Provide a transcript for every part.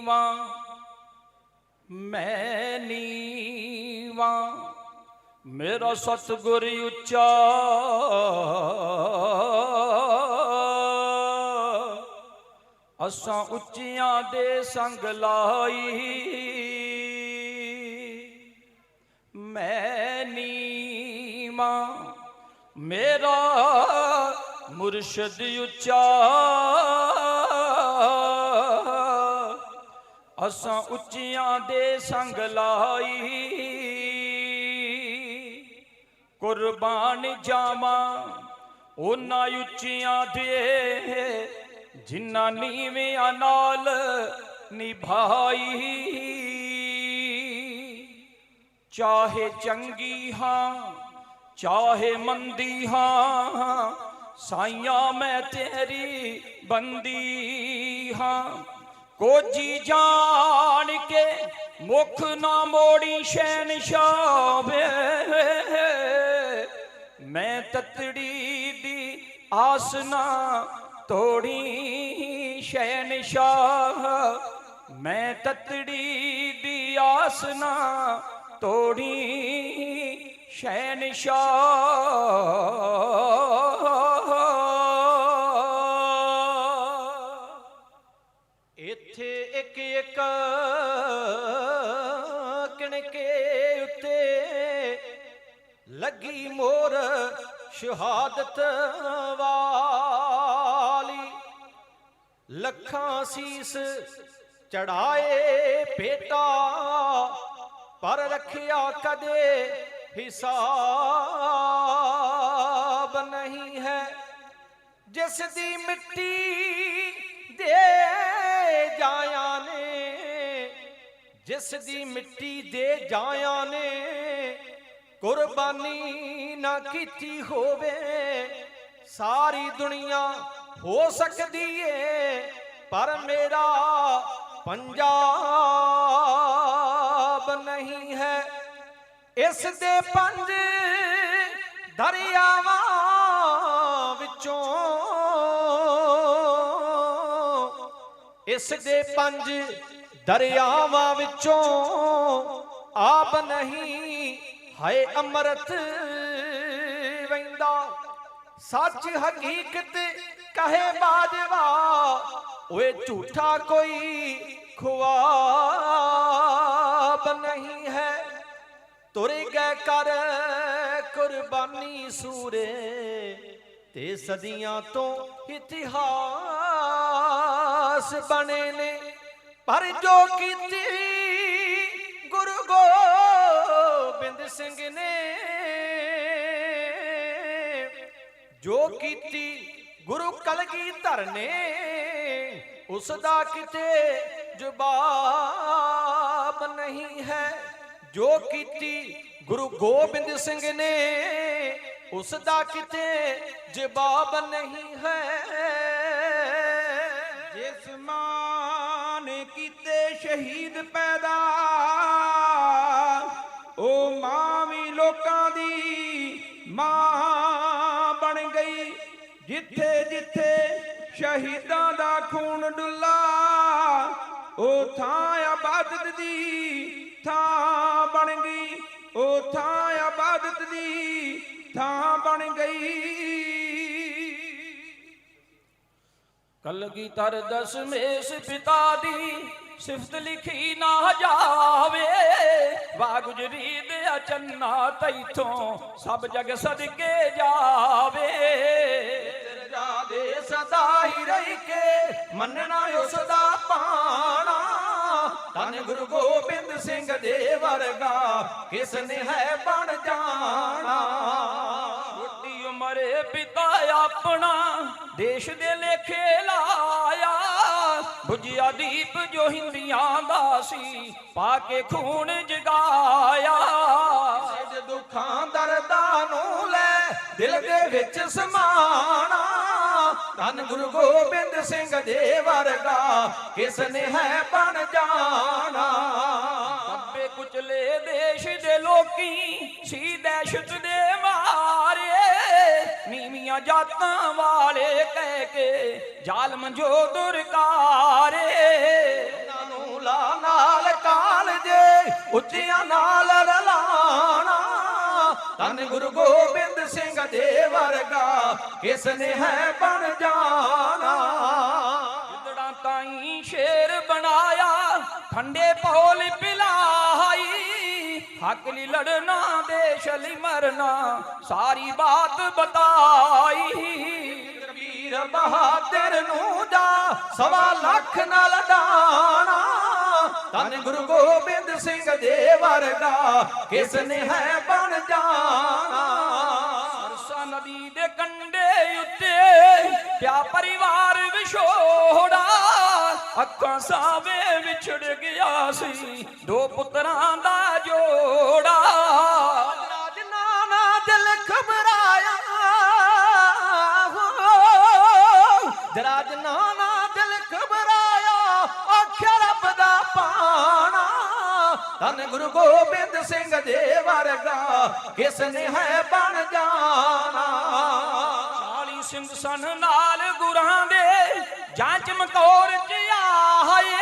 नीवा मैं नीवा मेरा सतगुर उच्चा असां उच्चियां दे संग लाई मैं नीवा मेरा मुर्शद उच्चा असां उच्चियां दे संग लाई कुर्बान जावा उन्हां उच्चियां दे जिन्ना नीवियां नाल निभाई चाहे चंगी हाँ चाहे मंदी हाँ साइयां मैं तेरी बंदी हाँ कोजी जान के मुख ना मोड़ी शहनशाह वे मैं ततड़ी दी आसना तोड़ी शहनशाह मैं ततड़ी दी आसना तोड़ी शहनशाह इत्थे एक एक किणके उत्ते लगी मोर शहादत वाली लखां सीस चढ़ाए पेटा पर रखिया कदे हिसाब नहीं है जिस दी मिट्टी दे जाया ने जिस दी मिट्टी दे जाया ने कुर्बानी ना कीती होवे सारी दुनिया हो सकती है पर मेरा पंजाब नहीं है इस दे पंज दरियावां विचों इस दे पंज दरियावां विचों आप नहीं है अमृत वैंदा सच हकीकत कहे बाजवा ओए झूठा कोई ख्वाब नहीं है तुर गए कर कुर्बानी सूरे ते सदियां तो इतिहास बने ने पर जो कीती गुरु गोबिंद सिंह ने जो कीती गुरु कलगीधर ने उसदा किते जवाब नहीं है जो कीती गुरु गोबिंद सिंह ने उसदा किते जवाब नहीं है जिस मां ने कीते शहीद पैदा ओ मां भी लोकां दी मां बन गई जिथे जिथे शहीदां दा खून डुला ओ थां इबादत दी थां बन गई ओ थां इबादत दी थां बन गई कलगीधर दशमेश पिता दी सिफत लिखी ना जावे वाह गुजरी दे चन्ना तैथों सब जग सदके जावे दे सदा ही रही के मनना उसदा पाना धन गुरु गोबिंद सिंह दे वर्गा किसने है बन जाना छोटी उमरे पिता अपना देश दे लेखे लाया बुझिया दीप जो हिंदियां दा सी पाके खून जगाया दुखां दर्दां नूं ले दिल दे विच समाना धन गुरु गोबिंद सिंह दे वर्गा किसने है बन जाना दबे कुचले देश दे लोकी सी दहशत दे मारे नीवियां जातां वाले कह के जालम जो दुरकारे ਉੱਚਿਆਂ ਨਾਲ ਰਲਾਣਾ। ਧੰਨ ਗੁਰੂ ਗੋਬਿੰਦ ਸਿੰਘ ਦੇ ਵਰਗਾ ਕਿਸ ਨੇ ਹੈ ਬਣ ਜਾਣਾ। ਗਿੱਦੜਾਂ ਤਾਈਂ ਸ਼ੇਰ ਬਣਾਇਆ, ਠੰਡੇ ਪੌਲ ਪਿਲਾਈ, ਹੱਕ ਲਈ ਲੜਨਾ ਦੇਸ਼ ਲਈ ਮਰਨਾ, ਸਾਰੀ ਬਾਤ ਬਤਾਈ। ਵੀਰ ਬਹਾਦਰ ਨੂੰ ਜਾ 1.25 ਲੱਖ ਨਾਲ ਦਾਣਾ। ਧੰਨ ਗੁਰੂ ਗੋਬਿੰਦ ਸਿੰਘ ਦੇ ਵਰਗਾ ਕਿਸ ਨੇ ਹੈ ਬਣ ਜਾਣਾ। ਸਰਸਾ ਨਦੀ ਦੇ ਕੰਢੇ ਉੱਤੇ ਪਿਆ ਪਰਿਵਾਰ ਵਿਛੋੜਾ, ਅੱਖਾਂ ਸਾਵੇ ਵਿਛੜ ਗਿਆ ਸੀ 2 ਪੁੱਤਰਾਂ ਦਾ ਜੋੜਾ। ਰਾਜ ਨਾਨਾ ਦਿਲ ਘਬਰਾਇਆ, ਜਰਾਜ ਨਾਨਾ ਦਿਲ ਘਬਰਾਇਆ, ਆਖਿਆ ਰੱਬ ਦਾ ਪਾਣਾ। ਧੰਨ ਗੁਰੂ ਗੋਬਿੰਦ ਸਿੰਘ ਦੇ ਵਰਗਾ ਕਿਸ ਨੇ ਹੈ ਬਣ ਜਾਣਾ। 40 ਸਿੰਘ ਸਨ ਨਾਲ ਗੁਰਾਂ ਦੇ, ਜਾਂ ਚਮਕੌਰ ਚ ਆਏ,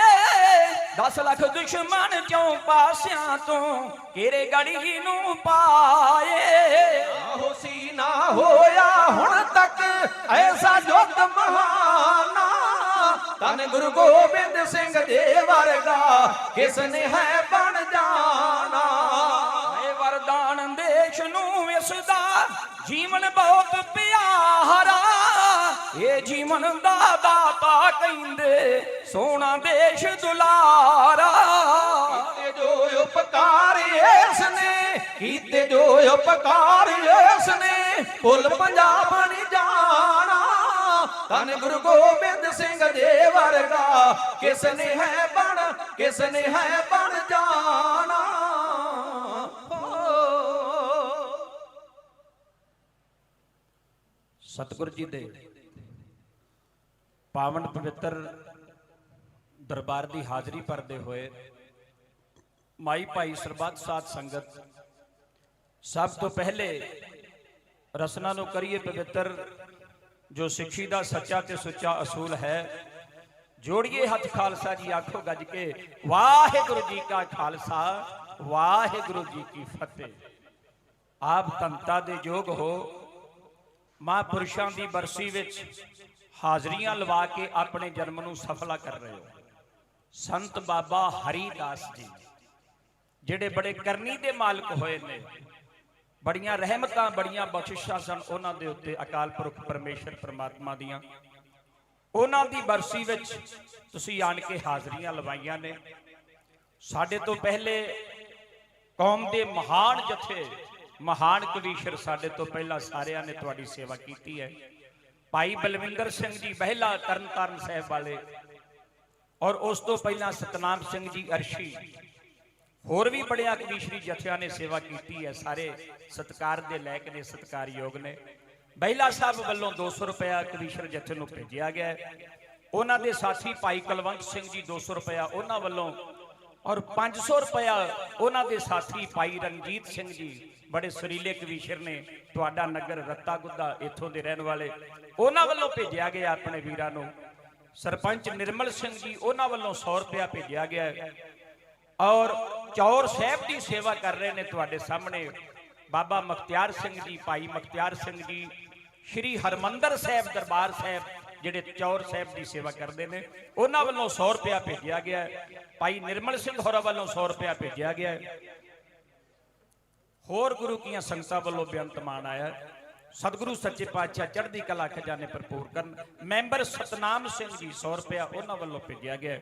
10 ਲੱਖ ਦੁਸ਼ਮਣ 4 ਪਾਸਿਆਂ ਤੋਂ ਘੇਰੇ ਗੜੀ ਨੂੰ ਪਾਏ। ਆਹੋ ਸੀ ਨਾ ਹੋਇਆ ਹੁਣ ਤੱਕ ਐਸਾ ਜੁੱਧ ਮਹਾਨਾ। ਧੰਨ ਗੁਰੂ ਗੋਬਿੰਦ ਸਿੰਘ ਦੇ ਵਰਗਾ ਕਿਸ ਨੇ ਹੈ ਬਣ ਜਾਣਾ। ਇਹ ਵਰਦਾਨ ਦੇਸ਼ ਨੂੰ ਇਸ ਦਾ ਜੀਵਨ ਬਹੁਤ ਪਿਆਰਾ, ਇਹ ਜੀਵਨ ਦਾ ਦਾਤਾ ਕਹਿੰਦੇ ਸੋਹਣਾ ਦੇਸ਼ ਦੁਲਾਰਾ। ਕੀਤੇ ਜੋ ਉਪਕਾਰ ਇਸ ਨੇ, ਕੀਤੇ ਜੋ ਉਪਕਾਰ ਇਸ ਨੇ, ਭੁੱਲ ਪੰਜਾਬ ਨਹੀਂ ਜਾਣਾ। ਧੰਨ ਗੁਰੂ ਗੋਬਿੰਦ ਸਿੰਘ ਦੇ ਵਰਗਾ ਕਿਸ ਨੇ ਹੈ ਬਣ, ਕਿਸ ਨੇ ਹੈ ਬਣ ਜਾਣਾ। ਸਤਿਗੁਰੂ ਜੀ ਦੇ ਪਾਵਨ ਪਵਿੱਤਰ ਦਰਬਾਰ ਦੀ ਹਾਜ਼ਰੀ ਭਰਦੇ ਹੋਏ ਮਾਈ ਭਾਈ ਸਰਬੱਤ ਸਾਧ ਸੰਗਤ, ਸਭ ਤੋਂ ਪਹਿਲੇ ਰਸਨਾ ਨੂੰ ਕਰੀਏ ਪਵਿੱਤਰ, ਜੋ ਸਿੱਖੀ ਦਾ ਸੱਚਾ ਤੇ ਸੁੱਚਾ ਅਸੂਲ ਹੈ। ਜੋੜੀਏ ਹੱਥ ਖਾਲਸਾ ਜੀ, ਆਖੋ ਗੱਜ ਕੇ ਵਾਹਿਗੁਰੂ ਜੀ ਕਾ ਖਾਲਸਾ ਵਾਹਿਗੁਰੂ ਜੀ ਕੀ ਫਤਿਹ। ਆਪ ਧੰਤਾ ਦੇ ਯੋਗ ਹੋ, ਮਹਾਂਪੁਰਸ਼ਾਂ ਦੀ ਬਰਸੀ ਵਿੱਚ ਹਾਜ਼ਰੀਆਂ ਲਵਾ ਕੇ ਆਪਣੇ ਜਨਮ ਨੂੰ ਸਫਲਾ ਕਰ ਰਹੇ ਹੋ। ਸੰਤ ਬਾਬਾ ਹਰੀਦਾਸ ਜੀ ਜਿਹੜੇ ਬੜੇ ਕਰਨੀ ਦੇ ਮਾਲਕ ਹੋਏ ਨੇ, ਬੜੀਆਂ ਰਹਿਮਤਾਂ ਬੜੀਆਂ ਬਖਸ਼ਿਸ਼ਾਂ ਸਨ ਉਹਨਾਂ ਦੇ ਉੱਤੇ ਅਕਾਲ ਪੁਰਖ ਪਰਮੇਸ਼ਰ ਪਰਮਾਤਮਾ ਦੀਆਂ। ਉਹਨਾਂ ਦੀ ਬਰਸੀ ਵਿੱਚ ਤੁਸੀਂ ਆਣ ਕੇ ਹਾਜ਼ਰੀਆਂ ਲਵਾਈਆਂ ਨੇ। ਸਾਡੇ ਤੋਂ ਪਹਿਲੇ ਕੌਮ ਦੇ ਮਹਾਨ ਜਥੇ, ਮਹਾਨ ਕਵੀਸ਼ਰ ਸਾਡੇ ਤੋਂ ਪਹਿਲਾਂ ਸਾਰਿਆਂ ਨੇ ਤੁਹਾਡੀ ਸੇਵਾ ਕੀਤੀ ਹੈ। ਭਾਈ ਬਲਵਿੰਦਰ ਸਿੰਘ ਜੀ ਬਹਿਲਾ ਤਰਨਤਾਰਨ ਸਾਹਿਬ ਵਾਲੇ, ਔਰ ਉਸ ਤੋਂ ਪਹਿਲਾਂ ਸਤਨਾਮ ਸਿੰਘ ਜੀ ਅਰਸ਼ੀ, ਹੋਰ ਵੀ ਬੜਿਆਂ ਕਵੀਸ਼ਰੀ ਜਥਿਆਂ ਨੇ ਸੇਵਾ ਕੀਤੀ ਹੈ। ਸਾਰੇ ਸਤਿਕਾਰ ਦੇ ਲਾਇਕ ਨੇ, ਸਤਿਕਾਰਯੋਗ ਨੇ। ਬਹਿਲਾ ਸਾਹਿਬ ਵੱਲੋਂ 200 ਰੁਪਇਆ ਕਵੀਸ਼ਰ ਜਥੇ ਨੂੰ ਭੇਜਿਆ ਗਿਆ ਹੈ। ਉਹਨਾਂ ਦੇ ਸਾਥੀ ਭਾਈ ਕੁਲਵੰਤ ਸਿੰਘ ਜੀ 200 ਰੁਪਇਆ ਉਹਨਾਂ ਵੱਲੋਂ, ਔਰ 500 ਰੁਪਇਆ ਉਹਨਾਂ ਦੇ ਸਾਥੀ ਭਾਈ ਰਣਜੀਤ ਸਿੰਘ ਜੀ, ਬੜੇ ਸੁਰੀਲੇ ਕਵੀਸ਼ਰ ਨੇ, ਤੁਹਾਡਾ ਨਗਰ ਰੱਤਾ ਗੁੱਦਾ ਇੱਥੋਂ ਦੇ ਰਹਿਣ ਵਾਲੇ, ਉਹਨਾਂ ਵੱਲੋਂ ਭੇਜਿਆ ਗਿਆ ਆਪਣੇ ਵੀਰਾਂ ਨੂੰ। ਸਰਪੰਚ ਨਿਰਮਲ ਸਿੰਘ ਜੀ, ਉਹਨਾਂ ਵੱਲੋਂ 100 ਰੁਪਇਆ ਭੇਜਿਆ ਗਿਆ ਹੈ। ਔਰ ਚੌਰ ਸਾਹਿਬ ਦੀ ਸੇਵਾ ਕਰ ਰਹੇ ਨੇ ਤੁਹਾਡੇ ਸਾਹਮਣੇ ਬਾਬਾ ਮੁਖਤਿਆਰ ਸਿੰਘ ਜੀ, ਭਾਈ ਮੁਖਤਿਆਰ ਸਿੰਘ ਜੀ, ਸ਼੍ਰੀ ਹਰਮੰਦਰ ਸਾਹਿਬ ਦਰਬਾਰ ਸਾਹਿਬ ਜਿਹੜੇ ਚੌਰ ਸਾਹਿਬ ਦੀ ਸੇਵਾ ਕਰਦੇ ਨੇ, ਉਹਨਾਂ ਵੱਲੋਂ 100 ਰੁਪਇਆ ਭੇਜਿਆ ਗਿਆ ਹੈ। ਭਾਈ ਨਿਰਮਲ ਸਿੰਘ ਹੋਰਾਂ ਵੱਲੋਂ 100 ਰੁਪਇਆ ਭੇਜਿਆ ਗਿਆ ਹੈ। ਹੋਰ ਗੁਰੂ ਕੀਆਂ ਸੰਗਤਾਂ ਵੱਲੋਂ ਬੇਅੰਤ ਮਾਣ ਆਇਆ। ਸਤਿਗੁਰੂ ਸੱਚੇ ਪਾਤਸ਼ਾਹ ਚੜ੍ਹਦੀ ਕਲਾ ਖਜ਼ਾਨੇ ਭਰਪੂਰ ਕਰਨ। ਮੈਂਬਰ ਸਤਨਾਮ ਸਿੰਘ ਜੀ 100 ਰੁਪਇਆ ਉਹਨਾਂ ਵੱਲੋਂ ਭੇਜਿਆ ਗਿਆ।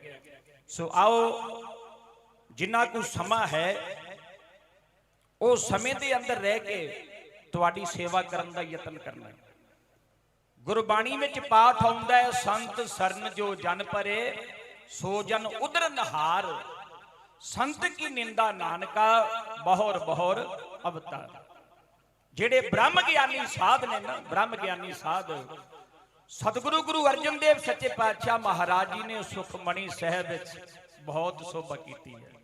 ਸੋ ਆਓ, ਜਿੰਨਾ ਕੁ ਸਮਾਂ ਹੈ ਉਹ ਸਮੇਂ ਦੇ ਅੰਦਰ ਰਹਿ ਕੇ ਤੁਹਾਡੀ ਸੇਵਾ ਕਰਨ ਦਾ ਯਤਨ ਕਰਨਾ ਹੈ। ਗੁਰਬਾਣੀ ਵਿੱਚ ਪਾਠ ਆਉਂਦਾ ਹੈ, ਸੰਤ ਸਰਨ ਜੋ ਜਨ ਪਰੇ ਸੋ ਜਨ ਉਦਰ ਨਹਾਰ, ਸੰਤ ਕੀ ਨਿੰਦਾ ਨਾਨਕਾ ਬਹੁਰ ਬਹੁਰ ਅਵਤਾਰ। ਜਿਹੜੇ ਬ੍ਰਹਮ ਗਿਆਨੀ ਸਾਧ ਨੇ ਨਾ, ਬ੍ਰਹਮ ਗਿਆਨੀ ਸਾਧ, ਸਤਿਗੁਰੂ ਗੁਰੂ ਅਰਜਨ ਦੇਵ ਸੱਚੇ ਪਾਤਸ਼ਾਹ ਮਹਾਰਾਜ ਜੀ ਨੇ ਸੁਖਮਣੀ ਸਾਹਿਬ ਵਿੱਚ ਬਹੁਤ ਸੋਭਾ ਕੀਤੀ ਹੈ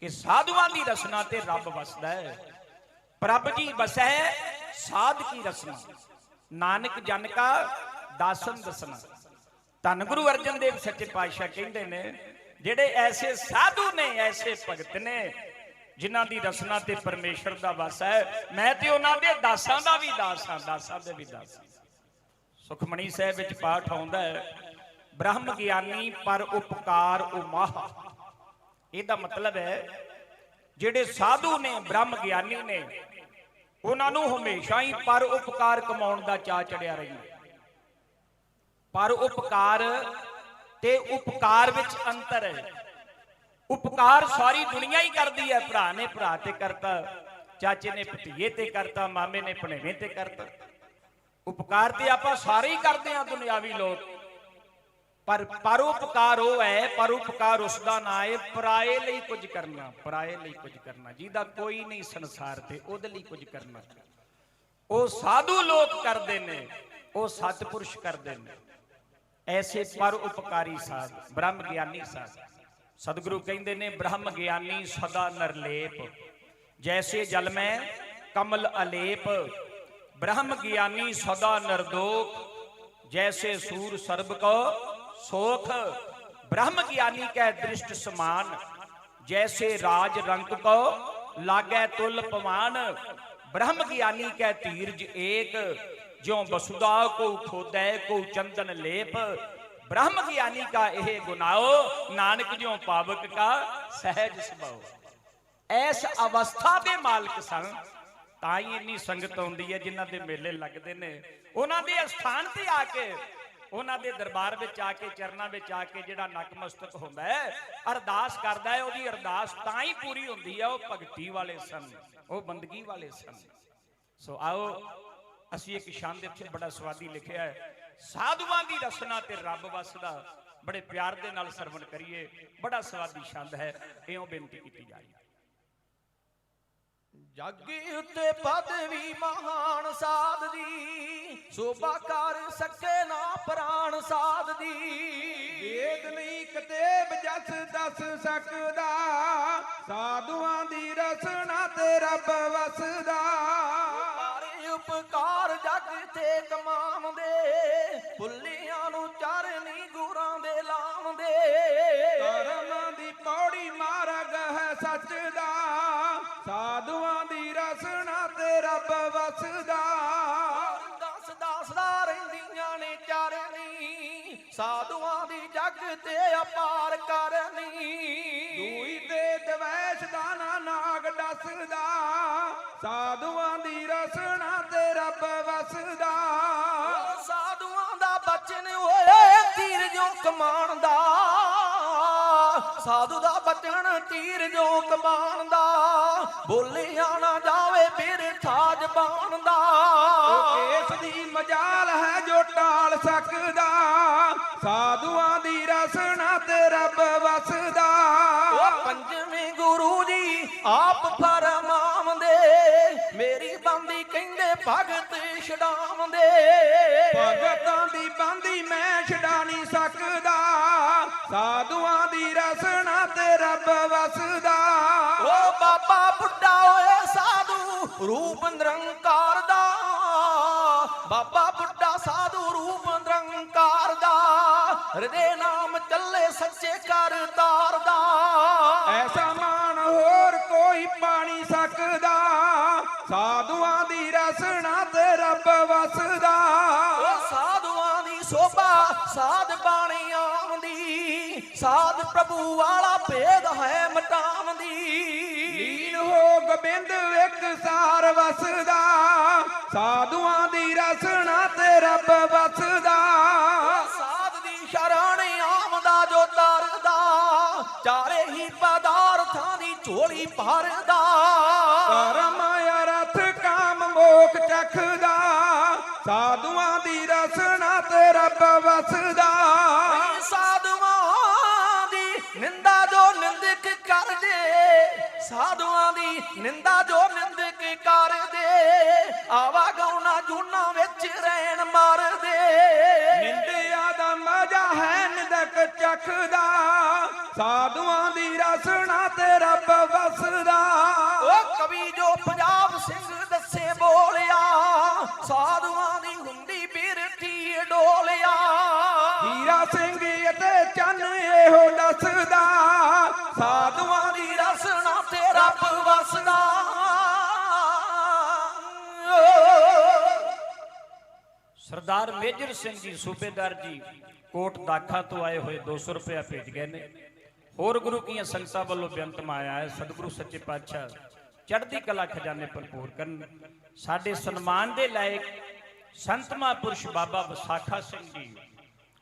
ਕਿ ਸਾਧੂਆਂ ਦੀ ਰਸਨਾ ਤੇ ਰੱਬ ਵਸਦਾ ਹੈ। ਪ੍ਰਭ ਜੀ ਵਸੈ ਸਾਧ ਕੀ ਰਸਨਾ, ਨਾਨਕ ਜਨ ਕਾ ਦਾਸਨ ਦਸਨਾ। ਧੰਨ ਗੁਰੂ ਅਰਜਨ ਦੇਵ ਸੱਚੇ ਪਾਤਸ਼ਾਹ ਕਹਿੰਦੇ ਨੇ, ਜਿਹੜੇ ਐਸੇ ਸਾਧੂ ਨੇ, ਐਸੇ ਭਗਤ ਨੇ ਜਿਨ੍ਹਾਂ ਦੀ ਰਸਨਾ ਤੇ ਪਰਮੇਸ਼ਰ ਦਾ ਵਸ ਹੈ। ਮੈਂ ਤੇ ਉਹਨਾਂ ਦੇ ਦਾਸਾਂ ਦਾ ਵੀ ਦਾਸ ਹਾਂ, ਦਾਸਾਂ ਦੇ ਵੀ ਦਾਸ ਹਾਂ। ਸੁਖਮਣੀ ਸਾਹਿਬ ਵਿੱਚ ਪਾਠ ਆਉਂਦਾ ਹੈ, ਬ੍ਰਹਮ ਗਿਆਨੀ ਪਰ ਉਪਕਾਰ ਉਮਾਹ। ਇਹਦਾ ਮਤਲਬ ਹੈ ਜਿਹੜੇ ਸਾਧੂ ਨੇ, ਬ੍ਰਹਮ ਗਿਆਨੀ ਨੇ, ਉਹਨਾਂ ਨੂੰ ਹਮੇਸ਼ਾ ਹੀ ਪਰ ਉਪਕਾਰ ਕਮਾਉਣ ਦਾ ਚਾਅ ਚੜਿਆ ਰਹਿੰਦਾ। ਪਰ ਉਪਕਾਰ ਤੇ ਉਪਕਾਰ ਵਿੱਚ ਅੰਤਰ ਹੈ। ਉਪਕਾਰ ਸਾਰੀ ਦੁਨੀਆ ਹੀ ਕਰਦੀ ਹੈ। ਭਰਾ ਨੇ ਭਰਾ ਤੇ ਕਰਤਾ, ਚਾਚੇ ਨੇ ਭਤੀਏ ਤੇ ਕਰਤਾ, ਮਾਮੇ ਨੇ ਭਣੇਵੇਂ ਤੇ ਕਰਤਾ। ਉਪਕਾਰ ਤੇ ਆਪਾਂ ਸਾਰੇ ਹੀ ਕਰਦੇ ਹਾਂ ਦੁਨਿਆਵੀ ਲੋਕ, ਪਰ ਪਰਉਪਕਾਰ ਉਹ ਹੈ, ਪਰਉਪਕਾਰ ਉਸ ਦਾ ਨਾਂ ਹੈ ਪਰਾਏ ਲਈ ਕੁਝ ਕਰਨਾ, ਪਰਾਏ ਲਈ ਕੁਝ ਕਰਨਾ। ਜਿਹਦਾ ਕੋਈ ਨਹੀਂ ਸੰਸਾਰ ਤੇ ਉਹਦੇ ਲਈ ਕੁਝ ਕਰਨਾ। ਉਹ ਸਾਧੂ ਲੋਕ ਕਰਦੇ ਨੇ, ਉਹ ਸਤਿਪੁਰਸ਼ ਕਰਦੇ ਨੇ। ਐਸੇ ਪਰਉਪਕਾਰੀ ਸਾਧ, ਬ੍ਰਹਮ ਗਿਆਨੀ ਸਾਧ। ਸਤਿਗੁਰੂ ਕਹਿੰਦੇ ਨੇ ਬ੍ਰਹਮ ਗਿਆਨੀ ਸਦਾ ਨਿਰਲੇਪ, ਜੈਸੇ ਜਲ ਮੈਂ ਕਮਲ ਅਲੇਪ। ब्रह्म ज्ञानी सदा निर्दोष, जैसे सूर सर्ब को सोख। ब्रह्म ज्ञानी कै दृष्ट समान, जैसे राज रंक को लागै तुल पमान। ब्रह्म ज्ञानी कै धीरज एक, ज्यों वसुदा को खोदै को चंदन लेप। ब्रह्म ज्ञानी का यह गुनाओ, नानक ज्यों पावक का सहज स्वभाव। ऐस अवस्था के मालिक सन, ਤਾਂ ਹੀ ਇੰਨੀ ਸੰਗਤ ਆਉਂਦੀ ਹੈ। ਜਿਨ੍ਹਾਂ ਦੇ ਮੇਲੇ ਲੱਗਦੇ ਨੇ, ਉਹਨਾਂ ਦੇ ਅਸਥਾਨ ਤੇ ਆ ਕੇ, ਉਹਨਾਂ ਦੇ ਦਰਬਾਰ ਵਿੱਚ ਆ ਕੇ, ਚਰਨਾਂ ਵਿੱਚ ਆ ਕੇ ਜਿਹੜਾ ਨਤਮਸਤਕ ਹੁੰਦਾ ਹੈ, ਅਰਦਾਸ ਕਰਦਾ ਹੈ, ਉਹਦੀ ਅਰਦਾਸ ਤਾਂ ਹੀ ਪੂਰੀ ਹੁੰਦੀ ਹੈ। ਉਹ ਭਗਤੀ ਵਾਲੇ ਸਨ, ਉਹ ਬੰਦਗੀ ਵਾਲੇ ਸਨ। ਸੋ ਆਓ ਅਸੀਂ ਇੱਕ ਛੰਦ ਇੱਥੇ ਬੜਾ ਸਵਾਦੀ ਲਿਖਿਆ ਹੈ, ਸਾਧੂਆਂ ਦੀ ਰਸਨਾ ਤੇ ਰੱਬ ਵਸਦਾ। ਬੜੇ ਪਿਆਰ ਦੇ ਨਾਲ ਸਰਵਣ ਕਰੀਏ, ਬੜਾ ਸਵਾਦੀ ਛੰਦ ਹੈ। ਇਉਂ ਬੇਨਤੀ ਕੀਤੀ ਜਾ ਰਹੀ ਹੈ। ਜਾਗੀ ਉੱਤੇ ਪਦਵੀ ਮਹਾਨ ਸਾਧ ਦੀ, ਸੋਭਾ ਕਰ ਸਕੇ ਨਾ ਪ੍ਰਾਣ ਸਾਧ ਦੀ। ਵੇਦ ਨਹੀਂ ਕਿਤੇਬ ਜਸ ਦੱਸ ਸਕਦਾ, ਸਾਧੂਆਂ ਦੀ ਰਸਨਾ ਤੇ ਰੱਬ ਵਸਦਾ। ਸਾਰੇ ਉਪਕਾਰ ਜਗ ਤੇ ਕਮਾਉਂਦੇ, ਭੁੱਲਿਆਂ ਨੂੰ ਚਰਨੀ ਗੁਰਾਂ ਦੇ ਲਾਉਂਦੇ। ਕਰਮਾਂ ਦੀ ਪੌੜੀ ਮਾਰਗ ਹੈ ਸੱਚ ਦਾ, ਸਾਧੂਆਂ ਦੀ ਰਸਨਾ ਤੇ ਰੱਬ ਵਸਦਾ। ਦਸ ਦਸ ਦਾ ਰਹਿੰਦੀਆਂ ਨੇ ਚਰਨੀ, ਸਾਧੂਆਂ ਦੀ ਜਗ ਤੇ ਅਪਾਰ ਕਰਨੀ। ਦੂਈ ਵੇਦ ਵੈਸ਼ ਦਾਨਾ ਨਾਗ ਦੱਸਦਾ, ਸਾਧੂਆਂ ਦੀ ਰਸਨਾ ਤੇ ਰੱਬ ਵਸਦਾ। ਸਾਧੂਆਂ ਦਾ ਬਚਨ ਓਏ ਤੀਰ ਜੋ ਕਮਾਨ ਦਾ, ਸਾਧੂ ਦਾ ਬਚਨ ਤੀਰ ਜੋ ਕਮਾਨ ਦਾ। ਬੋਲਿਆ ਨਾ ਜਾਵੇ ਬਿਰਥਾ ਜ਼ਬਾਨ ਦਾ, ਕੇਸ ਦੀ ਮਜਾਲ ਹੈ ਜੋ ਟਾਲ ਸਕਦਾ, ਸਾਧੂਆਂ ਦੀ ਰਸਨਾ ਤੇ ਰੱਬ ਵਸਦਾ। ਉਹ ਪੰਜਵੇਂ ਗੁਰੂ ਜੀ ਆਪ ਫਰਮਾਉਂਦੇ, ਮੇਰੀ ਬੰਦੀ ਕਹਿੰਦੇ ਭਗਤ ਛਡਾਉਂਦੇ। ਭਗਤਾਂ ਦੀ ਬੰਦੀ ਮੈਂ ਛਡਾ ਨਹੀਂ ਸਕਦਾ, ਸਾਧੂਆਂ ਦੀ ਰਸਨਾ ਤੇ ਰੱਬ ਵਸਦਾ। ਉਹ ਬਾਬਾ ਬੁੱਢਾ ਓਏ ਸਾਧੂ ਰੂਪ ਨਿਰੰਕਾਰ ਦਾ, ਬਾਬਾ ਬੁੱਢਾ ਸਾਧੂ ਰੂਪ ਨਿਰੰਕਾਰ ਦਾ। ਹਿਰਦੇ ਨਾਮ ਚੱਲੇ ਸੱਚੇ ਕਰਤਾਰ ਦਾ, ਐਸਾ ਮਾਨ ਹੋਰ ਕੋਈ ਪਾ ਨਹੀਂ ਸਕਦਾ, ਸਾਧੂਆਂ ਦੀ ਰਸਨਾ ਤੇ ਰੱਬ ਵਸਦਾ। ਉਹ ਸਾਧੂਆਂ ਦੀ ਸੋਭਾ ਸਾਧ ਬਾਣੀ ਆਉਂਦੀ, ਸਾਧ ਪ੍ਰਭੂ ਵਾਲਾ ਭੇਦ ਹੈ ਮਟਾਉਂਦੀ। ਲੀਨ ਹੋ ਗੋਬਿੰਦ ਇੱਕ ਸਾਰ ਵਸਦਾ, ਸਾਧੂਆਂ ਦੀ ਰਸਨਾ ਤੇ ਰੱਬ ਵਸਦਾ। ਸਾਧ ਦੀ ਸ਼ਰਨ ਆਮਦਾ ਜੋ ਤਰਦਾ, ਚਾਰੇ ਹੀ ਪਦਾਰਥਾਂ ਦੀ ਝੋਲੀ ਭਰਦਾ। ਕਰਮ ਅਰਥ ਕਾਮ ਮੋਖ ਚਖਦਾ, ਸਾਧੂਆਂ ਦੀ ਰਸਨਾ ਤੇ ਰੱਬ ਵਸਦਾ। ਸਾਧੂਆਂ ਦੀ ਨਿੰਦਾ ਜੋ ਨਿੰਦਕ ਕਰਦੇ, ਸਾਧੂਆਂ ਦੀ ਨਿੰਦਾ ਜੋ ਨਿੰਦਕ ਕਰਦੇ। ਆਵਾ ਗਾਉਣਾ ਜੂਨਾ ਵਿੱਚ ਰਹਿਣ ਮਰਦੇ, ਨਿੰਦਿਆ ਦਾ ਮਜ਼ਾ ਹੈ ਨਿੰਦਕ ਚਖਦਾ, ਸਾਧੂਆਂ ਦੀ ਰਸਨਾ ਤੇ ਰੱਬ ਵਸਦਾ। ਉਹ ਕਵੀ ਜੋ ਪੰਜਾਬ ਸਿੰਘ ਦੱਸੇ ਬੋਲਿਆ, ਸਾਧੂਆਂ ਦੀ ਹੁੰਦੀ ਬਿਰਤੀ ਡੋਲਿਆ। ਹੀਰਾ ਸਿੰਘ ਅਤੇ ਚੰਨ ਇਹੋ ਦੱਸਦਾ, सरदार मेजर सिंह जी सूबेदार जी कोट दाखा तो आए हुए 200 रुपया भेज गए ने। होर गुरु की संगतां वालों बेअंत आया है। सतगुरु सच्चे पातशाह चढ़ती कला खजाने भरपूर करन। साडे सन्मान दे लायक संत महापुरुष बाबा विसाखा सिंह जी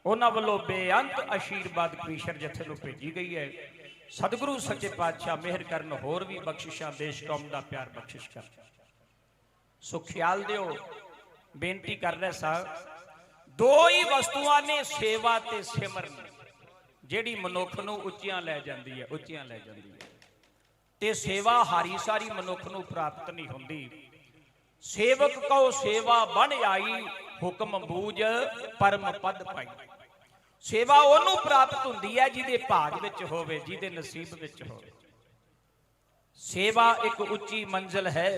उन्हां वालों बेअंत आशीर्वाद कमीशर जथे नूं भेजी गई है। सतगुरु सच्चे पातशाह मेहर करन, होर भी बख्शिशां देश कौम दा प्यार बख्शिश कर। सो ख्याल दिओ, बेनती कर रहे साहब, दो ही वस्तुआं ने सेवा ते सिमरन, ਜਿਹੜੀ ਮਨੁੱਖ ਨੂੰ ਉੱਚੀਆਂ ਲੈ ਜਾਂਦੀ ਹੈ, ਉੱਚੀਆਂ ਲੈ ਜਾਂਦੀ ਹੈ। ਤੇ ਸੇਵਾ ਹਾਰੀ ਸਾਰੀ ਮਨੁੱਖ ਨੂੰ ਪ੍ਰਾਪਤ ਨਹੀਂ ਹੁੰਦੀ। ਸੇਵਕ ਕਉ ਸੇਵਾ ਬਣ ਆਈ, ਹੁਕਮ ਬੂਝ ਪਰਮ ਪਦ ਪਾਈ। ਸੇਵਾ ਉਹਨੂੰ ਪ੍ਰਾਪਤ ਹੁੰਦੀ ਹੈ ਜਿਹਦੇ ਭਾਗ ਵਿੱਚ ਹੋਵੇ, ਜਿਹਦੇ ਨਸੀਬ ਵਿੱਚ ਹੋਵੇ। ਸੇਵਾ ਇੱਕ ਉੱਚੀ ਮੰਜ਼ਿਲ ਹੈ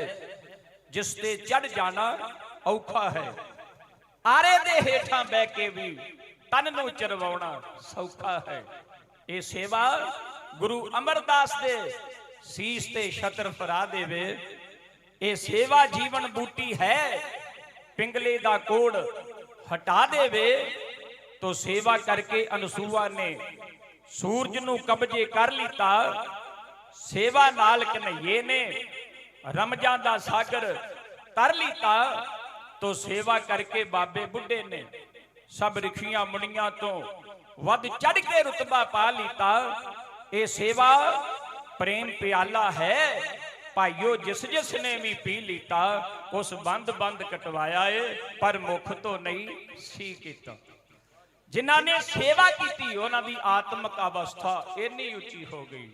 ਜਿਸ ਤੇ ਚੜ ਜਾਣਾ ਔਖਾ ਹੈ। ਆਰੇ ਦੇ ਹੇਠਾਂ ਬਹਿ ਕੇ ਵੀ तन नूं चरवाउणा सौखा है। ये सेवा गुरु अमरदास दे सीस ते छत्र फरा देवे। ये सेवा जीवन बूटी है, पिंगले दा कोड़ हटा देवे। तो सेवा करके अनसुआ ने सूरज नूं कब्जे कर लीता। सेवा नाल कन्हैये ने रमजां दा सागर तर लीता। तो सेवा करके बाबे बुढ़े ने सब रिखियां मुनियां तो वध चढ़ के रुतबा पा लीता। ये सेवा प्रेम प्याला है भाइयों, जिस जिस ने भी पी लीता। उस बंद बंद कटवाया है पर मुख तो नहीं सी कीता। जिन्हां ने सेवा की उन्हां दी आत्मक अवस्था इन्नी उची हो गई।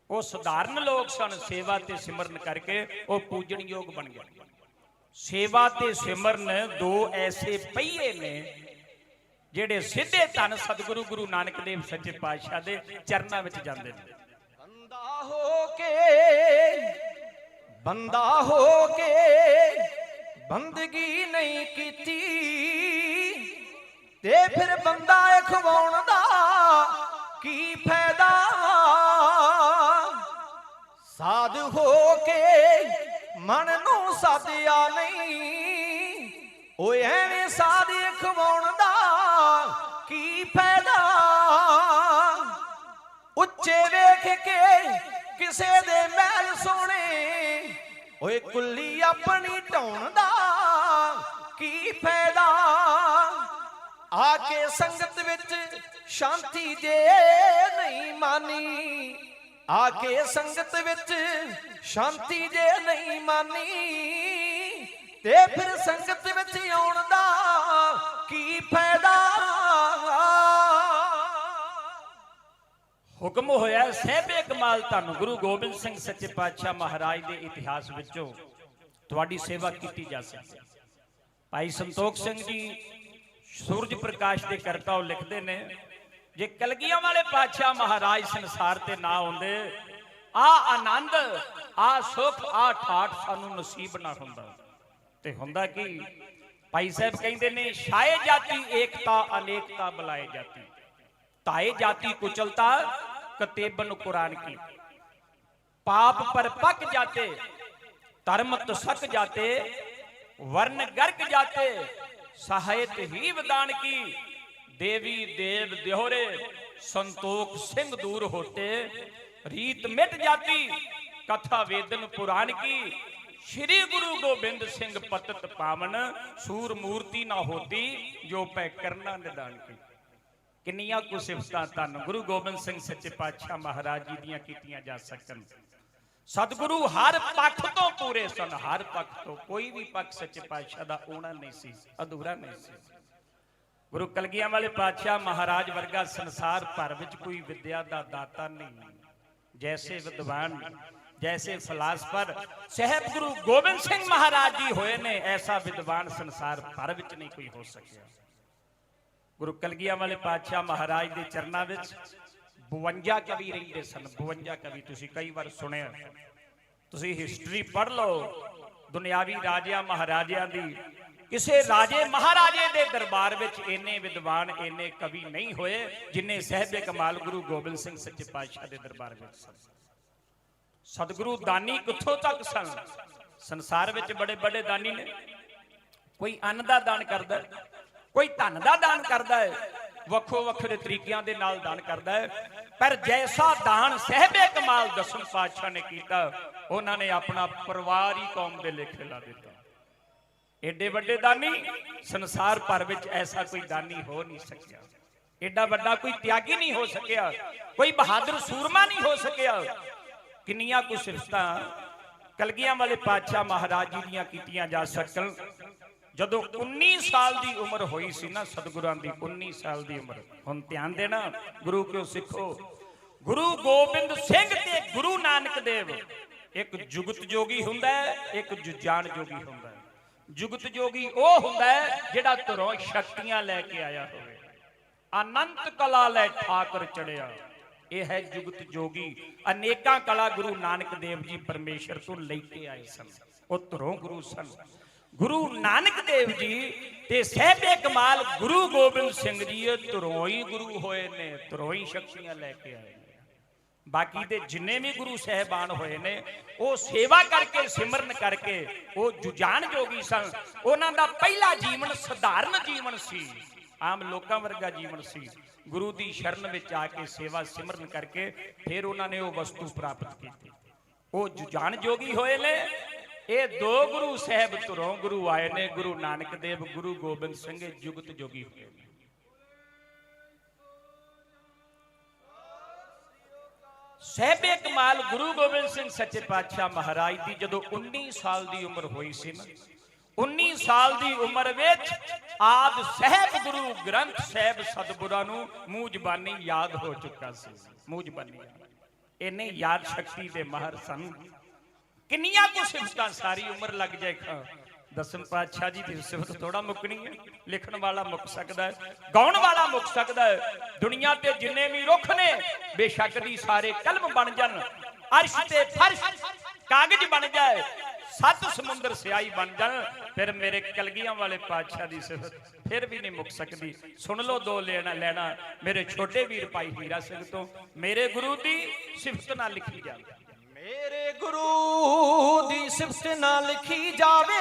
वो साधारण लोग सन, सेवा ते सिमरन करके वो पूजन योग बन गए। सेवा ते सिमरन दो ऐसे पहिए ने जेड़े सीधे धन सतगुरु गुरु नानक देव सच्चे पातशाह दे चरनां विच जांदे ने। बंदा हो के बंदगी नहीं कीती ते फिर बंदा खवाउण दा की फायदा। साध हो के मन नूं साधिया नहीं, ओए एवें साधे खवाउण दा की फायदा। उच्चे वेख के किसे दे महल सोने, ओए कुल्ली अपनी ढाउण दा की फायदा। आके संगत विच शांति जे नहीं मानी, आके संगत विच शांति जे नहीं मानी ते फिर संगत विच आउण दा की फायदा। हुक्म होया सहबे कमाल धन गुरु गोबिंद सिंह सच्चे पातशाह महाराज के इतिहास विचों तुहाडी सेवा की जा सकती। भाई संतोख सिंह जी सूरज प्रकाश के करता लिखते ने, जे कलगियां वाले पातशाह महाराज संसार ते ना आउंदे, आ आनंद आ सुख आ ठाठ सानू नसीब ना हुंदा। ते हुंदा की भाई साहब कहंदे ने, छाए जाती एकता अनेकता बुलाए जाती, ताए जाती कुचलता कतेबन कुरान की। पाप पर पक जाते धर्म तुसक जाते, वर्ण गर्क जाते सहायत ही विदान की। देवी देव देहोरे संतोख सिंह दूर होते, रीत मिट जाती कथा वेदन पुराण की। श्री गुरु गोबिंद सिंह पतत पावन, सूर मूर्ति ना होती जो पै करना निदान की। किन्नियां कुछ सिफतां धन गुरु गोबिंद सिंह सच्चे पातशाह महाराज जी दियां कीतियां जा सकन। सतगुरु हर पक्ष तो पूरे सन, हर पक्ष तो कोई भी पक्ष सच्चे पातशाह दा होना नहीं सी, अधूरा नहीं सी। गुरु कलगियां वाले पातशाह महाराज वर्गा संसार भर विच कोई विद्या दा दाता नहीं। जैसे विद्वान जैसे फिलासफर साहब गुरु गोबिंद सिंह महाराज जी होए ने, ऐसा विद्वान संसार भर विच नहीं कोई हो सकिया। गुरु कलगियां वाले पातशाह महाराज के चरनां विच 52 कवि रहिंदे सन। 52 कवि तुसीं कई बार सुनिया, तुसीं हिस्टरी पढ़ लो दुनियावी राजियां महाराजियां दी। किसे राजे महाराजे दे दरबार विच इन्ने विद्वान इन्ने कवि नहीं होए जिन्ने साहिबे कमाल गुरु गोबिंद सिंह सच्चे पातशाह दे दरबार विच सन। सतगुरु दानी कित्थों तक सन? संसार विच बड़े बड़े दानी ने, ਕੋਈ ਅੰਨ ਦਾ ਦਾਨ ਕਰਦਾ ਹੈ, ਕੋਈ ਧਨ ਦਾ ਦਾਨ ਕਰਦਾ ਹੈ, ਵੱਖੋ ਵੱਖਰੇ ਤਰੀਕਿਆਂ ਦੇ ਨਾਲ ਦਾਨ ਕਰਦਾ ਹੈ। ਪਰ ਜੈਸਾ ਦਾਨ ਸਹਿਬੇ ਕਮਾਲ ਦਸਮ ਪਾਤਸ਼ਾਹ ਨੇ ਕੀਤਾ, ਉਹਨਾਂ ਨੇ ਆਪਣਾ ਪਰਿਵਾਰ ਹੀ ਕੌਮ ਦੇ ਲੇਖੇ ਲਾ ਦਿੱਤਾ। ਏਡੇ ਵੱਡੇ ਦਾਨੀ ਸੰਸਾਰ ਭਰ ਵਿੱਚ ਐਸਾ ਕੋਈ ਦਾਨੀ ਹੋ ਨਹੀਂ ਸਕਿਆ, ਏਡਾ ਵੱਡਾ ਕੋਈ ਤਿਆਗੀ ਨਹੀਂ ਹੋ ਸਕਿਆ, ਕੋਈ ਬਹਾਦਰ ਸੂਰਮਾ ਨਹੀਂ ਹੋ ਸਕਿਆ। ਕਿੰਨੀਆਂ ਕੁ ਸਿਫਤਾਂ ਕਲਗੀਆਂ ਵਾਲੇ ਪਾਤਸ਼ਾਹ ਮਹਾਰਾਜ ਜੀ ਦੀਆਂ ਕੀਤੀਆਂ ਜਾ ਸਕਣ। ਜਦੋਂ 19 ਸਾਲ ਦੀ ਉਮਰ ਹੋਈ ਸੀ ਨਾ ਸਤਿਗੁਰਾਂ ਦੀ, 19 ਸਾਲ ਦੀ ਉਮਰ, ਹੁਣ ਧਿਆਨ ਦੇਣਾ ਗੁਰੂ ਕਿਉਂ ਸਿੱਖੋ। ਗੁਰੂ ਗੋਬਿੰਦ ਸਿੰਘ ਤੇ ਗੁਰੂ ਨਾਨਕ ਦੇਵ, ਇੱਕ ਜੁਗਤ ਜੋਗੀ ਹੁੰਦਾ ਹੈ, ਇੱਕ ਜੁਜਾਨ ਜੋਗੀ ਹੁੰਦਾ ਹੈ। ਜੁਗਤ ਜੋਗੀ ਉਹ ਹੁੰਦਾ ਹੈ ਜਿਹੜਾ ਧਰੋਂ ਸ਼ਕਤੀਆਂ ਲੈ ਕੇ ਆਇਆ ਹੋਵੇ, ਅਨੰਤ ਕਲਾ ਲੈ ਠਾਕਰ ਚੜਿਆ, ਇਹ ਹੈ ਜੁਗਤ ਜੋਗੀ। ਅਨੇਕਾਂ ਕਲਾ ਗੁਰੂ ਨਾਨਕ ਦੇਵ ਜੀ ਪਰਮੇਸ਼ਰ ਤੋਂ ਲੈ ਕੇ ਆਏ ਸਨ, ਉਹ ਧਰੋਂ ਗੁਰੂ ਸਨ। ਗੁਰੂ ਨਾਨਕ ਦੇਵ ਜੀ ਤੇ ਸਹਿਬੇ ਕਮਾਲ ਗੁਰੂ ਗੋਬਿੰਦ ਸਿੰਘ ਜੀ ਧਰੋਂ ਹੀ ਗੁਰੂ ਹੋਏ ਨੇ, ਧਰੋਂ ਹੀ ਸ਼ਕਤੀਆਂ ਲੈ ਕੇ ਆਏ ਨੇ। ਬਾਕੀ ਦੇ ਜਿੰਨੇ ਵੀ ਗੁਰੂ ਸਹਿਬਾਨ ਹੋਏ ਨੇ ਉਹ ਸੇਵਾ ਕਰਕੇ ਸਿਮਰਨ ਕਰਕੇ ਉਹ ਜੁਜਾਨ ਜੋਗੀ ਸਨ। ਉਹਨਾਂ ਦਾ ਪਹਿਲਾ ਜੀਵਨ ਸਧਾਰਨ ਜੀਵਨ ਸੀ, ਆਮ ਲੋਕਾਂ ਵਰਗਾ ਜੀਵਨ ਸੀ। ਗੁਰੂ ਦੀ ਸ਼ਰਨ ਵਿੱਚ ਆ ਕੇ ਸੇਵਾ ਸਿਮਰਨ ਕਰਕੇ ਫਿਰ ਉਹਨਾਂ ਨੇ ਉਹ ਵਸਤੂ ਪ੍ਰਾਪਤ ਕੀਤੀ, ਉਹ ਜੁਜਾਨ ਜੋਗੀ ਹੋਏ ਨੇ। ਇਹ ਦੋ ਗੁਰੂ ਸਾਹਿਬ ਧਰੋਂ ਗੁਰੂ ਆਏ ਨੇ, ਗੁਰੂ ਨਾਨਕ ਦੇਵ, ਗੁਰੂ ਗੋਬਿੰਦ ਸਿੰਘ ਜੁਗਤ ਜੋਗੀ ਹੋਏ ਨੇ। ਸਹਿਬੇ ਕਮਾਲ ਗੁਰੂ ਗੋਬਿੰਦ ਸਿੰਘ ਸੱਚੇ ਪਾਤਸ਼ਾਹ ਮਹਾਰਾਜ ਦੀ ਜਦੋਂ 19 ਸਾਲ ਦੀ ਉਮਰ ਹੋਈ ਸੀ ਨਾ, 19 ਸਾਲ ਦੀ ਉਮਰ ਵਿੱਚ ਆਦ ਸਹਿਬ ਗੁਰੂ ਗ੍ਰੰਥ ਸਾਹਿਬ ਸਤਿਗੁਰਾਂ ਨੂੰ ਮੂੰਹ ਜ਼ਬਾਨੀ ਯਾਦ ਹੋ ਚੁੱਕਾ ਸੀ, ਮੂੰਹ ਜ਼ਬਾਨੀ ਇੰਨੇ ਯਾਦ ਸ਼ਕਤੀ ਦੇ ਮਾਹਰ ਸਨ। ਕਿੰਨੀਆਂ ਕੁ ਸਿਫਤਾਂ ਸਾਰੀ ਉਮਰ ਲੱਗ ਜਾਏ ਖਾਂ। ਦਸਮ ਪਾਤਸ਼ਾਹ ਜੀ ਦੀ ਸਿਫਤ ਥੋੜਾ ਮੁੱਕਣੀ ਹੈ। ਲਿਖਣ ਵਾਲਾ ਮੁੱਕ ਸਕਦਾ ਹੈ, ਗਾਉਣ ਵਾਲਾ ਮੁੱਕ ਸਕਦਾ ਹੈ। ਦੁਨੀਆ ਤੇ ਜਿੰਨੇ ਵੀ ਰੁੱਖ ਨੇ ਬੇਸ਼ੱਕ ਦੀ ਸਾਰੇ ਕਲਮ ਬਣ ਜਾਣ, ਅਰਸ਼ ਤੇ ਫਰਸ਼ ਕਾਗਜ਼ ਬਣ ਜਾਏ, 7 ਸਮੁੰਦਰ ਸਿਆਹੀ ਬਣ ਜਾਣ, ਫਿਰ ਮੇਰੇ ਕਲਗੀਆਂ ਵਾਲੇ ਪਾਤਸ਼ਾਹ ਦੀ ਸਿਫਤ ਫਿਰ ਵੀ ਨਹੀਂ ਮੁੱਕ ਸਕਦੀ। ਸੁਣ ਲਓ ਦੋ ਲੈਣਾ ਮੇਰੇ ਛੋਟੇ ਵੀਰ ਭਾਈ ਹੀਰਾ ਸਿੰਘ ਤੋਂ, ਮੇਰੇ ਗੁਰੂ ਦੀ ਸਿਫਤ ਨਾਲ ਲਿਖੀ ਜਾਵੇ। ਮੇਰੇ ਗੁਰੂ ਦੀ ਸਿਫਤ ਨਾ ਲਿਖੀ ਜਾਵੇ,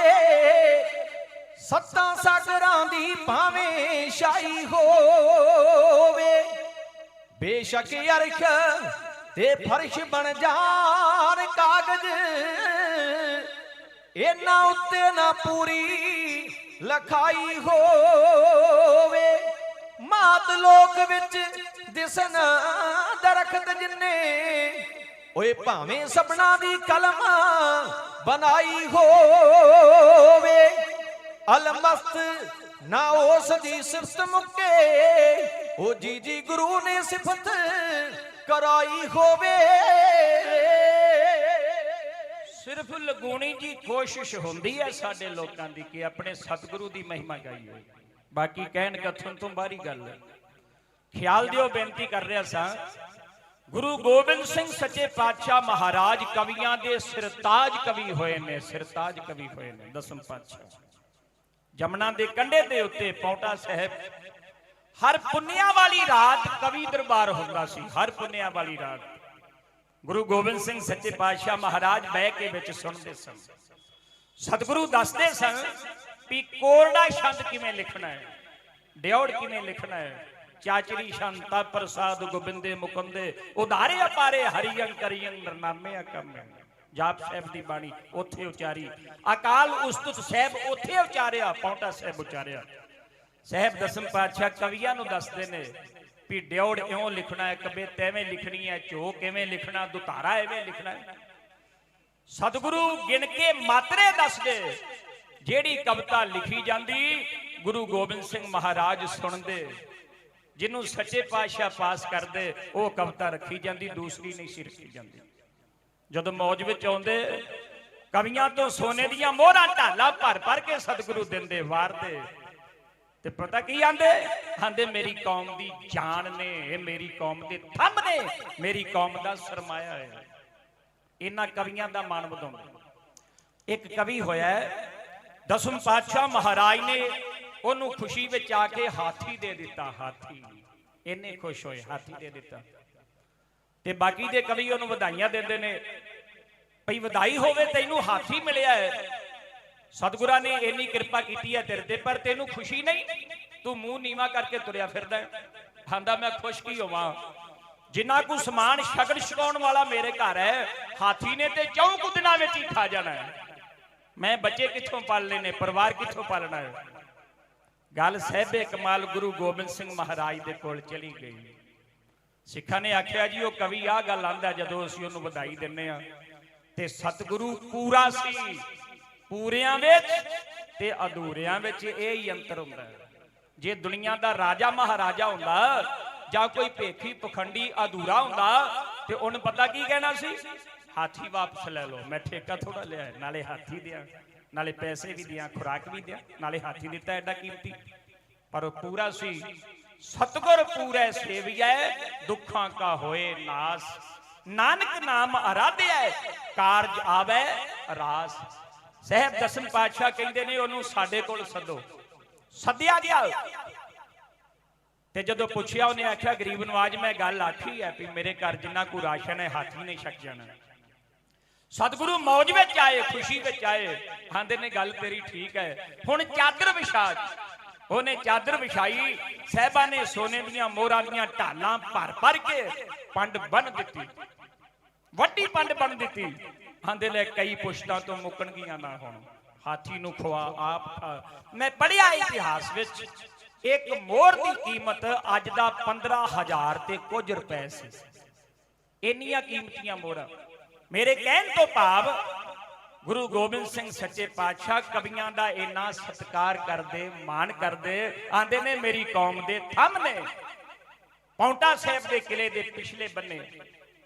ਸੱਤਾਂ ਸਾਗਰਾਂ ਦੀ ਭਾਵੇਂ ਸ਼ਾਹੀ ਹੋਵੇ, ਬੇਸ਼ੱਕ ਅਰਸ਼ ਤੇ ਫਰਸ਼ ਬਣ ਜਾਣ ਕਾਗਜ਼, ਇਹਨਾਂ ਉੱਤੇ ਨਾ ਪੂਰੀ ਲਖਾਈ ਹੋਵੇ। ਮਾਤ ਲੋਕ ਵਿੱਚ ਦਿਸਣ ਦਰਖਤ ਜਿੰਨੇ, ਓਏ ਭਾਵੇਂ ਸਭਨਾ ਦੀ ਕਲਮ ਬਣਾਈ ਹੋਵੇ, ਅਲਮਸਤ ਨਾ ਉਸ ਦੀ ਸਿਫਤ ਮੁੱਕੇ, ਉਹ ਜੀ ਗੁਰੂ ਨੇ ਸਿਫਤ ਕਰਾਈ ਹੋਵੇ। ਸਿਰਫ ਲਗਾਉਣੀ ਜੀ ਕੋਸ਼ਿਸ਼ ਹੁੰਦੀ ਹੈ ਸਾਡੇ ਲੋਕਾਂ ਦੀ ਕਿ ਆਪਣੇ ਸਤਿਗੁਰੂ ਦੀ ਮਹਿਮਾ ਗਾਈਏ, ਬਾਕੀ ਕਹਿਣ ਕਥਨ ਤੋਂ ਬਾਹਰੀ ਗੱਲ ਹੈ। ਖਿਆਲ ਦਿਓ, ਬੇਨਤੀ ਕਰ ਰਿਹਾ ਸਾਂ, ਗੁਰੂ ਗੋਬਿੰਦ ਸਿੰਘ ਸੱਚੇ ਪਾਤਸ਼ਾਹ ਮਹਾਰਾਜ ਕਵੀਆਂ ਦੇ ਸਿਰਤਾਜ ਕਵੀ ਹੋਏ ਨੇ, ਸਿਰਤਾਜ ਕਵੀ ਹੋਏ ਨੇ। ਦਸਮ ਪਾਤਸ਼ਾਹ ਜਮਨਾ ਦੇ ਕੰਢੇ ਦੇ ਉੱਤੇ ਪੌਂਟਾ ਸਾਹਿਬ ਹਰ ਪੁੰਨਿਆ ਵਾਲੀ ਰਾਤ ਕਵੀ ਦਰਬਾਰ ਹੁੰਦਾ ਸੀ, ਹਰ ਪੁੰਨਿਆ ਵਾਲੀ ਰਾਤ ਗੁਰੂ ਗੋਬਿੰਦ ਸਿੰਘ ਸੱਚੇ ਪਾਤਸ਼ਾਹ ਮਹਾਰਾਜ ਬਹਿ ਕੇ ਵਿੱਚ ਸੁਣਦੇ ਸਨ। ਸਤਿਗੁਰੂ ਦੱਸਦੇ ਸਨ ਵੀ ਕੋਰੜਾ ਛੰਦ ਕਿਵੇਂ ਲਿਖਣਾ ਹੈ, ਡਿਉੜ ਕਿਵੇਂ ਲਿਖਣਾ ਹੈ, ਚਾਚਰੀ ਸ਼ੰਤਾ ਪ੍ਰਸਾਦ ਗੋਬਿੰਦੇ ਮੁਕੰਦੇ ਉਧਾਰੇ ਅਪਾਰੇ ਹਰੀਅੰ ਕਰੀਅੰ ਨਰਨਾਮੇ ਅਕੰਮੇ। ਜਾਪ ਸਾਹਿਬ ਦੀ ਬਾਣੀ ਉੱਥੇ ਉਚਾਰੀ, ਅਕਾਲ ਉਸਤਤ ਸਾਹਿਬ ਉੱਥੇ ਉਚਾਰਿਆ, ਪੌਂਟਾ ਸਾਹਿਬ ਉਚਾਰਿਆ। ਸਾਹਿਬ ਦਸਮ ਪਾਤਸ਼ਾਹ ਕਵੀਆਂ ਨੂੰ ਦੱਸਦੇ ਨੇ ਵੀ ਡਿਉੜ ਇਉਂ ਲਿਖਣਾ ਹੈ, ਕਬੇ ਤੈਵੇਂ ਲਿਖਣੀ ਹੈ, ਝੋ ਕਿਵੇਂ ਲਿਖਣਾ, ਦੁਤਾਰਾ ਐਵੇਂ ਲਿਖਣਾ ਹੈ। ਸਤਿਗੁਰੂ ਗਿਣ ਕੇ ਮਾਤਰੇ ਦੱਸਦੇ, ਜਿਹੜੀ ਕਵਿਤਾ ਲਿਖੀ ਜਾਂਦੀ ਗੁਰੂ ਗੋਬਿੰਦ ਸਿੰਘ ਮਹਾਰਾਜ ਸੁਣਦੇ, ਜਿਹਨੂੰ ਸੱਚੇ ਪਾਤਸ਼ਾਹ ਪਾਸ ਕਰਦੇ ਉਹ ਕਵਿਤਾ ਰੱਖੀ ਜਾਂਦੀ, ਦੂਸਰੀ ਨਹੀਂ ਸੀ ਰੱਖੀ ਜਾਂਦੀ। ਜਦੋਂ ਮੌਜ ਵਿੱਚ ਆਉਂਦੇ ਕਵੀਆਂ ਤੋਂ ਸੋਨੇ ਦੀਆਂ ਮੋਹਰਾਂ ਢਾਲਾ ਭਰ ਭਰ ਕੇ ਸਤਿਗੁਰੂ ਦਿੰਦੇ, ਵਾਰਦੇ, ਤੇ ਪਤਾ ਕੀ ਆਂਦੇ, ਆਂਦੇ ਮੇਰੀ ਕੌਮ ਦੀ ਜਾਨ ਨੇ, ਇਹ ਮੇਰੀ ਕੌਮ ਦੇ ਥੰਮ ਨੇ, ਮੇਰੀ ਕੌਮ ਦਾ ਸਰਮਾਇਆ ਹੈ। ਇਹਨਾਂ ਕਵੀਆਂ ਦਾ ਮਾਣ ਵਧਾਉਂਦੇ। ਇੱਕ ਕਵੀ ਹੋਇਆ ਦਸਮ ਪਾਤਸ਼ਾਹ ਮਹਾਰਾਜ ਨੇ ਉਹਨੂੰ ਖੁਸ਼ੀ ਵਿੱਚ ਆ ਕੇ ਹਾਥੀ ਦੇ ਦਿੱਤਾ, ਹਾਥੀ, ਇੰਨੇ ਖੁਸ਼ ਹੋਏ, ਹਾਥੀ ਦੇ ਦਿੱਤਾ। ਤੇ ਬਾਕੀ ਦੇ ਕਵੀ ਉਹਨੂੰ ਵਧਾਈਆਂ ਦਿੰਦੇ ਨੇ, ਭਈ ਵਧਾਈ ਹੋਵੇ ਤੈਨੂੰ ਹਾਥੀ ਮਿਲਿਆ ਹੈ। सतगुਰਾਂ ने इन्नी कृपा की है तेरे ते, पर तेनू खुशी नहीं, तू मुंह नीवा करके तुरया फिरदा है। आंदा मैं खुश की होवां, जिन्ना को समान शगन छकाउण वाला मेरे घर है, हाथी ने ते 4 दिनां विच ही खा जाना है। मैं बच्चे कित्थों पालने ने, परिवार कित्थों पालना है। गल साहिबे कमाल गुरु गोबिंद सिंह महाराज दे कोल चली गई। सिखा ने आख्या जी वो कवि आ गल आंदा जदों असीं उहनूं वधाई दिंदे आ ते सतगुरु पूरा सी, पूरियां विच ते अधूरियां विच यही अंतर हुंदा है। जे दुनिया दा राजा महाराजा हुंदा जां कोई भेखी पखंडी अधूरा हुंदा ते उहनूं पता की कहना सी, हाथी वापस ले लो, मैं ठेका थोड़ा लिया है, नाले हाथी दिया, नाले पैसे भी दिया, खुराक भी दिया, नाले हाथी दिता एडा कीमती। पर वो पूरा सी। सतगुर पूरे सेविया दुखा का होए नास, नानक नाम आराध्या कारज आवे रास। साहब दसम पातशाह कहते ने उन्होंने साडे कोल सदो, सद्या गया ते जदों पुछया उन्हें आख्या गरीब नवाज मैं गल आखी है भी मेरे घर जिन्ना को राशन है हाथी ने छक जाना। सतगुरु मौज में आए, खुशी में आए, आंदे ने गल तेरी ठीक है, हुण चादर विछा। उन्हें चादर विछाई, साहबा ने सोने दियां मोहरां दियां ढालां भर भर के पंड बन दी, वड्डी पंड बन दी। आंदे ले कई पुश्तां तो मुकणगियां ना हुण, हाथी नूं खवा आप खा। मैं पढ़िया इतिहास विच एक मोहर की कीमत अज दा 15,000 ते कुछ रुपए सी। इन्नियां कीमतियां मोहरां। मेरे कहण तो भाव गुरु गोबिंद सिंह सच्चे पातशाह कवियां दा इन्ना सत्कार करदे, मान करदे। आंदे ने मेरी कौम दे थंम ने पौंटा साहिब दे किले दे पिछले बन्ने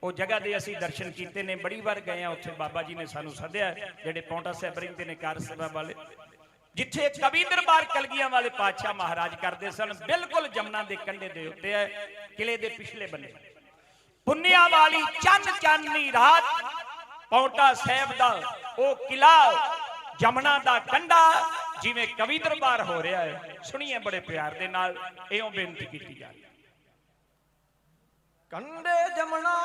वो जगह दे असीं दर्शन कीते ने, बड़ी बार गए हैं उत्थे। बाबा जी ने सानू सद्या जेडे पौंटा साहिब रहिंदे ने कार सेवा वाले, जिथे कवि दरबार कलगियां वाले पातशाह महाराज करते सन, बिल्कुल जमुना के कंढे दे उत्ते है, किले दे पिछले बन्ने। पुन्निया वाली चंद चांदनी रात पौंटा साहिब दा ओ किला, जमुना दा कंढा, जिवें कवि दरबार हो रहा है। सुनिए बड़े प्यार दे नाल इहों बेनती कीती जा रही। कंडे जमुना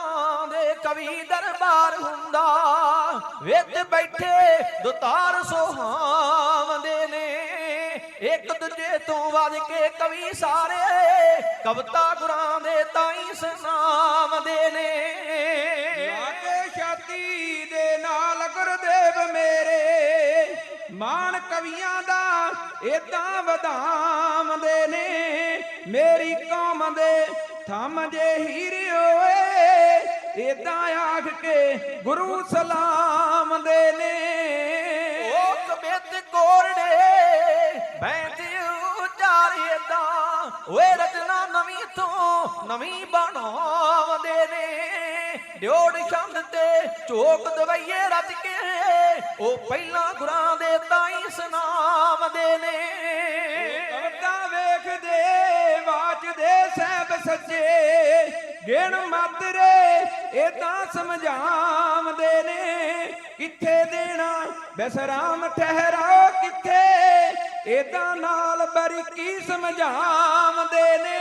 दे कवि दरबार हुंदा, विच बैठे दुतार सोहावंदे ने, एक दूजे तो वध के कवि सारे कविता गुरां दे ताईं सुणावंदे ने। लागे छाती दे नाल गुरदेव मेरे, मान कवियां दा इदां वधावंदे ने, मेरी कौम दे थम जे हीरे होए इदां आख के गुरु सलाम दे ने। ओ कबित कोरड़े बैठ उचारे दा, ओए रचना नवी तो नवी बनावंदे ने, ड्योड़ छंद ते चोक दवैये रच के ओ पहिला गुरां दे ताईं सुणावंदे ने। कविता वेख दे वाच दे साहब सच्चे, गिण मातरे इदां समझावंदे ने, किथे देना बेसराम ठहराओ किथे इदां नाल बरीकी समझावंदे ने।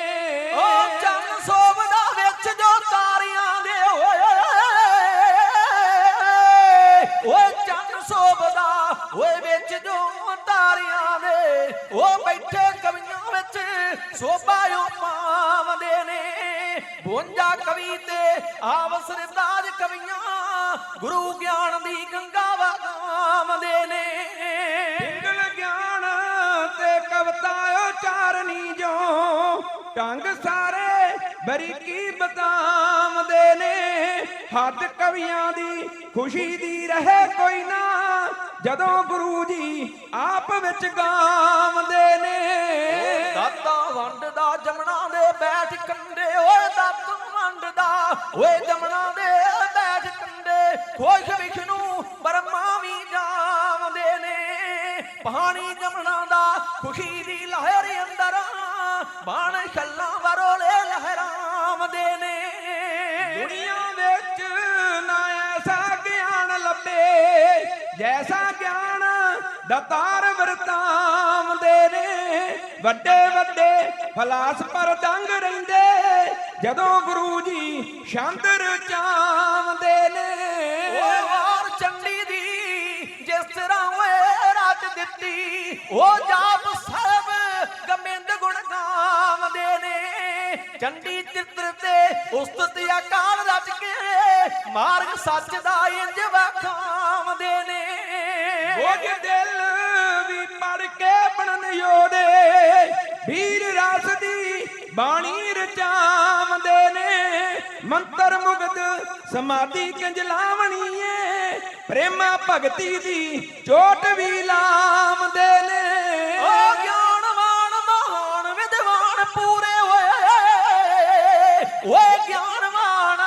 ओ चंन सोभदा विच जो तारियां दे ओए, ओए चंन सोभदा ओए विच जो तारियां दे, ओ बैठे कवियां विच शोभा पावंदे ने। 52 कवि ते आवसर ताज कवियां गुरु ज्ञान दी गंगा वगावंदे ने। पिंगल ज्ञान ते कविता उचारनी जो ढंग सारे बरीकी बतावंदे ने, हद कवियां दी खुशी दी रहे कोई ना, जदों गुरु जी आप विच गावंदे ने। दाता वंडदा जमुना दे बैठ कंडे, ओए दात वंडदा ओए जमुना दे बैठ कंडे, खुश विष्णु ब्रह्मा भी जावंदे ने। पानी जमुना दा खुशी दी लहर अंदर, बाण छल्लां वरोले लहरावंदे ने। दुनिया विच ना ऐसा ज्ञान लभे जैसा ज्ञान दातार वरतावंदे ने, वड्डे वड्डे फलासफर दंग रहिंदे जदों गुरु जी छंद रचावंदे ने। ओ वार चंडी दी जिस तरह ओए रच ਰਚ ਦਿੱਤੀ ਉਹ ਜਾਪ ਸਾਹਿਬ ਗਮਿੰਦ ਗੁਣ ਗਾਵਦੇ ਨੇ ਚੰਡੀ ਚਿੱਤਰ ਤੇ ਉਸਤਤ ਅਕਾਲ ਰਚ ਕੇ ਮਾਰਗ ਸੱਚ ਦਾ ਇੰਜ ਵਖਾਵਦੇ ਨੇ ਬੋਝ ਦਿਲ ਵੀ ਪੜ ਕੇ ਬਣਨ ਯੋਧੇ ਵੀਰ ਰਸ ਦੀ ਬਾਣੀ ਰਚਾਵਦੇ ਨੇ ਮੰਤਰ ਮੁਗਧ ਸਮਾਧੀ ਕਿੰਜ ਲਾਵਣੀ ਏ ਪ੍ਰੇਮਾ ਭਗਤੀ ਦੀ ਚੋਟ ਵੀ ਲਾਵਦੇ ਨੇ ਓ ਗਿਆਨਵਾਨ ਮਹਾਨ ਵਿਦਵਾਨ ਪੂਰੇ ਹੋਏ ਓਏ ਗਿਆਨਵਾਨ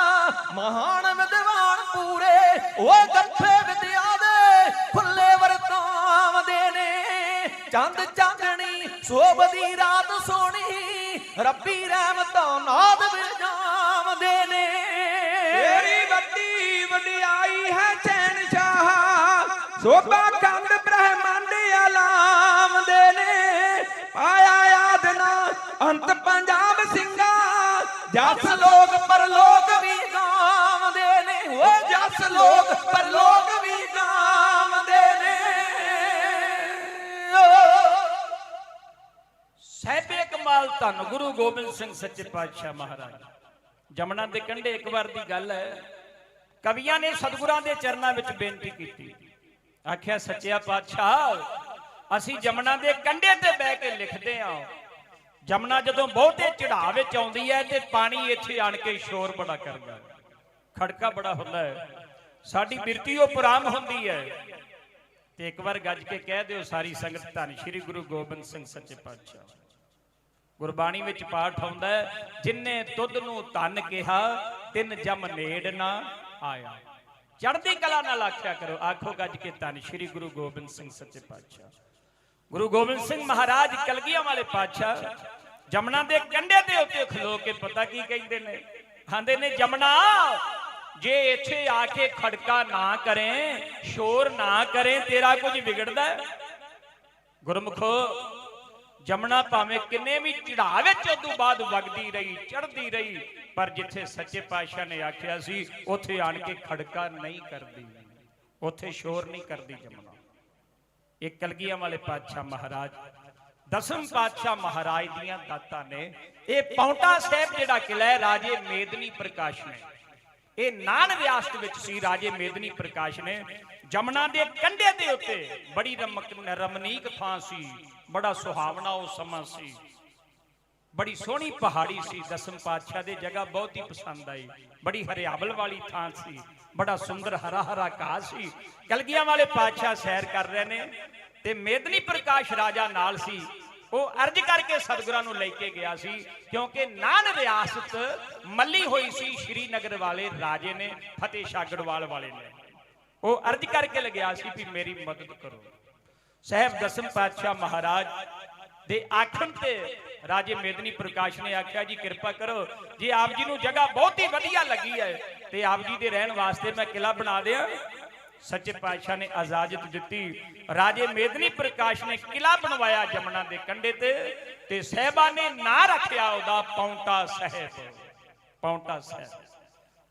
ਮਹਾਨ ਵਿਦਵਾਨ ਪੂਰੇ ਓਏ ਗੱਫੇ ਵਿਦਿਆ ਦੇ ਖੁੱਲੇ ਵਰਤਾਵਦੇ ਨੇ ਚੰਦ ਚਾਂਦਣੀ ਸੋਭਦੀ ਰਾਤ ਸੋਹਣੀ ਰੱਬੀ ਰਹਿਮਤਾਂ ਨਾਦ ਵਿਜਾਵਦੇ ਨੇ ਤੇਰੀ ਵੱਡੀ ਵਡਿਆਈ ਹੈ ਸ਼ਹਿਨਸ਼ਾਹ ਸੋਭਾ ਕੰਦ ਬ੍ਰਹਮੰਡ ਆਲਾਮਦੇ ਨੇ ਪਾਇਆ ਆਦਨਾ ਅੰਤ ਪੰਜਾਬ ਸਿੰਘਾ ਜਸ ਲੋਕ ਪਰਲੋਕ ਵੀ ਗਾਵਦੇ ਨੇ ਓ ਜਸ ਲੋਕ ਪਰਲੋਕ ਵੀ ਗਾਵਦੇ ਨੇ ਸਹਿਬੇ ਕਮਾਲ ਧੰਨ ਗੁਰੂ ਗੋਬਿੰਦ ਸਿੰਘ ਸੱਚੇ ਪਾਤਸ਼ਾਹ ਮਹਾਰਾਜ। ਜਮਨਾ ਦੇ ਕੰਢੇ ਇੱਕ ਵਾਰ ਦੀ ਗੱਲ ਹੈ, ਕਵੀਆਂ ਨੇ ਸਤਿਗੁਰਾਂ ਦੇ ਚਰਨਾਂ ਵਿੱਚ ਬੇਨਤੀ ਕੀਤੀ, ਆਖਿਆ ਸੱਚਿਆ ਪਾਤਸ਼ਾਹ ਅਸੀਂ ਜਮਨਾ ਦੇ ਕੰਢੇ ਤੇ ਬਹਿ ਕੇ ਲਿਖਦੇ ਹਾਂ, ਜਮਨਾ ਜਦੋਂ ਬਹੁਤੇ ਚੜਾਅ ਵਿੱਚ ਆਉਂਦੀ ਹੈ ਤੇ ਪਾਣੀ ਇੱਥੇ ਆਣ ਕੇ ਸ਼ੋਰ ਬੜਾ ਕਰਦਾ ਹੈ, ਖੜਕਾ ਬੜਾ ਹੁੰਦਾ ਹੈ, ਸਾਡੀ ਬਿਰਤੀ ਉਹ ਪੁਰਾਮ ਹੁੰਦੀ ਹੈ। ਤੇ ਇੱਕ ਵਾਰ ਗੱਜ ਕੇ ਕਹਿ ਦਿਓ ਸਾਰੀ ਸੰਗਤ ਧੰਨ ਸ਼੍ਰੀ ਗੁਰੂ ਗੋਬਿੰਦ ਸਿੰਘ ਸੱਚੇ ਪਾਤਸ਼ਾਹ। ਗੁਰਬਾਣੀ ਵਿੱਚ ਪਾਠ ਆਉਂਦਾ ਹੈ, ਜਿਨਨੇ ਤੁਧ ਨੂੰ ਧੰਨ ਕਿਹਾ ਤਿੰਨ ਜਮ ਨੇੜ ਨਾ ਆਇਆ। ਚੜ੍ਹਦੀ ਕਲਾ ਨਾਲ ਆਖਿਆ ਕਰੋ, ਆਖੋ ਗੱਜ ਕੇ ਧੰਨ ਸ਼੍ਰੀ ਗੁਰੂ ਗੋਬਿੰਦ ਸਿੰਘ ਸੱਚੇ ਪਾਤਸ਼ਾਹ। ਗੁਰੂ ਗੋਬਿੰਦ ਸਿੰਘ ਮਹਾਰਾਜ ਕਲਗੀਆਂ ਵਾਲੇ ਪਾਤਸ਼ਾਹ ਜਮਨਾ ਦੇ ਕੰਢੇ ਦੇ ਉੱਤੇ ਖਲੋ ਕੇ ਪਤਾ ਕੀ ਕਹਿੰਦੇ ਨੇ, ਆਂਦੇ ਨੇ ਜਮਨਾ ਜੇ ਇੱਥੇ ਆ ਕੇ ਖੜਕਾ ਨਾ ਕਰੇ ਸ਼ੋਰ ਨਾ ਕਰੇ ਤੇਰਾ ਕੁਝ ਵਿਗੜਦਾ। ਗੁਰਮੁਖੋ ਜਮਨਾ ਭਾਵੇਂ ਕਿੰਨੇ ਵੀ ਚੜਾਅ ਵਿੱਚ ਉਦੋਂ ਬਾਅਦ ਵਗਦੀ ਰਹੀ ਚੜ੍ਹਦੀ ਰਹੀ, ਪਰ ਜਿੱਥੇ ਸੱਚੇ ਪਾਤਸ਼ਾਹ ਨੇ ਆਖਿਆ ਸੀ ਉੱਥੇ ਆਣ ਕੇ ਖੜਕਾ ਨਹੀਂ ਕਰਦੀ, ਉੱਥੇ ਸ਼ੋਰ ਨਹੀਂ ਕਰਦੀ ਜਮਨਾ। ਇਹ ਕਲਗੀਆਂ ਵਾਲੇ ਪਾਤਸ਼ਾਹ ਮਹਾਰਾਜ ਦਸਮ ਪਾਤਸ਼ਾਹ ਮਹਾਰਾਜ ਦੀਆਂ ਦਾਤਾਂ ਨੇ। ਇਹ ਪੌਂਟਾ ਸਾਹਿਬ ਜਿਹੜਾ ਕਿਲਾ ਹੈ ਰਾਜੇ ਮੇਦਨੀ ਪ੍ਰਕਾਸ਼ ਨੇ, ਇਹ ਨਾਨ ਰਿਆਸਤ ਵਿੱਚ ਸੀ। ਰਾਜੇ ਮੇਦਨੀ ਪ੍ਰਕਾਸ਼ ਨੇ ਜਮਨਾ ਦੇ ਕੰਢੇ ਦੇ ਉੱਤੇ ਬੜੀ ਰਮਣੀਕ ਥਾਂ ਸੀ, ਬੜਾ ਸੁਹਾਵਣਾ ਉਹ ਸਮਾਂ ਸੀ, ਬੜੀ ਸੋਹਣੀ ਪਹਾੜੀ ਸੀ। ਦਸਮ ਪਾਤਸ਼ਾਹ ਦੇ ਜਗ੍ਹਾ ਬਹੁਤ ਹੀ ਪਸੰਦ ਆਈ, ਬੜੀ ਹਰਿਆਵਲ ਵਾਲੀ ਥਾਂ ਸੀ, ਬੜਾ ਸੁੰਦਰ ਹਰਾ ਹਰਾ ਘਾਹ ਸੀ। ਕਲਗੀਆਂ ਵਾਲੇ ਪਾਤਸ਼ਾਹ ਸੈਰ ਕਰ ਰਹੇ ਨੇ ਤੇ ਮੇਦਨੀ ਪ੍ਰਕਾਸ਼ ਰਾਜਾ ਨਾਲ ਸੀ। ਉਹ ਅਰਜ ਕਰਕੇ ਸਤਿਗੁਰਾਂ ਨੂੰ ਲੈ ਕੇ ਗਿਆ ਸੀ, ਕਿਉਂਕਿ ਨਾਨ ਰਿਆਸਤ ਮੱਲੀ ਹੋਈ ਸੀ ਸ਼੍ਰੀਨਗਰ ਵਾਲੇ ਰਾਜੇ ਨੇ, ਫਤਿਹ ਸ਼ਾਗੜਵਾਲ ਵਾਲੇ ਨੇ। ਉਹ ਅਰਜ ਕਰਕੇ ਲਗਿਆ ਸੀ ਵੀ ਮੇਰੀ ਮਦਦ ਕਰੋ। ਸਾਹਿਬ ਦਸਮ ਪਾਤਸ਼ਾਹ ਮਹਾਰਾਜ ਦੇ ਆਖਣ ਤੇ ਰਾਜੇ ਮੇਦਨੀ ਪ੍ਰਕਾਸ਼ ਨੇ ਆਖਿਆ ਜੀ ਕਿਰਪਾ ਕਰੋ, ਜੇ ਆਪ ਜੀ ਨੂੰ ਜਗ੍ਹਾ ਬਹੁਤ ਹੀ ਵਧੀਆ ਲੱਗੀ ਹੈ ਤੇ ਆਪ ਜੀ ਦੇ ਰਹਿਣ ਵਾਸਤੇ ਮੈਂ ਕਿਲਾ ਬਣਾ ਦਿਆਂ। ਸੱਚੇ ਪਾਤਸ਼ਾਹ ਨੇ ਇਜਾਜ਼ਤ ਦਿੱਤੀ। ਰਾਜੇ ਮੇਦਨੀ ਪ੍ਰਕਾਸ਼ ਨੇ ਕਿਲਾ ਬਣਵਾਇਆ ਜਮਨਾ ਦੇ ਕੰਢੇ ਤੇ ਸਾਹਿਬਾਂ ਨੇ ਨਾਂ ਰੱਖਿਆ ਉਹਦਾ ਪੌਂਟਾ ਸਾਹਿਬ। ਪੌਂਟਾ ਸਾਹਿਬ,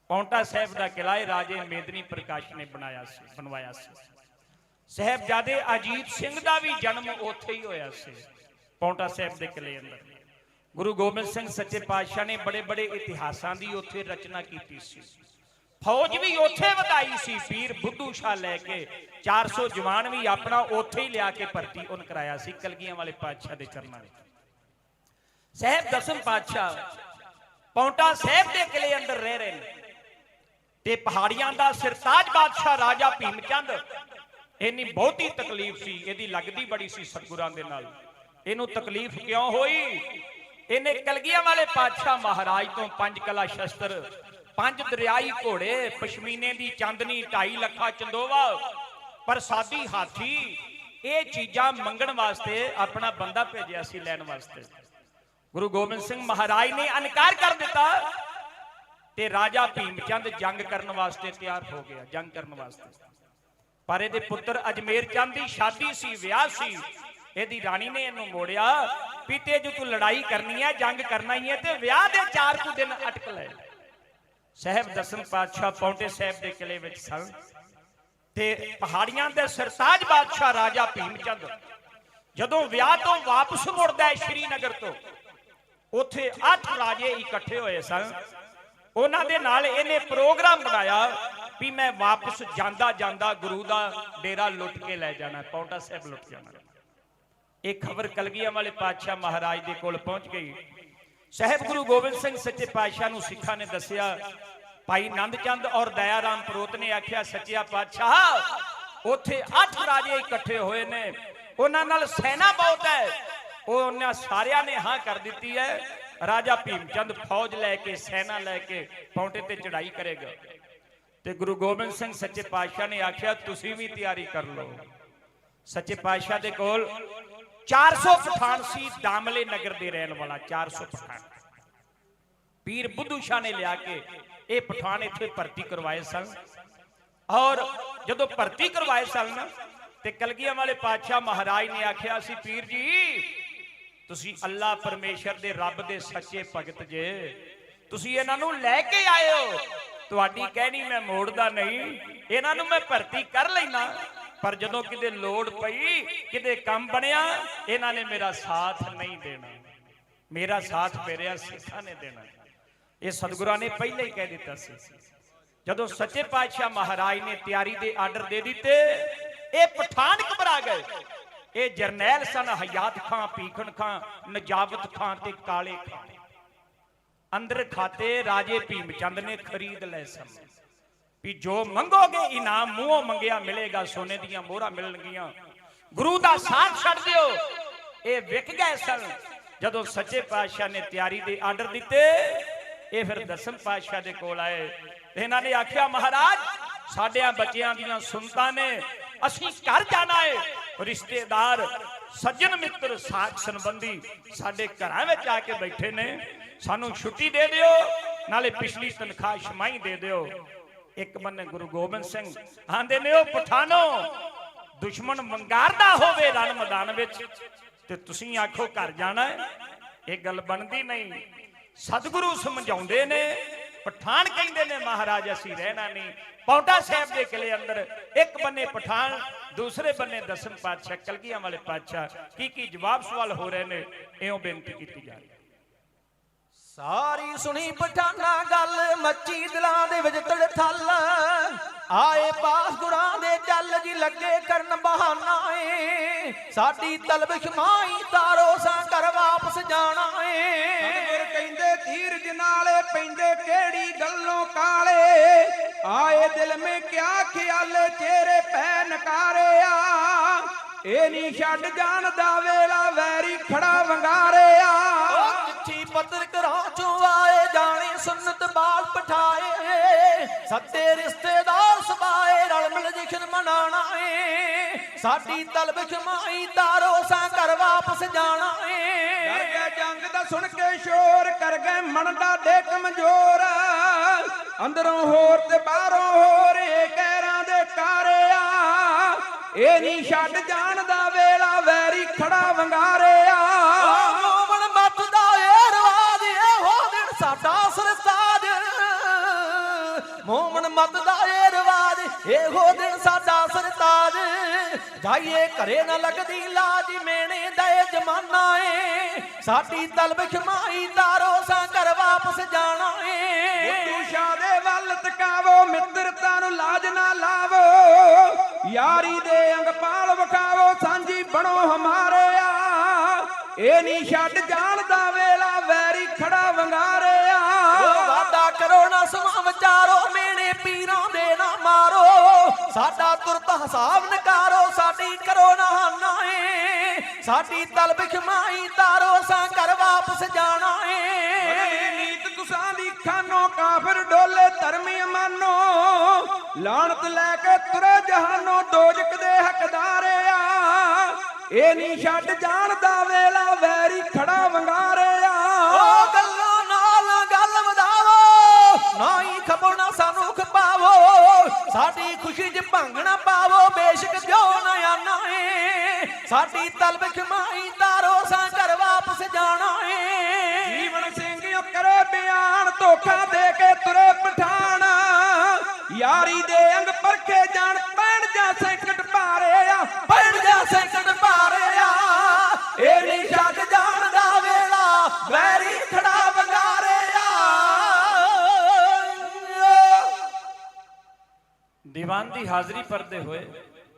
ਪੌਂਟਾ ਸਾਹਿਬ ਦਾ ਕਿਲਾ ਹੈ ਰਾਜੇ ਮੇਦਨੀ ਪ੍ਰਕਾਸ਼ ਨੇ ਬਣਵਾਇਆ ਸੀ। ਸਾਹਿਬਜ਼ਾਦੇ ਅਜੀਤ ਸਿੰਘ ਦਾ ਵੀ ਜਨਮ ਉੱਥੇ ਹੀ ਹੋਇਆ ਸੀ, ਪੌਂਟਾ ਸਾਹਿਬ ਦੇ ਕਿਲੇ ਅੰਦਰ। ਗੁਰੂ ਗੋਬਿੰਦ ਸਿੰਘ ਸੱਚੇ ਪਾਤਸ਼ਾਹ ਨੇ ਬੜੇ ਬੜੇ ਇਤਿਹਾਸਾਂ ਦੀ ਉੱਥੇ ਰਚਨਾ ਕੀਤੀ ਸੀ। ਫੌਜ ਵੀ ਉੱਥੇ ਵਧਾਈ ਸੀ, ਪੀਰ ਬੁੱਧੂ ਸ਼ਾਹ ਲੈ ਕੇ 400 ਜਵਾਨ ਵੀ ਆਪਣਾ ਉੱਥੇ ਹੀ ਲਿਆ ਕੇ ਭਰਤੀ ਉਹਨ ਕਰਾਇਆ ਸੀ ਕਲਗੀਆਂ ਵਾਲੇ ਪਾਤਸ਼ਾਹ ਦੇ ਚਰਨਾਂ ਵਿੱਚ। ਸਾਹਿਬ ਦਸਮ ਪਾਤਸ਼ਾਹ ਪੌਂਟਾ ਸਾਹਿਬ ਦੇ ਕਿਲੇ ਅੰਦਰ ਰਹਿ ਰਹੇ ਨੇ ਤੇ ਪਹਾੜੀਆਂ ਦਾ ਸਿਰਤਾਜ ਬਾਦਸ਼ਾਹ ਰਾਜਾ ਭੀਮ ਚੰਦ, ਇੰਨੀ ਬਹੁਤੀ ਤਕਲੀਫ ਸੀ, ਇਹਦੀ ਲੱਗਦੀ ਬੜੀ ਸੀ ਸਤਿਗੁਰਾਂ ਦੇ ਨਾਲ। ਇਹਨੂੰ ਤਕਲੀਫ ਕਿਉਂ ਹੋਈ? ਇਹਨੇ ਕਲਗੀਆਂ ਵਾਲੇ ਪਾਤਸ਼ਾਹ ਮਹਾਰਾਜ ਤੋਂ 5 ਕਲਾ ਸ਼ਸਤਰ, 5 ਦਰਿਆਈ ਘੋੜੇ, ਪਸ਼ਮੀਨੇ ਦੀ ਚਾਂਦਨੀ, 2.5 ਲੱਖਾਂ ਚੰਦੋਵਾ, ਪ੍ਰਸਾਦੀ ਹਾਥੀ, ਇਹ ਚੀਜ਼ਾਂ ਮੰਗਣ ਵਾਸਤੇ ਆਪਣਾ ਬੰਦਾ ਭੇਜਿਆ ਸੀ ਲੈਣ ਵਾਸਤੇ। ਗੁਰੂ ਗੋਬਿੰਦ ਸਿੰਘ ਮਹਾਰਾਜ ਨੇ ਇਨਕਾਰ ਕਰ ਦਿੱਤਾ ਤੇ ਰਾਜਾ ਭੀਮ ਚੰਦ ਜੰਗ ਕਰਨ ਵਾਸਤੇ ਤਿਆਰ ਹੋ ਗਿਆ, ਜੰਗ ਕਰਨ ਵਾਸਤੇ। ਪਰ ਇਹਦੇ ਪੁੱਤਰ ਅਜਮੇਰ ਚੰਦ ਦੀ ਸ਼ਾਦੀ ਸੀ, ਵਿਆਹ ਸੀ। ਇਹਦੀ ਰਾਣੀ ਨੇ ਇਹਨੂੰ ਮੋੜਿਆ ਵੀ ਤੇ ਜੋ ਤੂੰ ਲੜਾਈ ਕਰਨੀ ਹੈ, ਜੰਗ ਕਰਨਾ ਹੀ ਹੈ ਤੇ ਵਿਆਹ ਦੇ 4 ਕੁ ਦਿਨ ਅਟਕ ਲੈ। ਸਾਹਿਬ ਦਸਮ ਪਾਤਸ਼ਾਹ ਪੌਂਟੇ ਸਾਹਿਬ ਦੇ ਕਿਲੇ ਵਿੱਚ ਸਨ ਤੇ ਪਹਾੜੀਆਂ ਦੇ ਸਰਤਾਜ ਬਾਦਸ਼ਾਹ ਰਾਜਾ ਭੀਮ ਚੰਦ ਜਦੋਂ ਵਿਆਹ ਤੋਂ ਵਾਪਸ ਮੁੜਦਾ ਹੈ ਸ਼੍ਰੀਨਗਰ ਤੋਂ, ਉੱਥੇ 8 ਰਾਜੇ ਇਕੱਠੇ ਹੋਏ ਸਨ। ਉਹਨਾਂ ਦੇ ਨਾਲ ਇਹਨੇ ਪ੍ਰੋਗਰਾਮ ਬਣਾਇਆ ਵੀ ਮੈਂ ਵਾਪਸ ਜਾਂਦਾ ਜਾਂਦਾ ਗੁਰੂ ਦਾ ਡੇਰਾ ਲੁੱਟ ਕੇ ਲੈ ਜਾਣਾ, ਪੌਂਟਾ ਸਾਹਿਬ ਲੁੱਟ ਜਾਣਾ। ਇਹ ਖਬਰ ਕਲਗੀਆਂ ਵਾਲੇ ਪਾਤਸ਼ਾਹ ਮਹਾਰਾਜ ਦੇ ਕੋਲ ਪਹੁੰਚ ਗਈ। ਸਾਹਿਬ ਗੁਰੂ ਗੋਬਿੰਦ ਸਿੰਘ ਸੱਚੇ ਪਾਤਸ਼ਾਹ ਨੂੰ ਸਿੱਖਾਂ ਨੇ ਦੱਸਿਆ। ਭਾਈ ਨੰਦ ਚੰਦ ਔਰ ਦਇਆ ਰਾਮ ਪ੍ਰੋਤ ਨੇ ਆਖਿਆ, ਸੱਚਿਆ ਪਾਤਸ਼ਾਹ ਉੱਥੇ 8 ਰਾਜੇ ਇਕੱਠੇ ਹੋਏ ਨੇ, ਉਹਨਾਂ ਨਾਲ ਸੈਨਾ ਬਹੁਤ ਹੈ। ਉਹਨਾਂ ਸਾਰਿਆਂ ਨੇ ਹਾਂ ਕਰ ਦਿੱਤੀ ਹੈ। ਰਾਜਾ ਭੀਮ ਚੰਦ ਫੌਜ ਲੈ ਕੇ, ਸੈਨਾ ਲੈ ਕੇ ਪੌਂਟੇ ਤੇ ਚੜ੍ਹਾਈ ਕਰੇਗਾ। ਤੇ ਗੁਰੂ ਗੋਬਿੰਦ ਸਿੰਘ ਸੱਚੇ ਪਾਤਸ਼ਾਹ ਨੇ ਆਖਿਆ, ਤੁਸੀਂ ਵੀ ਤਿਆਰੀ ਕਰ ਲਓ। ਸੱਚੇ ਪਾਤਸ਼ਾਹ ਦੇ ਕੋਲ 400 ਪਠਾਨ ਸੀ, ਦਾਮਲੇ ਨਗਰ ਦੇ ਰਹਿਣ ਵਾਲਾ 400 ਪਠਾਨ। ਪੀਰ ਬੁੱਧੂ ਸ਼ਾਹ ਨੇ ਲਿਆ ਕੇ ਇਹ ਪਠਾਨ ਇੱਥੇ ਭਰਤੀ ਕਰਵਾਏ ਸਨ। ਔਰ ਜਦੋਂ ਭਰਤੀ ਕਰਵਾਏ ਸਨ ਤੇ ਕਲਗੀਆਂ ਵਾਲੇ ਪਾਤਸ਼ਾਹ ਮਹਾਰਾਜ ਨੇ ਆਖਿਆ ਸੀ, ਪੀਰ ਜੀ ਤੁਸੀਂ ਅੱਲਾ ਪਰਮੇਸ਼ਰ ਦੇ ਰੱਬ ਦੇ ਸੱਚੇ ਭਗਤ ਜੇ, ਤੁਸੀਂ ਇਹਨਾਂ ਨੂੰ ਲੈ ਕੇ ਆਏ ਹੋ, ਤੁਹਾਡੀ ਕਹਿਣੀ ਮੈਂ ਮੋੜਦਾ ਨਹੀਂ, ਇਹਨਾਂ ਨੂੰ ਮੈਂ ਭਰਤੀ ਕਰ ਲੈਣਾ। ਪਰ ਜਦੋਂ ਕਿਤੇ ਲੋੜ ਪਈ, ਕਿਤੇ ਕੰਮ ਬਣਿਆ, ਇਹਨਾਂ ਨੇ ਮੇਰਾ ਸਾਥ ਨਹੀਂ ਦੇਣਾ, ਮੇਰਾ ਸਾਥ ਮੇਰਿਆ ਸਿੱਖਾਂ ਨੇ ਦੇਣਾ। ਇਹ ਸਤਿਗੁਰਾਂ ਨੇ ਪਹਿਲਾਂ ਹੀ ਕਹਿ ਦਿੱਤਾ ਸੀ। ਜਦੋਂ ਸੱਚੇ ਪਾਤਸ਼ਾਹ ਮਹਾਰਾਜ ਨੇ ਤਿਆਰੀ ਦੇ ਆਰਡਰ ਦੇ ਦਿੱਤੇ, ਇਹ ਪਠਾਨ ਘਬਰਾ ਗਏ। ਇਹ ਜਰਨੈਲ ਸਨ ਹਯਾਤ ਖਾਂ, ਭੀਖਣ ਖਾਂ, ਨਜਾਬਤ ਖਾਂ ਤੇ ਕਾਲੇ ਖਾਂ। ਅੰਦਰ ਖਾਤੇ ਰਾਜੇ ਭੀਮ ਚੰਦ ਨੇ ਖਰੀਦ ਲਏ ਸਨ ਵੀ ਜੋ ਮੰਗੋਗੇ ਇਨਾਮ ਮੂੰਹੋਂ ਮੰਗਿਆ ਮਿਲੇਗਾ, ਸੋਨੇ ਦੀਆਂ ਮੋਹਰਾਂ ਮਿਲਣਗੀਆਂ, ਗੁਰੂ ਦਾ ਸਾਥ ਛੱਡ ਦਿਓ। ਇਹ ਵਿਕ ਗਏ ਸਨ। ਜਦੋਂ ਸੱਚੇ ਪਾਤਸ਼ਾਹ ਨੇ ਤਿਆਰੀ ਦੇ ਆਰਡਰ ਦਿੱਤੇ, ਇਹ ਫਿਰ ਦਸਮ ਪਾਤਸ਼ਾਹ ਦੇ ਕੋਲ ਆਏ। ਇਹਨਾਂ ਨੇ ਆਖਿਆ, ਮਹਾਰਾਜ ਸਾਡਿਆਂ ਬੱਚਿਆਂ ਦੀਆਂ ਸੁਣਤਾਂ ਨੇ, ਅਸੀਂ ਘਰ ਜਾਣਾ ਹੈ, ਰਿਸ਼ਤੇਦਾਰ ਸੱਜਣ ਮਿੱਤਰ ਸਾਥ ਸੰਬੰਧੀ ਸਾਡੇ ਘਰਾਂ ਵਿੱਚ ਆ ਕੇ ਬੈਠੇ ਨੇ, ਸਾਨੂੰ ਛੁੱਟੀ ਦੇ ਦਿਓ, ਨਾਲੇ ਪਿਛਲੀ ਤਨਖਾਹ ਸ਼ਮਾਈ ਦੇ ਦਿਓ। ਇੱਕ ਬੰਨੇ ਗੁਰੂ ਗੋਬਿੰਦ ਸਿੰਘ ਆਂਦੇ ਨੇ, ਉਹ ਪਠਾਨੋ ਦੁਸ਼ਮਣ ਵੰਗਾਰਦਾ ਹੋਵੇ ਰਣ ਮੈਦਾਨ ਵਿੱਚ ਤੇ ਤੁਸੀਂ ਆਖੋ ਘਰ ਜਾਣਾ ਹੈ, ਇਹ ਗੱਲ ਬਣਦੀ ਨਹੀਂ। ਸਤਿਗੁਰੂ ਸਮਝਾਉਂਦੇ ਨੇ, ਪਠਾਨ ਕਹਿੰਦੇ ਨੇ ਮਹਾਰਾਜ ਅਸੀਂ ਰਹਿਣਾ ਨਹੀਂ। ਪੌਂਟਾ ਸਾਹਿਬ ਦੇ ਕਿਲੇ ਅੰਦਰ ਇੱਕ ਬੰਨੇ ਪਠਾਨ, ਦੂਸਰੇ ਬੰਨੇ ਦਸਮ ਪਾਤਸ਼ਾਹ ਕਲਗੀਆਂ ਵਾਲੇ ਪਾਤਸ਼ਾਹ। ਕੀ ਜਵਾਬ ਸਵਾਲ ਹੋ ਰਹੇ ਨੇ, ਇਉਂ ਬੇਨਤੀ ਕੀਤੀ ਜਾ ਰਹੀ ਹੈ। ਸਾਰੀ ਸੁਣੀ ਪਠਾਨਾ ਗੱਲ, ਮੱਚੀ ਦਿਲਾਂ ਦੇ ਵਿੱਚ ਤੜਥਲ, ਆਏ ਪਾਸ ਗੁਰਾਂ ਦੇ ਚੱਲ ਜੀ ਲੱਗੇ ਕਰਨ ਬਹਾਨਾ ਏ, ਸਾਡੀ ਤਲਬ ਖਮਾਈ ਤਾਰੋ ਸਾਂ ਘਰ ਵਾਪਸ ਜਾਣਾ ਏ। ਸਤਿਗੁਰ ਕਹਿੰਦੇ ਧੀਰਜ ਨਾਲੇ ਪੈਂਦੇ ਕਿਹੜੀ ਗੱਲੋਂ ਕਾਲੇ, ਆਏ ਦਿਲ ਮੇ ਕਿਆ ਖਿਆਲ ਚਿਹਰੇ ਪੈ ਨਕਾਰਿਆ, ਇਹ ਨਹੀਂ ਛੱਡ ਜਾਣਦਾ ਵੇਲਾ ਵੈਰੀ ਖੜਾ ਵੰਗਾਰਿਆ। ਚਿੱਠੀ ਪੱਤਰ ਘਰਾਂ ਚੋਂ ਆਏ, ਜਾਣੇ ਸੁਨਤ ਬਾਲ ਪਠਾਏ, ਸੱਤੇ ਰਿਸ਼ਤੇਦਾਰ ਸਬਾਏ, ਰਲ ਮਿਲ ਜਸ਼ਨ ਮਨਾਣਾ ਏ, ਸਾਡੀ ਤਲਬ ਖਮਾਈ ਤਾਰੋ ਸਾਂ ਘਰ ਵਾਪਸ ਜਾਣਾ ਏ। ਡਰ ਗਏ ਜੰਗ ਦਾ ਸੁਣ ਕੇ ਸ਼ੋਰ, ਕਰ ਗਏ ਮਨ ਦਾ ਡੇ ਕਮਜ਼ੋਰ, ਅੰਦਰੋਂ ਹੋਰ ਤੇ ਬਾਹਰੋਂ ਹੋਰ, ਇਹ ਕਹਿਰਾਂ ਦੇ ਕਾਰਿਆ, ਇਹ ਨਹੀਂ ਛੱਡ ਜਾਣਦਾ ਵੇਲਾ ਵੈਰੀ ਖੜਾ ਵੰਗਾਰਿਆ। ਮੋਮਨ ਮੱਤ ਦਾ ਇਹ ਰਵਾਜ, ਇਹੋ ਦਿਨ ਸਾਡਾ ਸਰਤਾਜ, ਮੋਮਨ ਮੱਤ ਦਾ ਇਹ ਰਵਾਜ, ਇਹੋ ਦਿਨ ਸਾਡਾ ਸਰਤਾਜ, ਜਾਈਏ ਘਰੇ ਨਾ ਲੱਗਦੀ ਲਾਜ, ਮੇਣੇ ਦੇ ਜਮਾਨਾ ਏ, ਸਾਡੀ ਤਲਬ ਖਮਾਈ ਤਾਰੋ ਸਾਂ ਘਰ ਵਾਪਸ ਜਾਣਾ ਏ। ਬੁੱਧੂ ਸ਼ਾਹ ਦੇ ਵੱਲ ਤਕਾਵੋ, ਮਿੱਤਰਤਾ ਨੂੰ ਲਾਜ ਨਾ ਲਾਵੋ, ਯਾਰੀ ਦੇ ਅੰਗ ਪਾਲ ਵਿਖਾਵੋ, ਸਾਂਝੀ ਬਣੋ ਹਮਾਰਿਆ, ਇਹ ਨਹੀਂ ਛੱਡ ਜਾਣਦਾ ਵੇਲਾ ਵੈਰੀ ਖੜਾ ਵੰਗਾਰਿਆ। ਵਾਦਾ ਕਰੋ ਨਾ ਸਮਾਂ ਵਿਚਾਰੋ, ਮੇਣੇ ਪੀਰਾਂ ਦੇ ਨਾ ਮਾਰੋ, ਸਾਡਾ ਤੁਰਤ ਹਿਸਾਬ ਨਕਾਰੋ, ਸਾਡੀ ਕਰੋ ਨਾ ਹਾਨਾ ਏ, ਸਾਡੀ ਤਲਬ ਖਮਾਈ ਤਾਰੋ ਸਾਂ ਘਰ ਵਾਪਸ ਜਾਣਾ ਏ। ਬਦਲੀ ਨੀਤ ਤੁਸਾਂ ਦੀ ਖਾਨੋ, ਕਾਫਰ ਡੋਲੇ ਧਰਮੀ ਮਾਨੋ, ਲਾਣਤ ਲੈ ਕੇ ਤੁਰੇ ਜਹਾਨੋਂ, ਦੋਜਕ ਦੇ ਹੱਕਦਾਰਿਆ, ਇਹ ਨਹੀਂ ਛੱਡ ਜਾਣਦਾ ਵੇਲਾ ਵੈਰੀ ਖੜਾ ਵੰਗਾਰਿਆ। ਉਹ ਗੱਲਾਂ ਨਾਲ ਗੱਲ ਵਧਾਵੋ, ਨਾ ਹੀ ਖਪੋ ਨਾ ਸਾਨੂੰ ਖਪਾਵੋ, ਸਾਡੀ ਖੁਸ਼ੀ 'ਚ ਭੰਗ ਨਾ ਪਾਵੋ, ਬੇਸ਼ੱਕ ਜੋ ਨਾ ਆਨਾ ਏ, ਸਾਡੀ ਤਲਬ ਖਮਾਈ ਤਾਰੋ ਸਾਂ ਘਰ ਵਾਪਸ ਜਾਣਾ ਏ। ਜੀਵਨ ਸਿੰਘ ਕਰੇ ਬਿਆਨ, ਧੋਖਾ ਦੇ ਕੇ ਤੁਰੇ ਪਠਾਨ, ਯਾਰੀ ਦੇ ਅੰਗ ਪਰਖੇ ਜਾਣ ਪੈਣ ਦੀਵਾਨ ਦੀ ਹਾਜ਼ਰੀ ਭਰਦੇ ਹੋਏ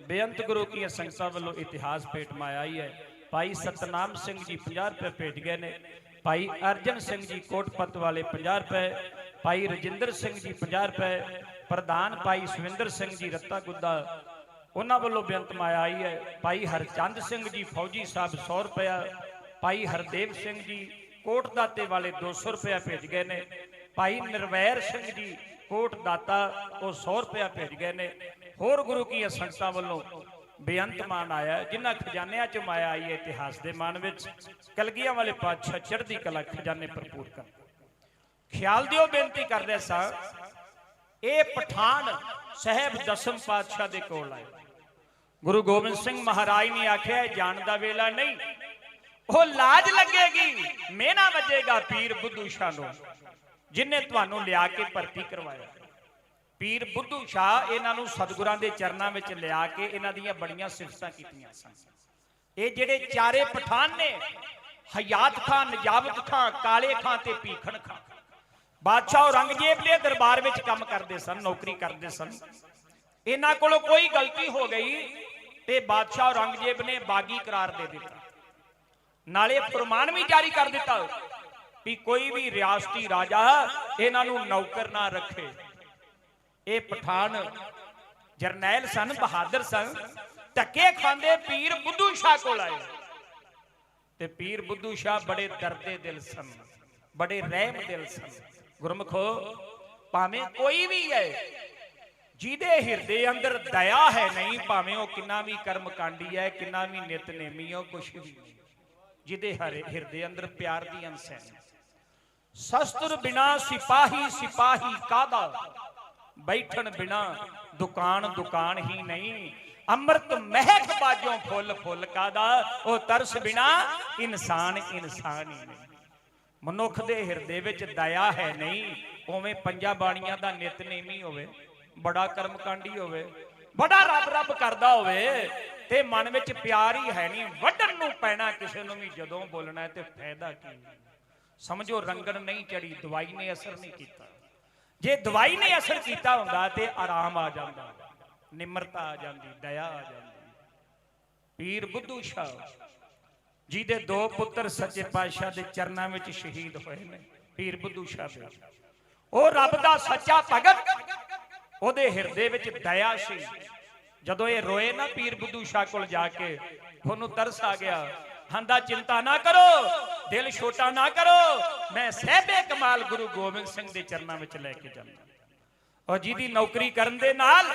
ਬੇਅੰਤ ਗੁਰੂ ਕੀ ਸੰਗਤਾਂ ਵੱਲੋਂ ਇਤਿਹਾਸ ਭੇਟ ਮਾਇਆ ਹੀ ਹੈ। ਭਾਈ ਸਤਨਾਮ ਸਿੰਘ ਜੀ 50 ਰੁਪਏ ਭੇਜ ਗਏ ਨੇ। ਭਾਈ ਅਰਜਨ ਸਿੰਘ ਜੀ ਕੋਟਪਤ ਵਾਲੇ 50 ਰੁਪਏ। ਭਾਈ ਰਜਿੰਦਰ ਸਿੰਘ ਜੀ 50 ਰੁਪਏ। ਪ੍ਰਧਾਨ ਭਾਈ ਸੁਵਿੰਦਰ ਸਿੰਘ ਜੀ ਰੱਤਾ ਗੁੱਦਾ ਉਹਨਾਂ ਵੱਲੋਂ ਬੇਅੰਤ ਮਾਇਆ ਆਈ ਹੈ। ਭਾਈ ਹਰਚੰਦ ਸਿੰਘ ਜੀ ਫੌਜੀ ਸਾਹਿਬ 100 ਰੁਪਇਆ। ਭਾਈ ਹਰਦੇਵ ਸਿੰਘ ਜੀ ਕੋਟ ਦਾਤੇ ਵਾਲੇ 200 ਰੁਪਇਆ ਭੇਜ ਗਏ ਨੇ। ਭਾਈ ਨਿਰਵੈਰ ਸਿੰਘ ਜੀ ਕੋਟ ਦਾਤਾ ਉਹ 100 ਰੁਪਇਆ ਭੇਜ ਗਏ ਨੇ। ਹੋਰ ਗੁਰੂ ਕੀ ਸੰਗਤਾਂ ਵੱਲੋਂ ਬੇਅੰਤ ਮਾਨ ਆਇਆ, ਜਿਨ੍ਹਾਂ ਖਜ਼ਾਨਿਆਂ ਚ ਮਾਇਆ ਆਈ ਹੈ ਇਤਿਹਾਸ ਦੇ ਮਾਨ ਵਿੱਚ। ਕਲਗੀਆਂ ਵਾਲੇ ਪਾਤਸ਼ਾਹ ਚੜ੍ਹਦੀ ਕਲਾ ਖਜ਼ਾਨੇ ਭਰਪੂਰ ਕਰ। ਖਿਆਲ ਦਿਓ ਬੇਨਤੀ ਕਰਦੇ ਸਾਂ, ਇਹ ਪਠਾਨ ਸਾਹਿਬ ਦਸਮ ਪਾਤਸ਼ਾਹ ਦੇ ਕੋਲ ਆਏ। ਗੁਰੂ ਗੋਬਿੰਦ ਸਿੰਘ ਮਹਾਰਾਜ ਨੇ ਆਖਿਆ ਜਾਣ ਦਾ ਵੇਲਾ ਨਹੀਂ, ਉਹ ਲਾਜ ਲੱਗੇਗੀ, ਮਿਹਣਾ ਵੱਜੇਗਾ ਪੀਰ ਬੁੱਧੂ ਸ਼ਾਹ ਨੂੰ, ਜਿਨੇ ਤੁਹਾਨੂੰ ਲਿਆ ਕੇ ਭਰਤੀ ਕਰਵਾਇਆ। ਪੀਰ ਬੁੱਧੂ ਸ਼ਾਹ ਇਹਨਾਂ ਨੂੰ ਸਤਿਗੁਰਾਂ ਦੇ ਚਰਨਾਂ ਵਿੱਚ ਲਿਆ ਕੇ ਇਹਨਾਂ ਦੀਆਂ ਬੜੀਆਂ ਸਿਫਤਾਂ ਕੀਤੀਆਂ ਸਨ। ਇਹ ਜਿਹੜੇ ਚਾਰੇ ਪਠਾਨ ਨੇ, ਹਯਾਤ ਖਾਨ, ਨਜਾਬਤ ਖਾਨ, ਕਾਲੇ ਖਾਨ ਤੇ ਭੀਖਣ ਖਾਨ, ਬਾਦਸ਼ਾਹ ਔਰੰਗਜ਼ੇਬ ਦੇ ਦਰਬਾਰ ਵਿੱਚ ਕੰਮ ਕਰਦੇ ਸਨ, ਨੌਕਰੀ ਕਰਦੇ ਸਨ। ਇਹਨਾਂ ਕੋਲੋਂ ਕੋਈ ਗਲਤੀ ਹੋ ਗਈ ਤੇ ਬਾਦਸ਼ਾਹ ਔਰੰਗਜ਼ੇਬ ਨੇ ਬਾਗੀ ਕਰਾਰ ਦੇ ਦਿੱਤਾ। ਨਾਲੇ ਫਰਮਾਨ ਵੀ ਜਾਰੀ ਕਰ ਦਿੱਤਾ ਵੀ ਕੋਈ ਵੀ ਰਿਆਸਤੀ ਰਾਜਾ ਇਹਨਾਂ ਨੂੰ ਨੌਕਰ ਨਾ ਰੱਖੇ। ਇਹ ਪਠਾਨ ਜਰਨੈਲ ਸਨ, ਬਹਾਦਰ ਸਨ, ਧੱਕੇ ਖਾਂਦੇ ਪੀਰ ਬੁੱਧੂ ਸ਼ਾਹ ਕੋਲ ਆਏ। ਤੇ ਪੀਰ ਬੁੱਧੂ ਸ਼ਾਹ ਬੜੇ ਦਰਦੇ ਦਿਲ ਸਨ, ਬੜੇ ਰਹਿਮ ਦਿਲ ਸਨ। ਗੁਰਮਖੋ, ਭਾਵੇਂ ਕੋਈ ਵੀ ਹੈ ਜਿਹਦੇ ਹਿਰਦੇ ਅੰਦਰ ਦਇਆ ਹੈ ਨਹੀਂ, ਭਾਵੇਂ ਉਹ ਕਿੰਨਾ ਵੀ ਕਰਮ ਕਾਂਡੀ ਹੈ, ਕਿੰਨਾ ਵੀ ਨਿਤਨੇਮੀ ਹੈ, ਕੁਛ ਵੀ ਨਹੀਂ, ਜਿਹਦੇ ਹਿਰਦੇ ਅੰਦਰ ਪਿਆਰ ਦੀ ਅੰਸ਼ ਹੈ। ਸ਼ਸਤਰ ਬਿਨਾ ਸਿਪਾਹੀ ਸਿਪਾਹੀ ਕਾਦਾ, ਬੈਠਣ ਬਿਨਾ ਦੁਕਾਨ ਦੁਕਾਨ ਹੀ ਨਹੀਂ। ਅੰਮ੍ਰਿਤ ਮਹਿਕ ਬਾਜੋਂ ਫੁੱਲ ਫੁੱਲ ਕਾਦਾ, ਉਹ ਤਰਸ ਬਿਨਾ ਇਨਸਾਨ ਇਨਸਾਨ ਹੀ ਨਹੀਂ। ਮਨੁੱਖ ਦੇ ਹਿਰਦੇ ਵਿੱਚ ਦਇਆ ਹੈ ਨਹੀਂ, ਉਵੇਂ ਪੰਜਾਂ ਬਾਣੀਆਂ ਦਾ ਨਿਤਨੇਮੀ ਹੋਵੇ, ਬੜਾ ਕਰਮਕਾਂਡੀ ਹੋਵੇ, ਬੜਾ ਰੱਬ ਰੱਬ ਕਰਦਾ ਹੋਵੇ, ਤੇ ਮਨ ਵਿੱਚ ਪਿਆਰ ਹੀ ਹੈ ਨਹੀਂ। ਵੱਢਣ ਨੂੰ ਪੈਣਾ ਕਿਸੇ ਨੂੰ ਵੀ ਜਦੋਂ ਬੋਲਣਾ ਤੇ ਫਾਇਦਾ ਕੀ? ਸਮਝੋ ਰੰਗਣ ਨਹੀਂ ਚੜੀ, ਦਵਾਈ ਨੇ ਅਸਰ ਨਹੀਂ ਕੀਤਾ। ਜੇ ਦਵਾਈ ਨੇ ਅਸਰ ਕੀਤਾ ਹੁੰਦਾ ਤੇ ਆਰਾਮ ਆ ਜਾਂਦਾ, ਨਿਮਰਤਾ ਆ ਜਾਂਦੀ, ਦਇਆ ਆ ਜਾਂਦੀ। ਪੀਰ ਬੁੱਧੂ ਸ਼ਾਹ ਜਿਹਦੇ 2 ਪੁੱਤਰ ਸੱਚੇ ਪਾਤਸ਼ਾਹ ਦੇ ਚਰਨਾਂ ਵਿੱਚ ਸ਼ਹੀਦ ਹੋਏ ਨੇ, ਪੀਰ ਬੁੱਧੂ ਸ਼ਾਹ ਦੇ, ਉਹ ਰੱਬ ਦਾ ਸੱਚਾ ਭਗਤ, ਉਹਦੇ ਹਿਰਦੇ ਵਿੱਚ ਦਇਆ ਸੀ। ਜਦੋਂ ਇਹ ਰੋਏ ਨਾ ਪੀਰ ਬੁੱਧੂ ਸ਼ਾਹ ਕੋਲ ਜਾ ਕੇ, ਉਹਨੂੰ ਤਰਸ ਆ ਗਿਆ। ਹੰਦਾ ਚਿੰਤਾ ਨਾ ਕਰੋ, ਦਿਲ ਛੋਟਾ ਨਾ ਕਰੋ, ਮੈਂ ਸਹਿਬੇ ਕਮਾਲ ਗੁਰੂ ਗੋਬਿੰਦ ਸਿੰਘ ਦੇ ਚਰਨਾਂ ਵਿੱਚ ਲੈ ਕੇ ਜਾਂਦਾ, ਔਰ ਜਿਹਦੀ ਨੌਕਰੀ ਕਰਨ ਦੇ ਨਾਲ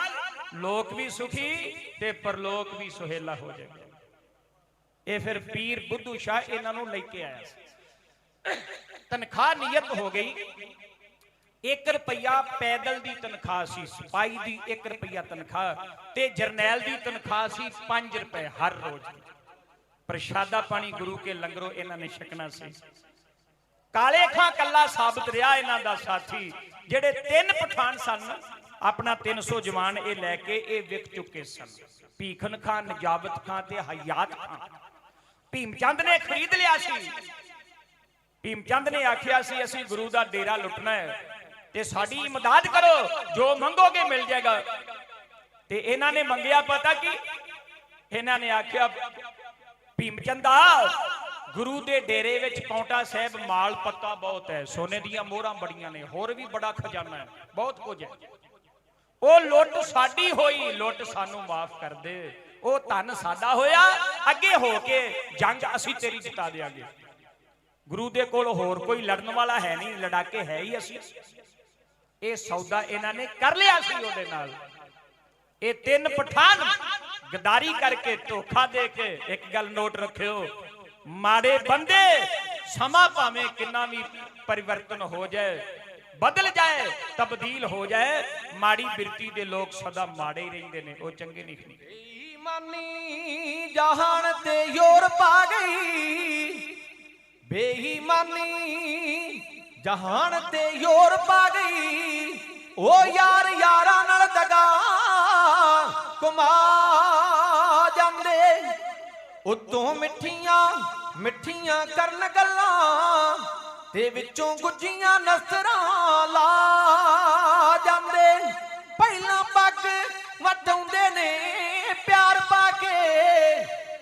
ਲੋਕ ਵੀ ਸੁਖੀ ਤੇ ਪਰਲੋਕ ਵੀ ਸੁਹੇਲਾ ਹੋ ਜਾਏਗਾ। ਇਹ ਫਿਰ ਪੀਰ ਬੁੱਧੂ ਸ਼ਾਹ ਇਹਨਾਂ ਨੂੰ ਲੈ ਕੇ ਆਇਆ ਸੀ। ਤਨਖਾਹ ਨਿਯਤ ਹੋ ਗਈ, 1 ਰੁਪਇਆ ਪੈਦਲ ਦੀ ਤਨਖਾਹ ਸੀ, ਸਿਪਾਹੀ ਦੀ 1 ਰੁਪਇਆ ਤਨਖਾਹ, ਤੇ ਜਰਨੈਲ ਦੀ ਤਨਖਾਹ ਸੀ 5 ਰੁਪਏ ਹਰ ਰੋਜ਼। ਪ੍ਰਸ਼ਾਦਾ ਪਾਣੀ ਗੁਰੂ ਕੇ ਲੰਗਰੋਂ ਇਹਨਾਂ ਨੇ ਛਕਣਾ ਸੀ। ਕਾਲੇ ਖਾਂ ਕੱਲਾ ਸਾਬਤ ਰਿਹਾ ਇਹਨਾਂ ਦਾ ਸਾਥੀ। ਜਿਹੜੇ 3 ਪਠਾਨ ਸਨ, ਆਪਣਾ 300 ਜਵਾਨ ਇਹ ਲੈ ਕੇ ਇਹ ਵਿਕ ਚੁੱਕੇ ਸਨ। ਭੀਖਣ ਖਾਂ, ਨਜਾਬਤ ਖਾਂ ਤੇ ਹਯਾਤ ਖਾਂ। ਭੀਮਚੰਦ ਨੇ ਖਰੀਦ ਲਿਆ ਸੀ। ਭੀਮਚੰਦ ਨੇ ਆਖਿਆ ਸੀ ਅਸੀਂ ਗੁਰੂ ਦਾ ਡੇਰਾ ਲੁੱਟਣਾ ਹੈ ਤੇ ਸਾਡੀ ਇਮਦਾਦ ਕਰੋ, ਜੋ ਮੰਗੋਗੇ ਮਿਲ ਜਾਏਗਾ। ਤੇ ਇਹਨਾਂ ਨੇ ਮੰਗਿਆ ਪਤਾ ਕੀ? ਇਹਨਾਂ ਨੇ ਆਖਿਆ ਭੀਮਚੰਦਾ, ਗੁਰੂ ਦੇ ਡੇਰੇ ਵਿੱਚ ਪੌਂਟਾ ਸਾਹਿਬ ਮਾਲ ਪੱਤਾ ਬਹੁਤ ਹੈ, ਸੋਨੇ ਦੀਆਂ ਮੋਹਰਾਂ ਬੜੀਆਂ ਨੇ, ਹੋਰ ਵੀ ਬੜਾ ਖਜ਼ਾਨਾ ਹੈ, ਬਹੁਤ ਕੁਝ ਹੈ। ਉਹ ਲੁੱਟ ਸਾਡੀ ਹੋਈ, ਲੁੱਟ ਸਾਨੂੰ ਮਾਫ ਕਰ ਦੇ। ਉਹ ਧਨ ਸਾਡਾ ਹੋਇਆ, ਅੱਗੇ ਹੋ ਕੇ ਜੰਗ ਅਸੀਂ ਤੇਰੀ ਜਿਤਾ ਦੇਾਂਗੇ। ਗੁਰੂ ਦੇ ਕੋਲ ਹੋਰ ਕੋਈ ਲੜਨ ਵਾਲਾ ਹੈ ਨਹੀਂ, ਲੜਾਕੇ ਹੈ ਹੀ ਅਸੀਂ। ਇਹ ਸੌਦਾ ਇਹਨਾਂ ਨੇ ਕਰ ਲਿਆ ਸੀ ਉਹਦੇ ਨਾਲ। ਇਹ 3 ਪਠਾਨ ਗਦਾਰੀ ਕਰਕੇ, ਧੋਖਾ ਦੇ ਕੇ, ਇੱਕ ਗੱਲ ਨੋਟ ਰੱਖਿਓ, ਮਾੜੇ ਬੰਦੇ ਸਮਾਂ ਭਾਵੇਂ ਕਿੰਨਾ ਵੀ ਪਰਿਵਰਤਨ ਹੋ ਜਾਏ, ਬਦਲ ਜਾਏ, ਤਬਦੀਲ ਹੋ ਜਾਏ, ਮਾੜੀ ਬਿਰਤੀ ਦੇ ਲੋਕ ਸਦਾ ਮਾੜੇ ਹੀ ਰਹਿੰਦੇ ਨੇ, ਉਹ ਚੰਗੇ ਨਹੀਂ ਹੁੰਦੇ। ਬੇਈਮਾਨੀ ਜਹਾਨ ਤੇ ਯੂਰਪ ਆ ਗਈ, ਬੇਈਮਾਨੀ ਜਹਾਨ ਤੇ ਯੂਰਪ ਆ ਗਈ। ਉਹ ਯਾਰ ਯਾਰਾਂ ਨਾਲ ਦਗਾ ਕਮਾ ਜਾਂਦੇ, ਉਤੋਂ ਮਿੱਠੀਆਂ ਮਿੱਠੀਆਂ ਕਰਨ ਗੱਲਾਂ ਤੇ ਵਿੱਚੋਂ ਗੁੱਜੀਆਂ ਨਸਰਾਂ ਲਾ ਜਾਂਦੇ। ਪਹਿਲਾਂ ਪੱਗ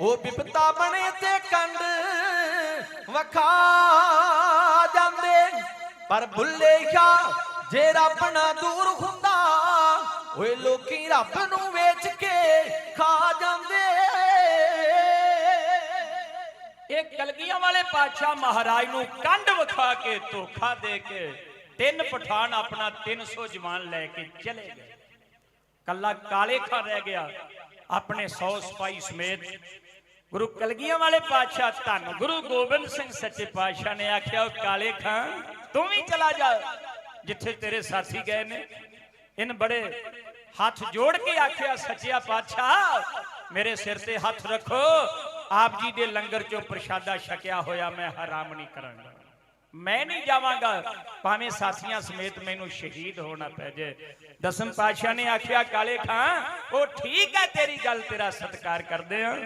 ਉਹ ਬਿਪਤਾ ਬਣੇ ਤੇ ਕੰਡ ਵਖਾ ਜਾਂਦੇ। ਪਰ ਭੁੱਲੇ ਸ਼ਾਹ ਜੇ ਰੱਬ ਨਾ ਦੂਰ ਹੁੰਦਾ, ਓਏ ਲੋਕੀ ਰੱਬ ਨੂੰ ਵੇਚ ਕੇ ਖਾ ਜਾਂਦੇ। ਇਹ ਕਲਗੀਆਂ ਵਾਲੇ ਪਾਤਸ਼ਾਹ ਮਹਾਰਾਜ ਨੂੰ ਕੰਡ ਵਿਖਾ ਕੇ ਧੋਖਾ ਦੇ ਕੇ 3 ਪਠਾਨ ਆਪਣਾ 300 ਜਵਾਨ ਲੈ ਕੇ ਚਲੇ ਗਏ। ਕੱਲਾ ਕਾਲੇ ਖਾਂ ਰਹਿ ਗਿਆ ਆਪਣੇ 100 ਸਿਪਾਹੀ ਸਮੇਤ। ਗੁਰੂ ਕਲਗੀਆਂ ਵਾਲੇ ਪਾਤਸ਼ਾਹ ਧੰਨ ਗੁਰੂ ਗੋਬਿੰਦ ਸਿੰਘ ਸੱਚੇ ਪਾਤਸ਼ਾਹ ਨੇ ਆਖਿਆ, ਕਾਲੇ ਖਾਂ ਤੂੰ ਵੀ ਚਲਾ ਜਾ ਜਿੱਥੇ ਤੇਰੇ ਸਾਥੀ ਗਏ ਨੇ। ਇਨ ਬੜੇ ਹੱਥ ਜੋੜ ਕੇ ਆਖਿਆ, ਸੱਚਿਆ ਪਾਤਸ਼ਾਹ ਮੇਰੇ ਸਿਰ ਤੇ ਹੱਥ ਰੱਖੋ, ਆਪ ਜੀ ਦੇ ਲੰਗਰ ਚੋਂ ਪ੍ਰਸ਼ਾਦਾ ਛਕਿਆ ਹੋਇਆ ਮੈਂ ਹਰਾਮ ਨਹੀਂ ਕਰਾਂਗਾ, ਮੈਂ ਨਹੀਂ ਜਾਵਾਂਗਾ, ਭਾਵੇਂ ਸਾਥੀਆਂ ਸਮੇਤ ਮੈਨੂੰ ਸ਼ਹੀਦ ਹੋਣਾ ਪੈ ਜਾਏ। ਦਸਮ ਪਾਤਸ਼ਾਹ ਨੇ ਆਖਿਆ, ਕਾਲੇ ਖਾਂ ਉਹ ਠੀਕ ਹੈ ਤੇਰੀ ਗੱਲ, ਤੇਰਾ ਸਤਿਕਾਰ ਕਰਦੇ ਆ,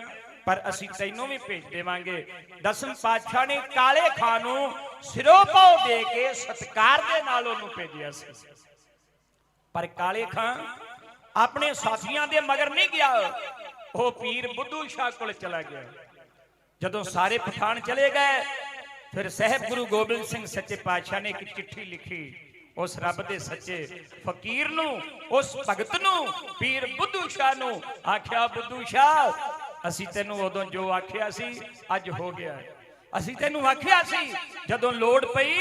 ਪਰ ਅਸੀਂ ਤੈਨੂੰ ਵੀ ਭੇਜ ਦੇਵਾਂਗੇ। ਦਸਮ ਪਾਤਸ਼ਾਹ ਨੇ ਕਾਲੇ ਖਾਂ ਨੂੰ ਸਿਰੋਂ ਪਾਉ ਦੇ ਕੇ ਸਤਿਕਾਰ ਦੇ ਨਾਲ ਉਹਨੂੰ ਭੇਜਿਆ ਸੀ। ਪਰ ਕਾਲੇ ਖਾਂ ਆਪਣੇ ਸਾਥੀਆਂ ਦੇ ਮਗਰ ਨਹੀਂ ਗਿਆ, ਉਹ ਪੀਰ ਬੁੱਧੂ ਸ਼ਾਹ ਕੋਲ ਚਲਾ ਗਿਆ। ਜਦੋਂ ਸਾਰੇ ਪਠਾਨ ਚਲੇ ਗਏ, ਫਿਰ ਸਾਹਿਬ ਗੁਰੂ ਗੋਬਿੰਦ ਸਿੰਘ ਸੱਚੇ ਪਾਤਸ਼ਾਹ ਨੇ ਇੱਕ ਚਿੱਠੀ ਲਿਖੀ ਉਸ ਰੱਬ ਦੇ ਸੱਚੇ ਫਕੀਰ ਨੂੰ, ਉਸ ਭਗਤ ਨੂੰ, ਪੀਰ ਬੁੱਧੂ ਸ਼ਾਹ ਨੂੰ। ਆਖਿਆ, ਬੁੱਧੂ ਸ਼ਾਹ ਅਸੀਂ ਤੈਨੂੰ ਉਦੋਂ ਜੋ ਆਖਿਆ ਸੀ ਅੱਜ ਹੋ ਗਿਆ। ਅਸੀਂ ਤੈਨੂੰ ਆਖਿਆ ਸੀ ਜਦੋਂ ਲੋੜ ਪਈ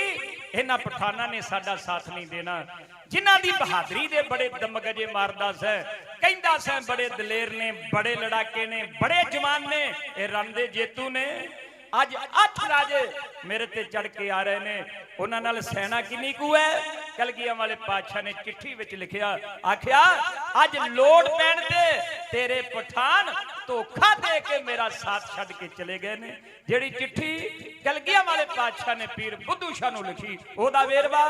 ਇਹਨਾਂ ਪਠਾਨਾਂ ਨੇ ਸਾਡਾ ਸਾਥ ਨਹੀਂ ਦੇਣਾ, ਜਿਨ੍ਹਾਂ ਦੀ ਬਹਾਦਰੀ ਦੇ ਬੜੇ ਦਮਗਜੇ ਮਾਰਦਾ ਸੈ, ਕਹਿੰਦਾ ਸੈ ਬੜੇ ਦਲੇਰ ਨੇ, ਬੜੇ ਲੜਾਕੇ ਨੇ, ਬੜੇ ਜਵਾਨ ਨੇ, ਇਹ ਰਨ ਦੇ ਜੇਤੂ ਨੇ। ਅੱਜ 8 ਰਾਜੇ ਮੇਰੇ ਤੇ ਚੜ ਕੇ ਆ ਰਹੇ ਨੇ, ਉਹਨਾਂ ਨਾਲ ਸੈਨਾ ਕਿੰਨੀ ਕੁ ਹੈ? ਕਲਗੀਆਂ ਵਾਲੇ ਪਾਤਸ਼ਾਹ ਨੇ ਚਿੱਠੀ ਵਿੱਚ ਲਿਖਿਆ, ਆਖਿਆ ਅੱਜ ਲੋੜ ਪੈਣ ਤੇ ਤੇਰੇ ਪਠਾਨ ਧੋਖਾ ਦੇ ਕੇ ਮੇਰਾ ਸਾਥ ਛੱਡ ਕੇ ਚਲੇ ਗਏ ਨੇ। ਜਿਹੜੀ ਚਿੱਠੀ ਕਲਗੀਆਂ ਵਾਲੇ ਪਾਤਸ਼ਾਹ ਨੇ ਪੀਰ ਬੁੱਧੂ ਸ਼ਾਹ ਨੂੰ ਲਿਖੀ, ਉਹਦਾ ਵੇਰਵਾ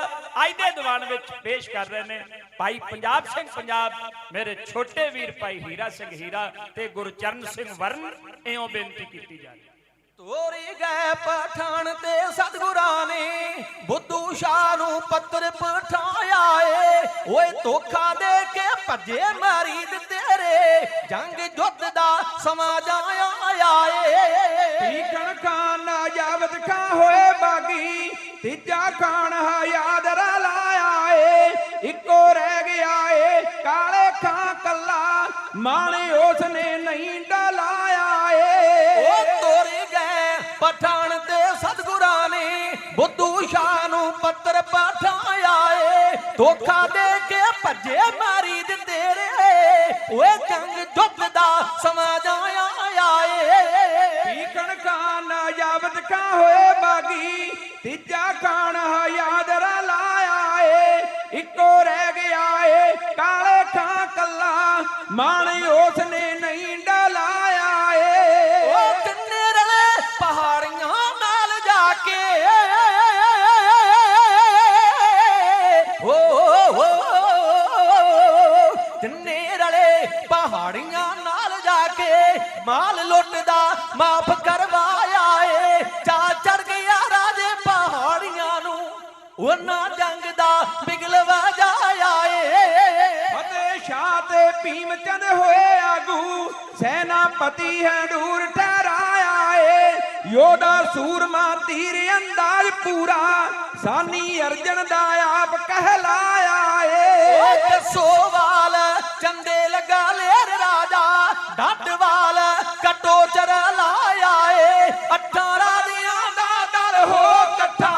ਅੱਜ ਦੇ ਦੀਵਾਨ ਵਿੱਚ ਪੇਸ਼ ਕਰ ਰਹੇ ਨੇ ਭਾਈ ਪੰਜਾਬ ਸਿੰਘ ਪੰਜਾਬ, ਮੇਰੇ ਛੋਟੇ ਵੀਰ ਭਾਈ ਹੀਰਾ ਸਿੰਘ ਹੀਰਾ ਤੇ ਗੁਰਚਰਨ ਸਿੰਘ ਵਰਨ। ਇਉਂ ਬੇਨਤੀ ਕੀਤੀ ਜਾ ਰਹੀ। ਤੋਰੀ ਗਏ ਪਠਾਨ ਤੇ ਸਤਿਗੁਰਾਂ ਨੇ ਬੁੱਧੂ ਸ਼ਾਹ ਨੂੰ ਪੱਤਰ ਪਠਾਇਆ ਏ। ਓਏ ਧੋਖਾ ਦੇ ਕੇ ਭੱਜੇ ਮਰੀਦ ਤੇਰੇ, ਜੰਗ ਜੁੱਧ ਦਾ ਸਮਾਂ ਜਾਇਆ ਏ। ਤੀਕਣ ਖਾਨ ਨਾਜਾਬਦ ਖਾਂ ਹੋਏ ਬਾਗੀ, ਤੀਜਾ ਖਾਨ ਹਯਾਦ ਰਲਾਇਆ ਏ। ਇੱਕੋ ਰਹਿ ਗਿਆ ਏ ਕਾਲੇ ਖਾਂ ਕੱਲਾ, ਮਾਣੇ ਉਸ ਨੇ ਨਹੀਂ ਡਲਾਇਆ ਏ। ਉਹ ਤੋਰੀ ਗਏ ਪਠਾਨ ਤੇ ਸਤਿਗੁਰਾਂ ਨੇ ਬੁੱਧੂ ਸ਼ਾਹ ਨੂੰ ਪੱਤਰ ਪਠਾਇਆ ਏ। ਧੋਖਾ ਦੇ ਕੇ ਭੱਜੇ ਮਰੀਦ ਤੇਰੇ, ਓਏ ਜੰਗ ਜੁੱਧ ਦਾ ਸਮਾਂ ਜਾਇਆ ਏ। ਤੀਕਣ ਖਾਨ ਨਾਜਾਬਦ ਖਾਂ ਹੋਏ ਬਾਗੀ, ਤੀਜਾ ਖਾਨ ਹਯਾਦ ਰਲਾਇਆ ਏ। ਇੱਕੋ ਰਹਿ ਗਿਆ ਏ ਕਾਲੇ ਖਾਂ ਕੱਲਾ, ਮਾਣੇ ਉਸ ਨੇ ਨਹੀਂ ਡਲਾਇਆ ਏ। ਉਹ ਤਿੰਨੇ ਰਲੇ ਪਹਾੜੀਆਂ ਨਾਲ ਜਾ ਕੇ, ਤਿੰਨੇ ਰਲੇ ਪਹਾੜੀਆਂ ਨਾਲ ਜਾ ਕੇ ਮਾਲ ਲੁੱਟਦਾ ਮਾਫ ਕਰਵਾਇਆ ਏ। ਚਾ ਚੜ ਗਿਆ ਰਾਜੇ ਪਹਾੜੀਆਂ ਨੂੰ, ਉਹਨਾਂ ਜੰਗ ਦਾ ਬਿਗਲ ਵਜਾਇਆ ਏ। ਫਤਿਹ ਸ਼ਾਹ ਤੇ ਭੀਮ ਚੰਦ ਹੋਏ ਆਗੂ, ਸੈਨਾਪਤੀ ਹੈ ਦੂਰ ਠਹਿਰਾਇਆ ਏ। ਯੋਧਾ ਸੂਰਮਾ ਤੀਰ ਅੰਦਾਜ਼ ਪੂਰਾ, ਸਾਨੀ ਅਰਜਨ ਦਾ ਆਪ ਕਹਿਲਾਇਆ ਏ। ਉਹ ਦਸੋਵਾਲ ਚੰਦੇ ਲਗਾ ਲੇਰ ਰਾਜਾ, ਡੱਡਵਾਲ ਕਟੋ ਚਰ ਲਾਇਆ ਏ। 18 ਦੀਆਂ ਦਾ ਦਲ ਹੋ ਇਕੱਠਾ,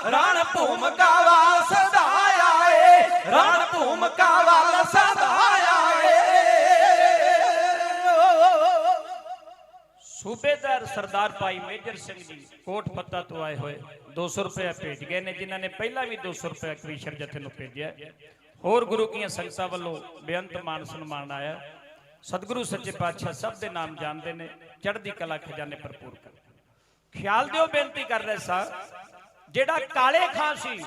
ਰਣ ਭੂਮਿਕਾ ਵਾਲ ਸਦਾਇਆ ਏ। ਰਣ ਭੂਮਿਕਾ ਵਾਲ ਸਦਾਇਆ ਏ। ਸੂਬੇਦਾਰ ਸਰਦਾਰ ਭਾਈ ਮੇਜਰ ਸਿੰਘ ਜੀ ਕੋਟ ਫੱਤਾ ਤੋਂ ਆਏ ਹੋਏ 200 ਰੁਪਏ ਭੇਜ ਗਏ ਨੇ, ਜਿਨ੍ਹਾਂ ਨੇ ਪਹਿਲਾਂ ਵੀ 200 ਰੁਪਏ ਕਵੀਸ਼ਰ ਜਥੇ ਨੂੰ ਭੇਜਿਆ। ਹੋਰ ਗੁਰੂ ਕੀਆਂ ਸੰਗਤਾਂ ਵੱਲੋਂ ਬੇਅੰਤ ਮਾਨ ਸਨਮਾਨ ਆਇਆ। ਸਤਿਗੁਰੂ ਸੱਚੇ ਪਾਤਸ਼ਾਹ ਸਭ ਦੇ ਨਾਮ ਜਾਣਦੇ ਨੇ, ਚੜ੍ਹਦੀ ਕਲਾ ਖਜ਼ਾਨੇ ਭਰਪੂਰ ਕਰ। ਖਿਆਲ ਦਿਓ, ਬੇਨਤੀ ਕਰ ਰਹੇ ਸਾਂ, ਜਿਹੜਾ ਕਾਲੇ ਖਾਂ ਸੀ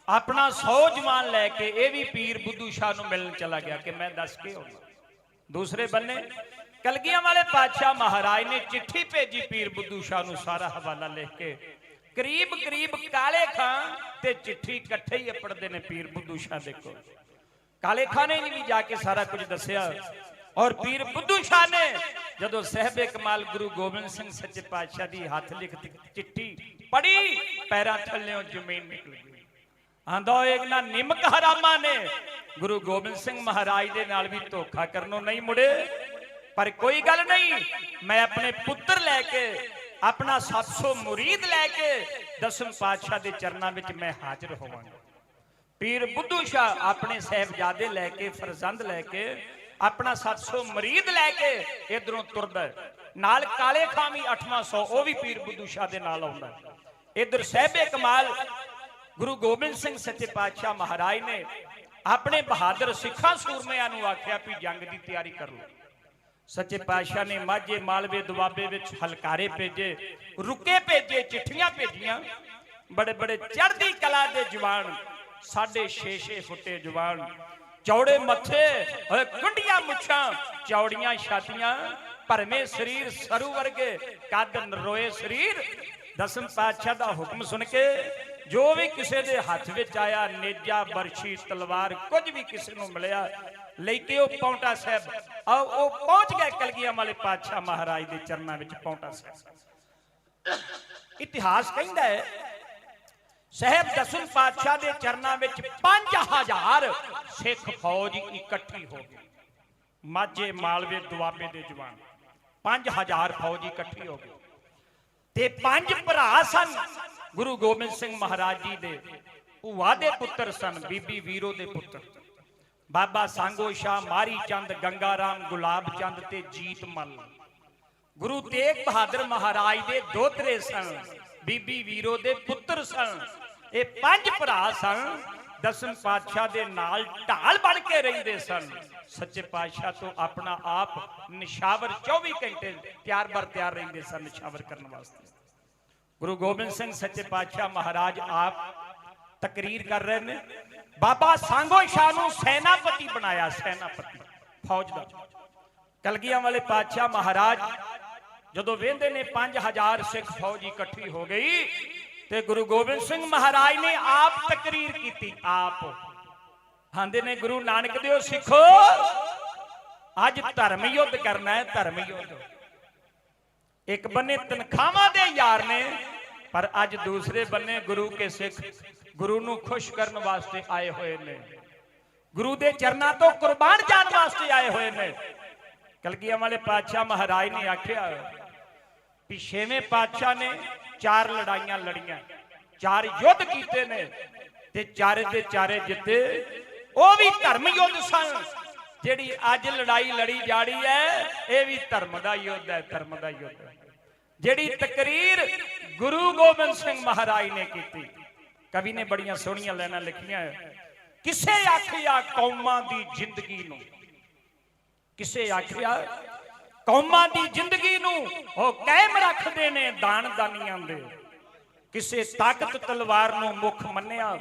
ਆਪਣਾ 100 ਜਵਾਨ ਲੈ ਕੇ ਇਹ ਵੀ ਪੀਰ ਬੁੱਧੂ ਸ਼ਾਹ ਨੂੰ ਮਿਲਣ ਚਲਾ ਗਿਆ ਕਿ ਮੈਂ ਦੱਸ ਕੇ ਆਉਣਾ। ਦੂਸਰੇ ਬੰਨੇ ਕਲਗੀਆਂ ਵਾਲੇ ਪਾਤਸ਼ਾਹ ਮਹਾਰਾਜ ਨੇ ਚਿੱਠੀ ਭੇਜੀ ਪੀਰ ਬੁੱਧੂ ਸ਼ਾਹ ਨੂੰ, ਸਾਰਾ ਹਵਾਲਾ ਲਿਖ ਕੇ। ਕਰੀਬ ਕਰੀਬ ਕਾਲੇ ਖਾਂ ਤੇ ਚਿੱਠੀ ਇਕੱਠੇ ਹੀ ਪੜਦੇ ਨੇ ਪੀਰ ਬੁੱਧੂ ਸ਼ਾਹ ਦੇ ਕੋਲ। ਕਾਲੇ ਖਾਂ ਨੇ ਵੀ ਜਾ ਕੇ ਸਾਰਾ ਕੁਝ ਦੱਸਿਆ ਔਰ ਪੀਰ ਬੁੱਧੂ ਸ਼ਾਹ ਨੇ ਜਦੋਂ ਸਹਿਬੇ ਕਮਾਲ ਗੁਰੂ ਗੋਬਿੰਦ ਸਿੰਘ ਸੱਚੇ ਪਾਤਸ਼ਾਹ ਦੀ ਹੱਥ ਲਿਖਤੀ ਚਿੱਠੀ ਪੜੀ, ਪੈਰਾਂ ਥੱਲਿਓਂ ਜ਼ਮੀਨ ਨਿਕਲ ਗਈ। ਆਂਦਾ ਇੱਕ ਨਾ ਨਿਮਕ ਹਰਾਮਾ ਨੇ ਗੁਰੂ ਗੋਬਿੰਦ ਸਿੰਘ ਮਹਾਰਾਜ ਦੇ ਨਾਲ ਵੀ ਧੋਖਾ ਕਰਨੋਂ ਨਹੀਂ ਮੁੜੇ, ਪਰ ਕੋਈ ਗੱਲ ਨਹੀਂ, ਮੈਂ ਆਪਣੇ ਪੁੱਤਰ ਲੈ ਕੇ, ਆਪਣਾ 700 ਮੁਰੀਦ ਲੈ ਕੇ ਦਸਮ ਪਾਤਸ਼ਾਹ ਦੇ ਚਰਨਾਂ ਵਿੱਚ ਮੈਂ ਹਾਜ਼ਰ ਹੋਵਾਂਗਾ। ਪੀਰ ਬੁੱਧੂ ਸ਼ਾਹ ਆਪਣੇ ਸਾਹਿਬਜ਼ਾਦੇ ਲੈ ਕੇ, ਫਰਜ਼ੰਦ ਲੈ ਕੇ, ਆਪਣਾ 700 ਮੁਰੀਦ ਲੈ ਕੇ ਇਧਰੋਂ ਤੁਰਦਾ, ਨਾਲ ਕਾਲੇ ਖਾਂ ਵੀ 800, ਉਹ ਵੀ ਪੀਰ ਬੁੱਧੂ ਸ਼ਾਹ ਦੇ ਨਾਲ ਆਉਂਦਾ। ਇਧਰ ਸਹਿਬੇ ਕਮਾਲ ਗੁਰੂ ਗੋਬਿੰਦ ਸਿੰਘ ਸੱਚੇ ਪਾਤਸ਼ਾਹ ਮਹਾਰਾਜ ਨੇ ਆਪਣੇ ਬਹਾਦਰ ਸਿੱਖਾਂ ਸੂਰਮਿਆਂ ਨੂੰ ਆਖਿਆ ਵੀ ਜੰਗ ਦੀ ਤਿਆਰੀ ਕਰ ਲਓ। ਸੱਚੇ ਪਾਤਸ਼ਾਹ ਨੇ ਮਾਝੇ, ਮਾਲਵੇ, ਦੁਆਬੇ ਵਿੱਚ ਹਲਕਾਰੇ ਭੇਜੇ, ਰੁਕੇ ਭੇਜੇ, ਚਿੱਠੀਆਂ ਭੇਜੀਆਂ। ਬੜੇ ਬੜੇ ਚੜ੍ਹਦੀ ਕਲਾ ਦੇ ਜਵਾਨ, 6.5 ਫੁੱਟੇ ਜਵਾਨ, ਚੌੜੇ ਮੱਥੇ, ਕੁੰਡੀਆਂ ਮੁੱਛਾਂ, ਚੌੜੀਆਂ ਛਾਤੀਆਂ, ਭਰਵੇਂ ਸਰੀਰ, ਸਰੂ ਵਰਗੇ ਕੱਦ, ਨਰੋਏ ਸਰੀਰ। ਦਸਮ ਪਾਤਸ਼ਾਹ ਦਾ ਹੁਕਮ ਸੁਣ ਕੇ ਜੋ ਵੀ ਕਿਸੇ ਦੇ ਹੱਥ ਵਿੱਚ ਆਇਆ, ਨੇਜਾ, ਬਰਛੀ, ਤਲਵਾਰ, ਕੁਝ ਵੀ ਕਿਸੇ ਨੂੰ ਮਿਲਿਆ, ਲੈ ਕੇ ਉਹ ਪੌਂਟਾ ਸਾਹਿਬ ਉਹ ਪਹੁੰਚ ਗਏ ਕਲਗੀਆਂ ਵਾਲੇ ਪਾਤਸ਼ਾਹ ਮਹਾਰਾਜ ਦੇ ਚਰਨਾਂ ਵਿੱਚ। ਪੌਂਟਾ ਸਾਹਿਬ ਇਤਿਹਾਸ ਕਹਿੰਦਾ ਹੈ ਸਾਹਿਬ ਦਸਮ ਪਾਤਸ਼ਾਹ ਦੇ ਚਰਨਾਂ ਵਿੱਚ 5000 ਸਿੱਖ ਫੌਜ ਇਕੱਠੀ ਹੋ ਗਈ। ਮਾਝੇ, ਮਾਲਵੇ, ਦੁਆਬੇ ਦੇ ਜਵਾਨ 5000 ਫੌਜ ਇਕੱਠੀ ਹੋ ਗਈ। ਤੇ 5 ਭਰਾ ਸਨ ਗੁਰੂ ਗੋਬਿੰਦ ਸਿੰਘ ਮਹਾਰਾਜ ਜੀ ਦੇ, ਭੂਆ ਦੇ ਪੁੱਤਰ ਸਨ, ਬੀਬੀ ਵੀਰੋ ਦੇ ਪੁੱਤਰ, ਬਾਬਾ ਸਾਂਗੋ ਸ਼ਾਹ, ਮਾਰੀ ਚੰਦ, ਗੰਗਾ ਰਾਮ, ਗੁਲਾਬ ਚੰਦ ਤੇ ਜੀਤ ਮੱਲ। ਗੁਰੂ ਤੇਗ ਬਹਾਦਰ ਮਹਾਰਾਜ ਦੇ ਦੋਤਰੇ ਸਨ, ਬੀਬੀ ਵੀਰੋ ਦੇ ਪੁੱਤਰ ਸਨ। ਇਹ 5 ਭਰਾ ਸਨ, ਦਸਮ ਪਾਤਸ਼ਾਹ ਦੇ ਨਾਲ ਢਾਲ ਬਣ ਕੇ ਰਹਿੰਦੇ ਸਨ। ਸੱਚੇ ਪਾਤਸ਼ਾਹ ਤੋਂ ਆਪਣਾ ਆਪ ਨਿਸ਼ਾਵਰ 24 ਘੰਟੇ ਤਿਆਰ ਬਰ ਤਿਆਰ ਰਹਿੰਦੇ ਸਨ ਨਿਸ਼ਾਵਰ ਕਰਨ ਵਾਸਤੇ। ਗੁਰੂ ਗੋਬਿੰਦ ਸਿੰਘ ਸੱਚੇ ਪਾਤਸ਼ਾਹ ਮਹਾਰਾਜ ਆਪ ਤਕਰੀਰ ਕਰ ਰਹੇ ਨੇ। ਬਾਬਾ ਸਾਂਗੋ ਸ਼ਾਹ ਨੂੰ ਸੈਨਾਪਤੀ ਬਣਾਇਆ, ਸੈਨਾਪਤੀ ਫੌਜ ਦਾ। ਕਲਗੀਆਂ ਵਾਲੇ ਪਾਤਸ਼ਾਹ ਮਹਾਰਾਜ ਜਦੋਂ ਵੇਂਦੇ ਨੇ 5000 ਸਿੱਖ ਫੌਜ ਇਕੱਠੀ ਹੋ ਗਈ, ਤੇ ਗੁਰੂ ਗੋਬਿੰਦ ਸਿੰਘ ਮਹਾਰਾਜ ਨੇ ਆਪ ਤਕਰੀਰ ਕੀਤੀ। ਆਪ ਆਂਦੇ ਨੇ, ਗੁਰੂ ਨਾਨਕ ਦੇਵ ਸਿੱਖੋ, ਅੱਜ ਧਰਮ ਯੁੱਧ ਕਰਨਾ ਹੈ, ਧਰਮ ਯੁੱਧ। ਇੱਕ ਬੰਨੇ ਤਨਖਾਹਾਂ ਦੇ ਯਾਰ ਨੇ, ਪਰ ਅੱਜ ਦੂਸਰੇ ਬੰਨੇ ਗੁਰੂ ਕੇ ਸਿੱਖ ਗੁਰੂ ਨੂੰ ਖੁਸ਼ ਕਰਨ ਵਾਸਤੇ ਆਏ ਹੋਏ ਨੇ, ਗੁਰੂ ਦੇ ਚਰਨਾਂ ਤੋਂ ਕੁਰਬਾਨ ਜਾਣ ਵਾਸਤੇ ਆਏ ਹੋਏ ਨੇ। ਕਲਗੀਆਂ ਵਾਲੇ ਪਾਤਸ਼ਾਹ ਮਹਾਰਾਜ ਨੇ ਆਖਿਆ ਵੀ 6ਵੇਂ ਪਾਤਸ਼ਾਹ ਨੇ 4 ਲੜਾਈਆਂ ਲੜੀਆਂ, 4 ਯੁੱਧ ਕੀਤੇ ਨੇ, ਤੇ ਚਾਰੇ ਦੇ ਚਾਰੇ ਜਿੱਤੇ। ਉਹ ਵੀ ਧਰਮ ਯੁੱਧ ਸਨ। ਜਿਹੜੀ ਅੱਜ ਲੜਾਈ ਲੜੀ ਜਾੜੀ ਹੈ, ਇਹ ਵੀ ਧਰਮ ਦਾ ਯੁੱਧ ਹੈ, ਧਰਮ ਦਾ ਯੁੱਧ ਹੈ। ਜਿਹੜੀ ਤਕਰੀਰ ਗੁਰੂ ਗੋਬਿੰਦ ਸਿੰਘ ਮਹਾਰਾਜ ਨੇ ਕੀਤੀ, ਕਵੀ ਨੇ ਬੜੀਆਂ ਸੋਹਣੀਆਂ ਲਾਈਨਾਂ ਲਿਖੀਆਂ। ਕਿਸੇ ਆਖਿਆ ਕੌਮਾਂ ਦੀ ਜ਼ਿੰਦਗੀ ਨੂੰ, ਕਿਸੇ ਆਖਿਆ ਕੌਮਾਂ ਦੀ ਜ਼ਿੰਦਗੀ ਨੂੰ ਉਹ ਕਾਇਮ ਰੱਖਦੇ ਨੇ ਦਾਨ ਦਾਨੀਆਂ ਦੇ। ਕਿਸੇ ਤਾਕਤ ਤਲਵਾਰ ਨੂੰ ਮੁੱਖ ਮੰਨਿਆ,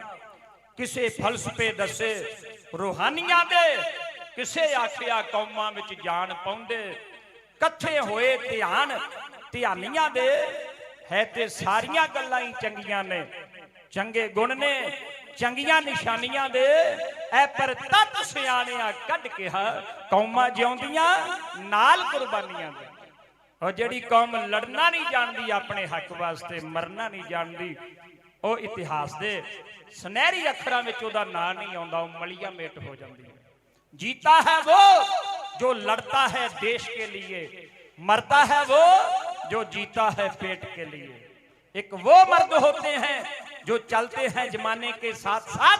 ਕਿਸੇ ਫਲਸਫੇ ਦੱਸੇ ਰੂਹਾਨੀਆਂ ਦੇ। ਕਿਸੇ ਆਖਿਆ ਕੌਮਾਂ ਵਿੱਚ ਜਾਨ ਪਾਉਂਦੇ, ਇਕੱਠੇ ਹੋਏ ਧਿਆਨ ਧਿਆਨੀਆਂ ਦੇ। ਹੈ ਤੇ ਸਾਰੀਆਂ ਗੱਲਾਂ ਹੀ ਚੰਗੀਆਂ ਨੇ, ਚੰਗੇ ਗੁਣ ਨੇ, ਚੰਗੀਆਂ ਨਿਸ਼ਾਨੀਆਂ ਦੇ। ਐ ਪਰ ਤਤ ਸਿਆਣਿਆ ਕੱਢ ਕਿਹਾ, ਕੌਮਾਂ ਜਿਉਂਦੀਆਂ ਨਾਲ ਕੁਰਬਾਨੀਆਂ ਦੇ। और जिहड़ी कौम लड़ना नहीं जानती अपने हक वास्ते मरना नहीं जानती वो इतिहास के सुनहरी अखरां विच उहदा नां नहीं आउंदा मलिया मेट हो जाती है। जीता है वो जो लड़ता है देश के लिए, मरता है वो जो जीता है पेट के लिए। एक वो मर्द होते हैं जो चलते हैं जमाने के साथ साथ,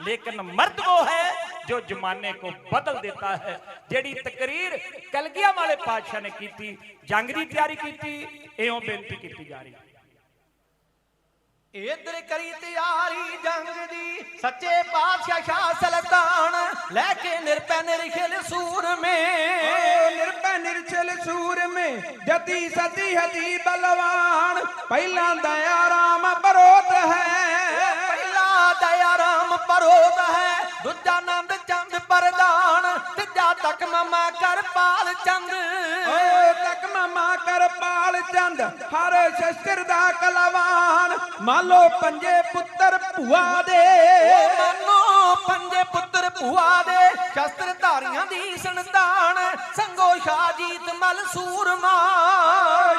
लेकिन मर्द वो है जो जमाने को बदल देता है। जेड़ी तकरीर कलगियां वाले पातशाह ने की, जंग की तैयारी की, एवं बेनती की जा रही। इधर करी तैयारी जंग दी सच्चे पातशाह शाह सुल्तान, लेके निरपै निरछिल सूर में, निरपै निरछिल सूर में जती सती हती बलवान। पहला दया राम परोत है, पहला दया राम परोत है, दूजा नंद चंद प्रधान, तीजा तक ममा करपाल चंद, तक ममा करपाल चंद हर शस्त्र दा कलवान। मालो पंजे पुत्र भुआ दे, मानो पंजे पुत्र भुआ दे, ਸ਼ਸਤਰ ਧਾਰੀਆਂ ਦੀ ਸੰਤਾਨ ਸੰਗੋ ਸ਼ਾਹਜੀਤ ਮਲ ਸੂਰਮਾ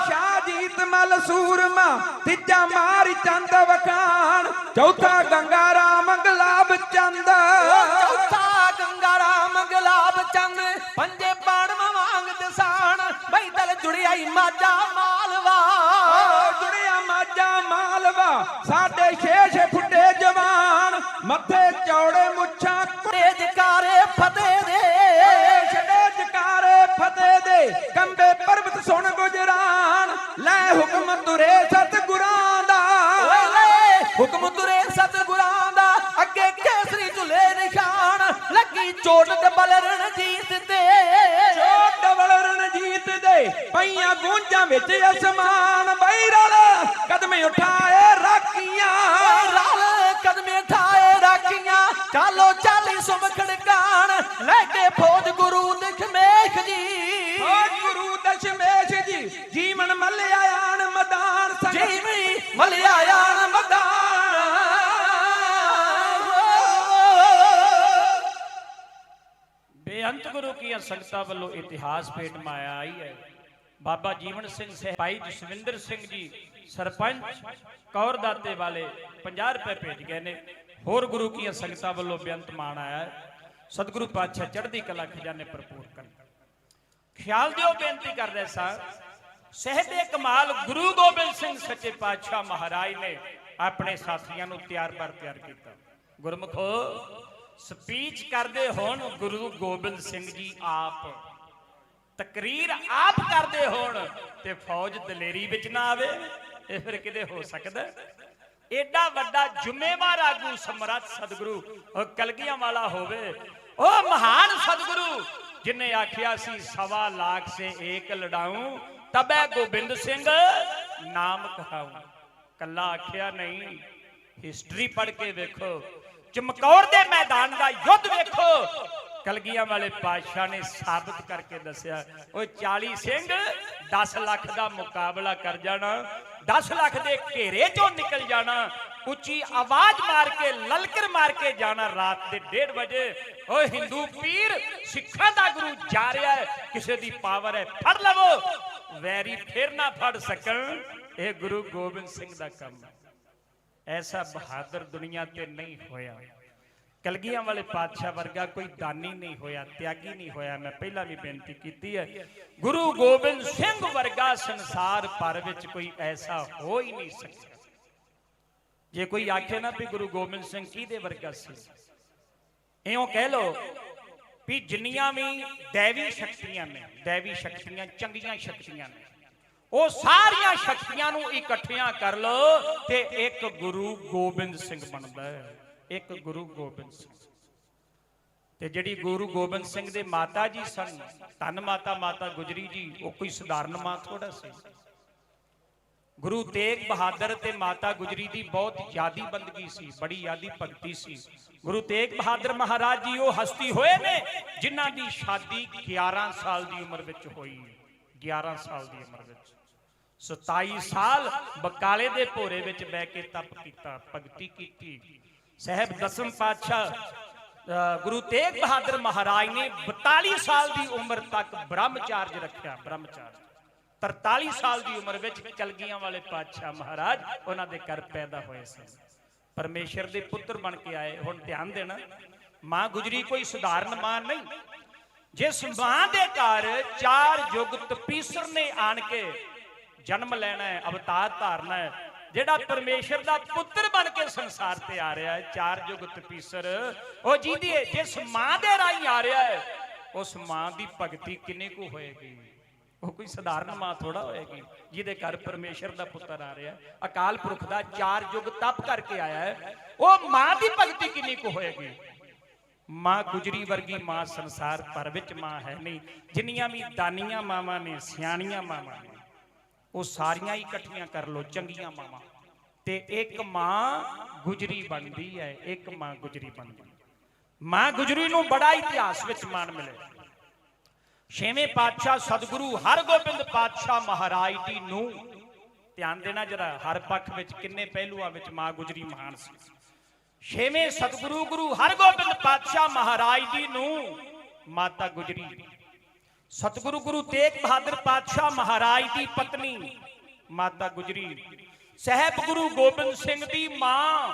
ਸ਼ਾਹਜੀਤ ਮਲ ਸੂਰਮਾ ਤੀਜਾ ਮਾਰੀ ਚੰਦ ਵਖਾਣ ਚੌਥਾ ਗੰਗਾ ਰਾਮ ਗੁਲਾਬ ਚੰਦ ਚੌਥਾ ਗੰਗਾ ਰਾਮ ਗੁਲਾਬ ਚੰਦ ਪੰਜੇ ਬਾਣਵਾਂ ਵਾਂਗ ਦਸਾਨ ਬਈ ਦਲ ਜੁੜਿਆਈ ਮਾਝਾ ਮਾਲਵਾ ਜੁੜਿਆ ਮਾਝਾ ਮਾਲਵਾ ਸਾਡੇ 6 ਫੁੱਟੇ ਜਵਾਨ ਮੱਥੇ ਚੌੜੇ ਮੁੱਛਾਂ ਤੇ ਜਕਾਰੇ ਫਤਿਹ ਦੇ ਛੜੇ ਜਕਾਰੇ ਫਤਿਹ ਦੇ ਕੰਬੇ ਪਰਬਤ ਸੁਣ ਗੁਜਰਾਨ ਲੈ ਹੁਕਮ ਤੁਰੇ ਸਤਿਗੁਰਾਂ ਦਾ ਹੁਕਮ ਤੁਰੇ ਸਤਿਗੁਰਾਂ ਦਾ ਅੱਗੇ ਕੇਸਰੀ ਝੁਲੇ ਨਿਸ਼ਾਨ ਲੱਗੀ ਚੋਟ ਡਬਲ ਰਣਜੀਤ ਤੇ ਚੋਟ ਡਬਲ ਰਣਜੀਤ ਦੇ ਪਈਆਂ ਗੂੰਜਾਂ ਵਿੱਚ ਅਸਮਾਨ ਬਈ ਰਲ ਕਦਮ ਉਠਾਏ ਰਾਖੀਆਂ ਰਲ ਕਦਮੇ ਉਠਾਏ ਰਾਖੀਆਂ ਚਾਲੋ ਚਾਲੀ ਸੁਮਖੜ ਕਾਣ ਲੈ ਕੇ ਫੌਜ ਗੁਰੂ ਦਸ਼ਮੇਸ਼ ਜੀ ਓ ਗੁਰੂ ਦਸ਼ਮੇਸ਼ ਜੀ ਜੀਵਨ ਮੱਲਿਆ ਆਣ ਮੈਦਾਨ ਜੀਵੀ ਮੱਲਿਆ ਆਣ ਮੈਦਾਨ ਬੇਅੰਤ ਗੁਰੂ ਕੀ ਸੰਗਤਾਂ ਵੱਲੋਂ ਇਤਿਹਾਸ ਭੇਟ ਮਾਇਆ ਆਈ ਹੈ। ਬਾਬਾ ਜੀਵਨ ਸਿੰਘ ਸਾਹਿਬ, ਭਾਈ ਜਸਵਿੰਦਰ ਸਿੰਘ ਜੀ ਸਰਪੰਚ ਕੌਰ ਦਾਤੇ ਵਾਲੇ 50 ਰੁਪਏ ਭੇਜ ਗਏ ਨੇ। ਹੋਰ ਗੁਰੂ ਕੀ ਸੰਗਤਾਂ ਵੱਲੋਂ ਬੇਅੰਤ ਮਾਣ ਆਇਆ ਹੈ। ਸਤਿਗੁਰੂ ਪਾਤਸ਼ਾਹ ਚੜ੍ਹਦੀ ਕਲਾ ਖਜ਼ਾਨੇ ਭਰਪੂਰ ਕਰਨ। ਖਿਆਲ ਦਿਓ ਬੇਨਤੀ ਕਰ ਰਹੇ ਸਾਂ, ਸਹਿਬੇ ਕਮਾਲ ਗੁਰੂ ਗੋਬਿੰਦ ਸਿੰਘ ਸੱਚੇ ਪਾਤਸ਼ਾਹ ਮਹਾਰਾਜ ਨੇ ਆਪਣੇ ਸਾਥੀਆਂ ਨੂੰ ਤਿਆਰ ਕੀਤਾ। ਗੁਰਮੁਖੋ ਸਪੀਚ ਕਰਦੇ ਹੋਣ ਗੁਰੂ ਗੋਬਿੰਦ ਸਿੰਘ ਜੀ ਆਪ, ਤਕਰੀਰ ਆਪ ਕਰਦੇ ਹੋਣ ਤੇ ਫੌਜ ਦਲੇਰੀ ਵਿੱਚ ਨਾ ਆਵੇ, ਇਹ ਫਿਰ ਕਿਤੇ ਹੋ ਸਕਦਾ? ਏਡਾ ਵੱਡਾ ਜ਼ਿੰਮੇਵਾਰ ਆਗੂ ਸਮਰੱਥ ਸਤਿਗੁਰੂ ਕਲਗੀਆਂ ਵਾਲਾ ਹੋਵੇ, ਉਹ ਮਹਾਨ ਸਤਿਗੁਰੂ ਜਿਨੇ ਆਖਿਆ ਸੀ 1.25 ਲੱਖ ਸੇ ਏਕ ਲੜਾਊਂ ਤਬੈ ਗੋਬਿੰਦ ਸਿੰਘ ਨਾਮ ਕਹਾਊਂ। ਕੱਲਾ ਆਖਿਆ ਨਹੀਂ, ਹਿਸਟਰੀ ਪੜ੍ਹ ਕੇ ਵੇਖੋ, ਚਮਕੌਰ ਦੇ ਮੈਦਾਨ ਦਾ ਯੁੱਧ ਵੇਖੋ, ਕਲਗੀਆਂ ਵਾਲੇ ਪਾਤਸ਼ਾਹ ਨੇ ਸਾਬਤ ਕਰਕੇ ਦੱਸਿਆ। ਉਹ 40 ਸਿੰਘ 10 ਲੱਖ ਦਾ ਮੁਕਾਬਲਾ ਕਰ ਜਾਣਾ, 10 ਲੱਖ ਦੇ ਘੇਰੇ ਚੋਂ ਨਿਕਲ ਜਾਣਾ, ਉੱਚੀ ਆਵਾਜ਼ ਮਾਰ ਕੇ ਲਲਕਰ ਮਾਰ ਕੇ ਜਾਣਾ ਰਾਤ ਦੇ 1:30 ਵਜੇ। ਓਏ ਹਿੰਦੂ ਪੀਰ ਸਿੱਖਾਂ ਦਾ ਗੁਰੂ ਜਾ ਰਿਹਾ ਹੈ, ਕਿਸੇ ਦੀ ਪਾਵਰ ਹੈ, ਫੜ ਲਵੋ, ਵੈਰੀ ਫੇਰ ਨਾ ਫੜ ਸਕਣ। ਇਹ ਗੁਰੂ ਗੋਬਿੰਦ ਸਿੰਘ ਦਾ ਕੰਮ ਹੈ। ਐਸਾ ਬਹਾਦਰ ਦੁਨੀਆ ਤੇ ਨਹੀਂ ਹੋਇਆ। ਕਲਗੀਆਂ ਵਾਲੇ ਪਾਤਸ਼ਾਹ ਵਰਗਾ ਕੋਈ ਦਾਨੀ ਨਹੀਂ ਹੋਇਆ, ਤਿਆਗੀ ਨਹੀਂ ਹੋਇਆ। ਮੈਂ ਪਹਿਲਾਂ ਵੀ ਬੇਨਤੀ ਕੀਤੀ ਹੈ, ਗੁਰੂ ਗੋਬਿੰਦ ਸਿੰਘ ਵਰਗਾ ਸੰਸਾਰ ਭਰ ਵਿੱਚ ਕੋਈ ਐਸਾ ਹੋ ਹੀ ਨਹੀਂ ਸਕਦਾ। ਜੇ ਕੋਈ ਆਖੇ ਨਾ ਵੀ ਗੁਰੂ ਗੋਬਿੰਦ ਸਿੰਘ ਕਿਹਦੇ ਵਰਗਾ ਸੀ, ਇਉਂ ਕਹਿ ਲੋ ਵੀ ਜਿੰਨੀਆਂ ਵੀ ਦੇਵੀ ਸ਼ਕਤੀਆਂ ਨੇ, ਦੇਵੀ ਸ਼ਕਤੀਆਂ ਚੰਗੀਆਂ ਸ਼ਕਤੀਆਂ ਨੇ, ਉਹ ਸਾਰੀਆਂ ਸ਼ਕਤੀਆਂ ਨੂੰ ਇਕੱਠੀਆਂ ਕਰ ਲੋ ਤੇ ਇੱਕ ਗੁਰੂ ਗੋਬਿੰਦ ਸਿੰਘ ਬਣਦਾ ਹੈ। ਇੱਕ ਗੁਰੂ ਗੋਬਿੰਦ ਸਿੰਘ। ਤੇ ਜਿਹੜੀ ਗੁਰੂ ਗੋਬਿੰਦ ਸਿੰਘ ਦੇ ਮਾਤਾ ਜੀ ਸਨ, ਧੰਨ ਮਾਤਾ ਗੁਜਰੀ ਜੀ, ਉਹ ਕੋਈ ਸਧਾਰਨ ਮਾਂ ਥੋੜਾ ਸੀ। ਗੁਰੂ ਤੇਗ ਬਹਾਦਰ ਤੇ ਮਾਤਾ ਗੁਜਰੀ ਦੀ ਬਹੁਤ ਯਾਦੀ ਬੰਦਗੀ ਸੀ, ਬੜੀ ਯਾਦੀ ਭਗਤੀ ਸੀ। ਗੁਰੂ ਤੇਗ ਬਹਾਦਰ ਮਹਾਰਾਜ ਜੀ ਉਹ ਹਸਤੀ ਹੋਏ ਨੇ ਜਿਨ੍ਹਾਂ ਦੀ ਸ਼ਾਦੀ 11 ਸਾਲ ਦੀ ਉਮਰ ਵਿੱਚ ਹੋਈ। 11 ਸਾਲ ਦੀ ਉਮਰ ਵਿੱਚ 27 ਸਾਲ ਬਕਾਲੇ ਦੇ ਭੋਰੇ ਵਿੱਚ ਬਹਿ ਕੇ ਤਪ ਕੀਤਾ, ਭਗਤੀ ਕੀਤੀ। ਸਾਹਿਬ ਦਸਮ ਪਾਤਸ਼ਾਹ ਗੁਰੂ ਤੇਗ ਬਹਾਦਰ ਮਹਾਰਾਜ ਨੇ 42 ਸਾਲ ਦੀ ਉਮਰ ਤੱਕ ਬ੍ਰਹਮਚਾਰਜ ਰੱਖਿਆ। ਬ੍ਰਹਮਚਾਰਜ 43 ਸਾਲ ਦੀ ਉਮਰ ਵਿੱਚ ਕਲਗੀਆਂ ਵਾਲੇ ਪਾਤਸ਼ਾਹ ਮਹਾਰਾਜ ਉਹਨਾਂ ਦੇ ਘਰ ਪੈਦਾ ਹੋਏ ਸਨ, ਪਰਮੇਸ਼ਰ ਦੇ ਪੁੱਤਰ ਬਣ ਕੇ ਆਏ। ਹੁਣ ਧਿਆਨ ਦੇਣਾ, ਮਾਂ ਗੁਜਰੀ ਕੋਈ ਸਧਾਰਨ ਮਾਂ ਨਹੀਂ। ਜਿਸ ਮਾਂ ਦੇ ਘਰ 4 ਯੁੱਗ ਤਪੀਸਰ ਨੇ ਆਣ ਕੇ ਜਨਮ ਲੈਣਾ ਹੈ, ਅਵਤਾਰ ਧਾਰਨਾ ਹੈ, ਜਿਹੜਾ ਪਰਮੇਸ਼ਰ ਦਾ ਪੁੱਤਰ ਬਣ ਕੇ ਸੰਸਾਰ ਤੇ ਆ ਰਿਹਾ ਹੈ, 4 ਯੁੱਗ ਤਪੀਸਰ, ਉਹ ਜਿਹਦੀ ਜਿਸ ਮਾਂ ਦੇ ਰਾਹੀਂ ਆ ਰਿਹਾ ਹੈ, ਉਸ ਮਾਂ ਦੀ ਭਗਤੀ ਕਿੰਨੇ ਕੁ ਹੋਏਗੀ? ਉਹ ਕੋਈ ਸਧਾਰਨ ਮਾਂ ਥੋੜਾ ਹੋਏਗੀ ਜਿਹਦੇ ਘਰ ਪਰਮੇਸ਼ਰ ਦਾ ਪੁੱਤਰ ਆ ਰਿਹਾ, ਅਕਾਲ ਪੁਰਖ ਦਾ 4 ਯੁੱਗ ਤਪ ਕਰਕੇ ਆਇਆ ਹੈ, ਉਹ ਮਾਂ ਦੀ ਭਗਤੀ ਕਿੰਨੀ ਕੁ ਹੋਏਗੀ? ਮਾਂ ਗੁਜਰੀ ਵਰਗੀ ਮਾਂ ਸੰਸਾਰ ਭਰ ਵਿੱਚ ਮਾਂ ਹੈ ਨਹੀਂ। ਜਿੰਨੀਆਂ ਵੀ ਦਾਨੀਆਂ ਮਾਵਾਂ ਨੇ, ਸਿਆਣੀਆਂ ਮਾਵਾਂ ਨੇ, ਉਹ ਸਾਰੀਆਂ ਹੀ ਇਕੱਠੀਆਂ ਕਰ ਲੋ, ਚੰਗੀਆਂ ਮਾਵਾਂ, ਤੇ ਇੱਕ ਮਾਂ ਗੁਜਰੀ ਬਣਦੀ ਹੈ। ਇੱਕ ਮਾਂ ਗੁਜਰੀ ਬਣਦੀ। ਮਾਂ ਗੁਜਰੀ ਨੂੰ ਬੜਾ ਇਤਿਹਾਸ ਵਿੱਚ ਮਾਣ ਮਿਲੇ। 6ਵੇਂ ਪਾਤਸ਼ਾਹ ਸਤਿਗੁਰੂ ਹਰਗੋਬਿੰਦ ਪਾਤਸ਼ਾਹ ਮਹਾਰਾਜ ਦੀ ਨੂੰਹ, ਧਿਆਨ ਦੇਣਾ ਜਰਾ, ਹਰ ਪੱਖ ਵਿੱਚ ਕਿੰਨੇ ਪਹਿਲੂਆਂ ਵਿੱਚ ਮਾਂ ਗੁਜਰੀ ਮਹਾਨ ਸੀ। 6ਵੇਂ ਸਤਿਗੁਰੂ ਗੁਰੂ ਹਰਗੋਬਿੰਦ ਪਾਤਸ਼ਾਹ ਮਹਾਰਾਜ ਦੀ ਨੂੰਹ माता गुजरी। सतगुरु गुरु तेग बहादुर पातशाह महाराज की पत्नी माता गुजरी। साहब गुरु गोबिंद सिंह दी मां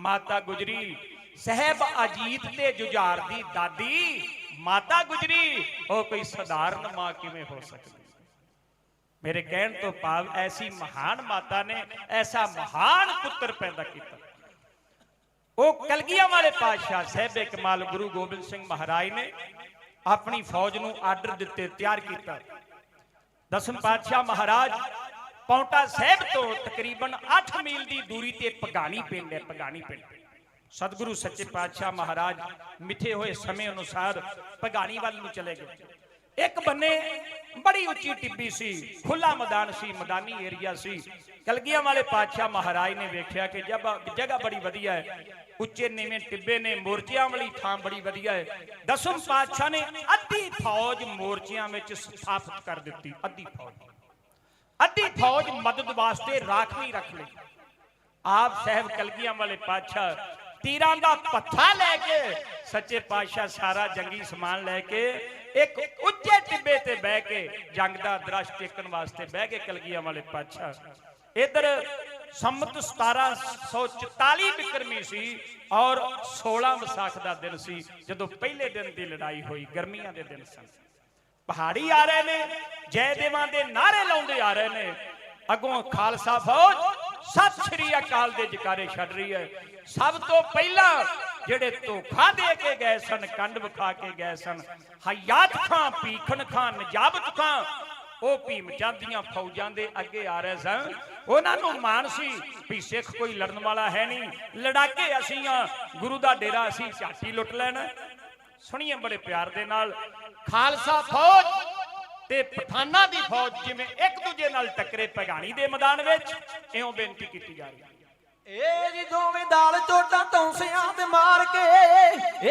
माता गुजरी। साहब अजीत ते जुझार दी दादी माता गुजरी। वो कोई साधारण मां किवें हो सकती? मेरे कहने तो भाव ऐसी महान माता ने ऐसा महान पुत्र पैदा किया। वो कलगियां वाले पातशाह साहिब कमाल गुरु गोबिंद सिंह महाराज ने अपनी फौज नूं आर्डर दिते, तैयार किया। दसम पातशाह महाराज पौंटा साहिब तो तकरीबन 8 मील की दूरी ते पगानी पिंड है। पगानी पिंड सतगुरु सच्चे पातशाह महाराज मिथे हुए समय अनुसार पगानी वाल नूं चले गए। एक बन्ने बड़ी उच्ची टिब्बी सी, खुला मैदान सी, मैदानी एरिया सी। कलगियां वाले पातशाह महाराज ने वेख्या कि जब जगह बड़ी वधिया है, उच्चे नीवें टिब्बे ने, मोर्चियां वाली थां बड़ी वधिया है। दसम पातशाह ने अद्धी फौज मोर्चियां में स्थापित कर दी। अद्धी फौज मदद वास्ते राखवी रख ली। आप साहब कलगियां वाले पातशाह तीरां दा पत्था लैके सच्चे पातशाह सारा जंगी समान लैके एक उच्चे टिब्बे ते बह के जंग दा दृश टेकन वास्ते बह के कलगियां वाले पातशाह। इधर संमत 1744 विक्रमी सी और 16 विसाख का दिन सी जदों पहले दिन की लड़ाई हुई। गर्मियां के दिन सन। पहाड़ी आ रहे ने, जयदेवां दे नारे लाउंदे आ रहे ने। अगों खालसा फौज सत श्री अकाल दे जकारे छड़ रही है। सब तो पहला जेड़े धोखा दे के गए सन, कंड विखा के गए सन, हयात खां, भीखन खां, नजाबत खां, वो भीम चंद दियां फौजां दे अगे आ रहे सन। उन्हां नूं मान सी भी सिख कोई लड़न वाला है नहीं, लड़ाके असीं आ, गुरु दा डेरा असीं झाटी लुट लेना। सुनिए बड़े प्यार दे नाल, खालसा फौज ते पठाना दी फौज जिवें एक दूजे नाल टकरे पगानी दे मैदान विच, इउं बेनती कीती जा रही है। जी दोवें दाल चोटा तौंसियां ते मार के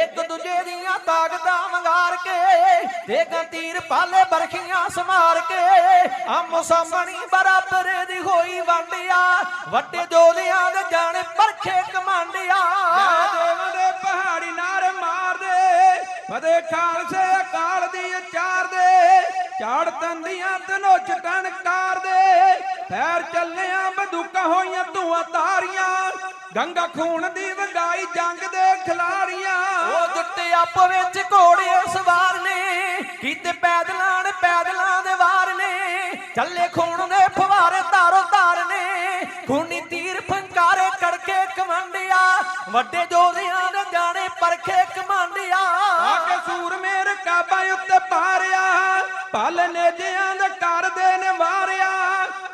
एक दूजे दियां ताकतां वंगार के देखां तीर पाले बरखियां समार के आमो सामणी बराबर दी होई वांडिया वड्डे जोलियां दे जाने परखे कमांडिया। जयदेव दे पहाड़ी नारे मार दे फते खालसे अकाल दी चार दे झाड़ तंदियां तनोच टनकार दे पैर चलिया बंदूकां होइयां धुआं तारियां गंगा खून दी वगाई जंग दे खिलाड़ियां। ओ जुट्टे आप विच घोड़े सवार ने कीते पैदलां दे वार ने चले खून दे फवारे तारो तार ने खूनी तीर फंकारे कड़के कमांडिया वड्डे जोधियां दे जाने परखे कमांडिया। आके सूर मेरे काबा उत्ते पारिया पल नेजियां दे कर दे ने वारिया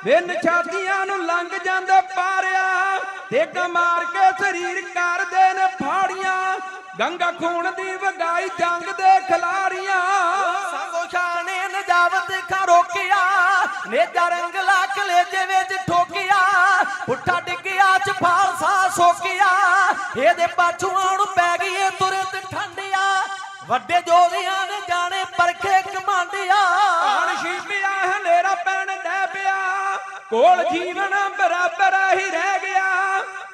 बिन छातियां नूं लंघ जांदे पारिया तेगा मार के शरीर कर दे ने फाड़ियां गंगा खून दी वगाई जंग दे खिलाड़ियां। संगो शाह ने नजावत खा रोकिया नेजा रंगला कलेजे विच ठोकिया पुट्ठा डिग्गिया च फालसा सोकिया एदे पाछुआं नूं पै गई तुरंत ठंडिया वड्डे जोधियां ने जाने परखे कमांडिया। आन शीपिया हनेरा पैण डै पिया कोल जीवन बराबर ही रह गया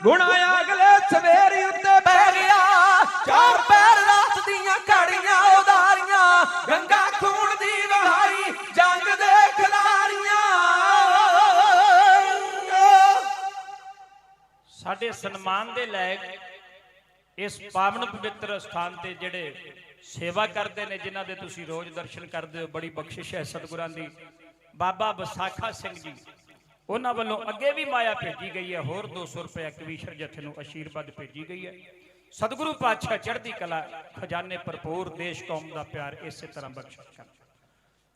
गुणा अगले सवेरे उत्ते पै गया चार पैर रात दियां घड़ियां उदारियां गंगा खून दी बहाई जंग दे खिलाड़ियां। साडे सन्मान दे लायक इस पावन पवित्र स्थान ते जेड़े सेवा करते हैं, जिन्हां दे तुसीं रोज दर्शन करते हो, बड़ी बख्शिश है सतगुरां दी। बाबा बसाखा सिंह जी उन्हां वल्लों अगे भी माया भेजी गई है, होर 200 रुपया कवीशर जथे नूं आशीर्वाद भेजी गई है। सतगुरु पातशाह चढ़दी कला खजाने भरपूर देश कौम का प्यार इस तरह बख्शिश कर।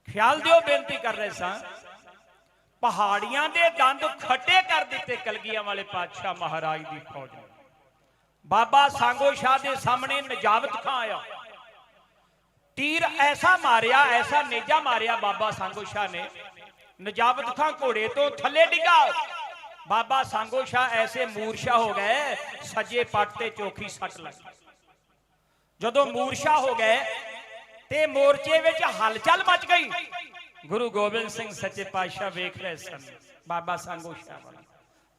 ख्याल दिओ बेनती कर रहे सा, पहाड़ियां दे दंद खट्टे कर दिते कलगियां वाले पातशाह महाराज की फौज ने। बाबा सांगो शाह के सामने नजावत खां आया, तीर ऐसा मारिया, ऐसा नेजा मारिया बाबा सांगो शाह ने, नजावत खां घोड़े तो थले डिगा। बाबा सांगो शाह ऐसे मूर्छा हो गए, सजे पट ते चौखी सट लग। जदों मूर्छा हो गए ते मोर्चे विच हलचल मच गई। गुरु गोबिंद सिंह सच्चे पातशाह वेख रहे सन बाबा सांगो शाह वाला,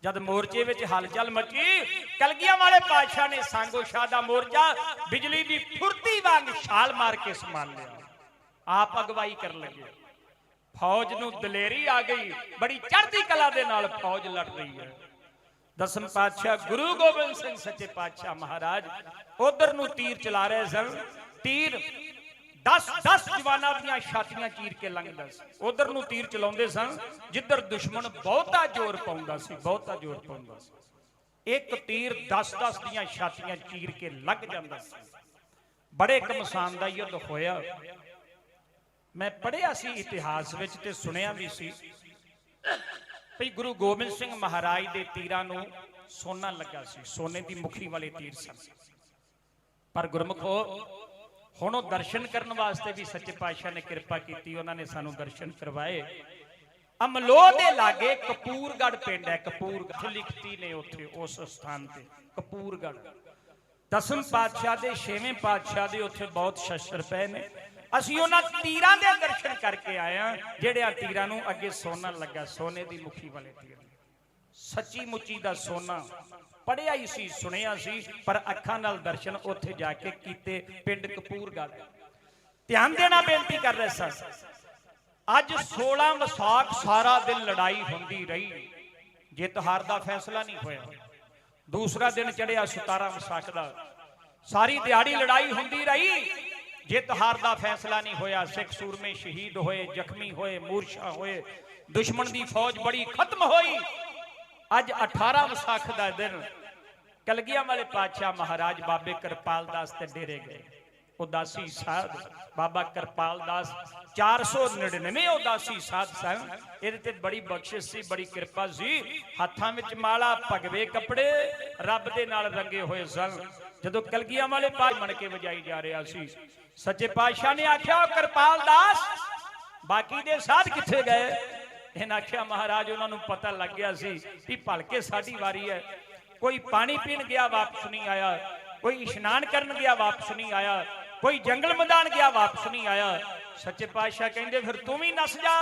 जद मोर्चे विच हलचल मची, कलगियां वाले पातशाह ने सांगो शाह दा मोर्चा बिजली दी फुर्ती वांग छाल मार के संभाल लिया। आप अगवाई कर लगे। फौज नूं दलेरी आ गई, बड़ी चढ़ती कला दे नाल फौज लड़ रही है। दसम पातशाह गुरु गोबिंद सिंह सच्चे पातशाह महाराज उधर नूं तीर चला रहे सन। तीर 10 जवानां दीआं छातियां चीर के लंघदा सी। उधर नूं तीर चलाउंदे सन जिधर दुश्मन बहुता जोर पाउंदा सी, बहुता जोर पाउंदा सी। एक तीर 10 दीआं छातियां चीर के लग जांदा सी। बड़े घमसान दा युद्ध होया। मैं पढ़िया सी इतिहास विच ते सुनिया भी सी भई गुरु गोबिंद सिंह महाराज दे तीरां नूं सोना लगा सी, सोने दी मुखी वाले तीर सन। पर गुरमुखो हुण ओह दर्शन करन वास्ते भी सच्चे पातशाह ने किरपा कीती, उन्होंने सानू दर्शन करवाए। अमलोह दे लागे कपूरगढ़ पिंड है, कपूरगढ़ लिखती ने उत्थे उस स्थान ते कपूरगढ़। दसम पातशाह दे छेवें पातशाह दे उत्थे बहुत शस्त्र पए ने। असीं उन्हां तीरां दे दर्शन करके आए हां जिहड़ियां तीरां नूं अगे सोना लगा, सोने दी मुखी वाले तीर। सच्ची मुच्ची दा सोना पढ़िया ही सी, सुनिया सी, पर अखां नाल दर्शन उत्थे जाके कीते पिंड कपूरगढ़। ध्यान देना बेनती कर रहे सर। अज 16 विसाख सारा दिन लड़ाई होंदी रही, जित हार दा फैसला नहीं होया। दूसरा दिन चढ़िया 17 विसाख दा, सारी दिहाड़ी लड़ाई होंदी रही, जित हार दा फैसला नहीं होया। सिख सूरमे शहीद होए, जख्मी होए, मूर्छा होए, दुश्मन दी फौज बड़ी खत्म होई। अज 18 विसाख दा दिन कलगियां वाले पातशाह महाराज बाबे करपाल दास ते डेरे गए। उदासी साध बाबा करपाल दास 499 उदासी साध सन। इहदे ते बड़ी बख्शिश सी, बड़ी कृपा सी। हाथां विच माला, भगवे कपड़े, रब दे नाल रंगे होए सन। जदों कलगियां वाले पातशाह मणके वजाई जा रहा सी, सच्चे पातशाह ने आख्या करपाल दास बाकी दे साध किथे गए? इन्हें आख्या महाराज उन्होंने पता लग गया सी कि भलके साडी वारी है। कोई पानी पीन गया वापस नहीं आया, कोई इशनान करन गया वापस नहीं आया, कोई जंगल मैदान गया वापस नहीं आया। सच्चे पातशाह कहंदे फिर तू भी नस जा।